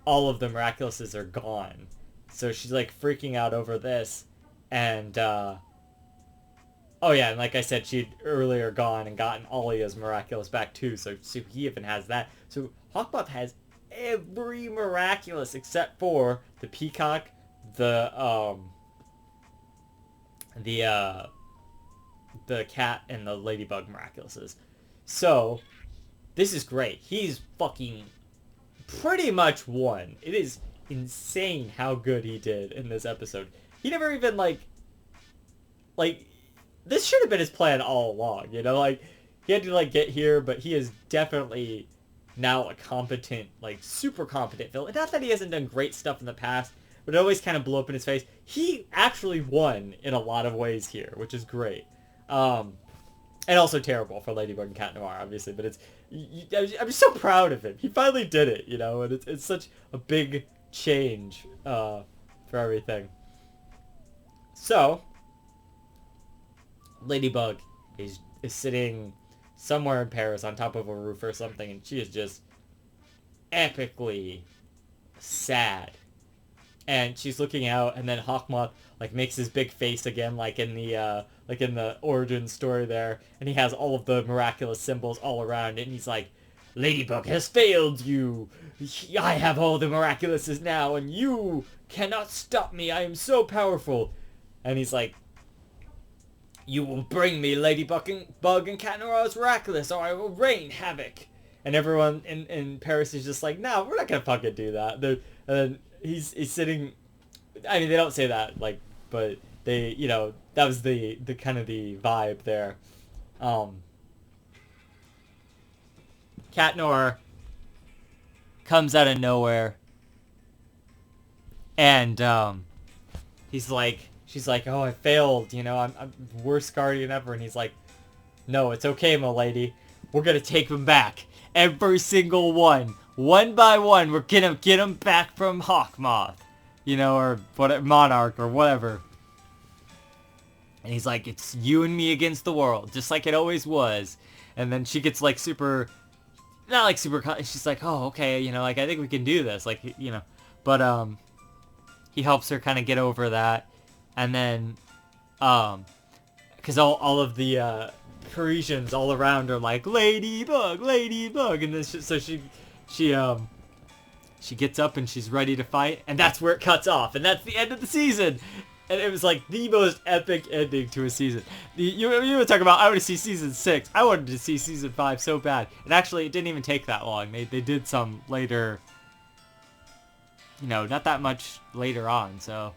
all of the Miraculouses are gone. So she's like freaking out over this. And oh yeah, and like I said, she'd earlier gone and gotten Alia's Miraculous back too, so he even has that. So Hawkmoth has every Miraculous except for the Peacock, the cat, and the Ladybug Miraculouses. So this is great. He's fucking pretty much won. It is insane how good he did in this episode. He never even like this should have been his plan all along, like he had to like get here, but he is definitely now a competent, like super competent villain. Not that he hasn't done great stuff in the past, but it always kind of blew up in his face. He actually won in a lot of ways here, which is great. And also terrible for Ladybug and Cat Noir, obviously, but I'm just so proud of him. He finally did it, and it's such a big change for everything. So Ladybug is sitting somewhere in Paris on top of a roof or something, and she is just epically sad. And she's looking out, and then Hawkmoth like makes his big face again, like in the origin story there, and he has all of the Miraculous symbols all around it, and he's like, Ladybug has failed you. I have all the Miraculouses now, and you cannot stop me. I am so powerful. And he's like, you will bring me Ladybug and Cat Noir's Miraculous, or I will rain havoc. And everyone in Paris is just like, no, we're not gonna fucking do that. And then he's sitting. I mean, they don't say that, like, but they, that was the kind of the vibe there. Cat Noir comes out of nowhere, and she's like, oh, I failed, I'm worst guardian ever. And he's like, no, it's okay, m'lady. We're gonna take them back. Every single one by one. We're gonna get them back from Hawkmoth, or what, Monarch or whatever. And he's like, it's you and me against the world, just like it always was. And then she gets like super not like super. She's like, oh, okay, you know, like I think we can do this, like, you know, but he helps her kind of get over that, and then because all of the Parisians all around are like Ladybug, Ladybug, and then she gets up and she's ready to fight, and that's where it cuts off, and that's the end of the season. And it was like the most epic ending to a season. You were talking about, I want to see season 6. I wanted to see season 5 so bad. And actually, it didn't even take that long. They did some later, you know, not that much later on. So,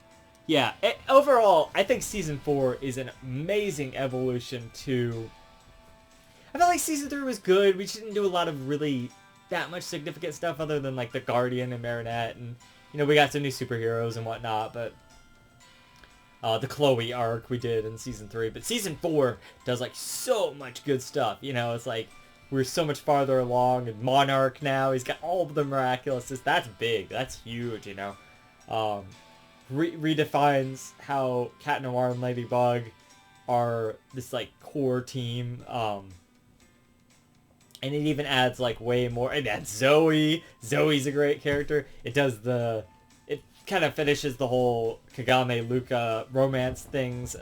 yeah. Overall, I think season 4 is an amazing evolution to... I felt like season 3 was good. We didn't do a lot of really that much significant stuff other than like the Guardian and Marinette. And, you know, we got some new superheroes and whatnot, but... the Chloe arc we did in season 3, but season 4 does like so much good stuff. You know, it's like we're so much farther along, and Monarch now, he's got all of the Miraculouses. That's big. That's huge, you know. Redefines how Cat Noir and Ladybug are this like core team. And it even adds like way more. It adds Zoe. Zoe's a great character. It does the... kind of finishes the whole Kagame Luca romance things,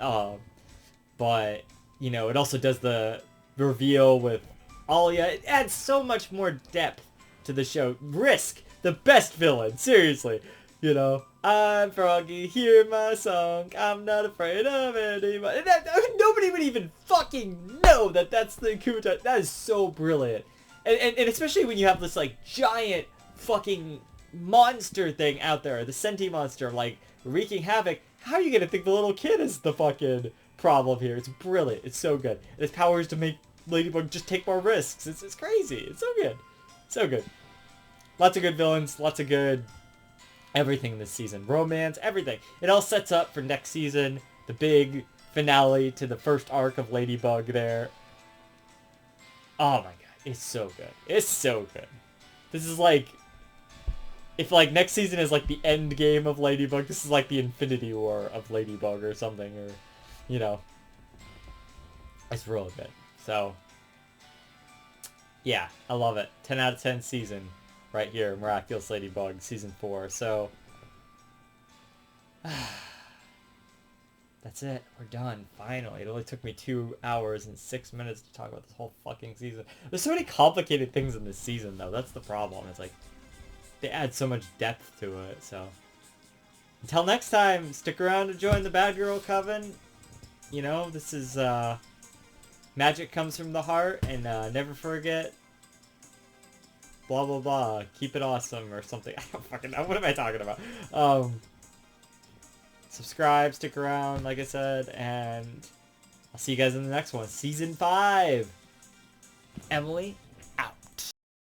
but you know, it also does the reveal with Alia. It adds so much more depth to the show. Risk, the best villain, seriously, you know. I'm Froggy, hear my song, I'm not afraid of anybody. Nobody would even fucking know that that's the Kumite. That is so brilliant, and especially when you have this like giant fucking monster thing out there, the Senti monster, like, wreaking havoc. How are you gonna think the little kid is the fucking problem here? It's brilliant. It's so good. And his power is to make Ladybug just take more risks. It's crazy. It's so good. So good. Lots of good villains. Lots of good everything this season. Romance, everything. It all sets up for next season. The big finale to the first arc of Ladybug there. Oh my god. It's so good. It's so good. This is like... if, like, next season is, like, the end game of Ladybug, this is, like, the Infinity War of Ladybug or something, or, you know. It's real good. So, yeah, I love it. 10 out of 10 season right here, Miraculous Ladybug, season 4. So, that's it. We're done, finally. It only took me 2 hours and 6 minutes to talk about this whole fucking season. There's so many complicated things in this season, though. That's the problem. It's like... they add so much depth to it, so... until next time, stick around to join the Bad Girl Coven. You know, this is, magic comes from the heart, and, never forget... blah, blah, blah. Keep it awesome, or something. I don't fucking know. What am I talking about? Subscribe, stick around, like I said, and... I'll see you guys in the next one. Season 5! Emily?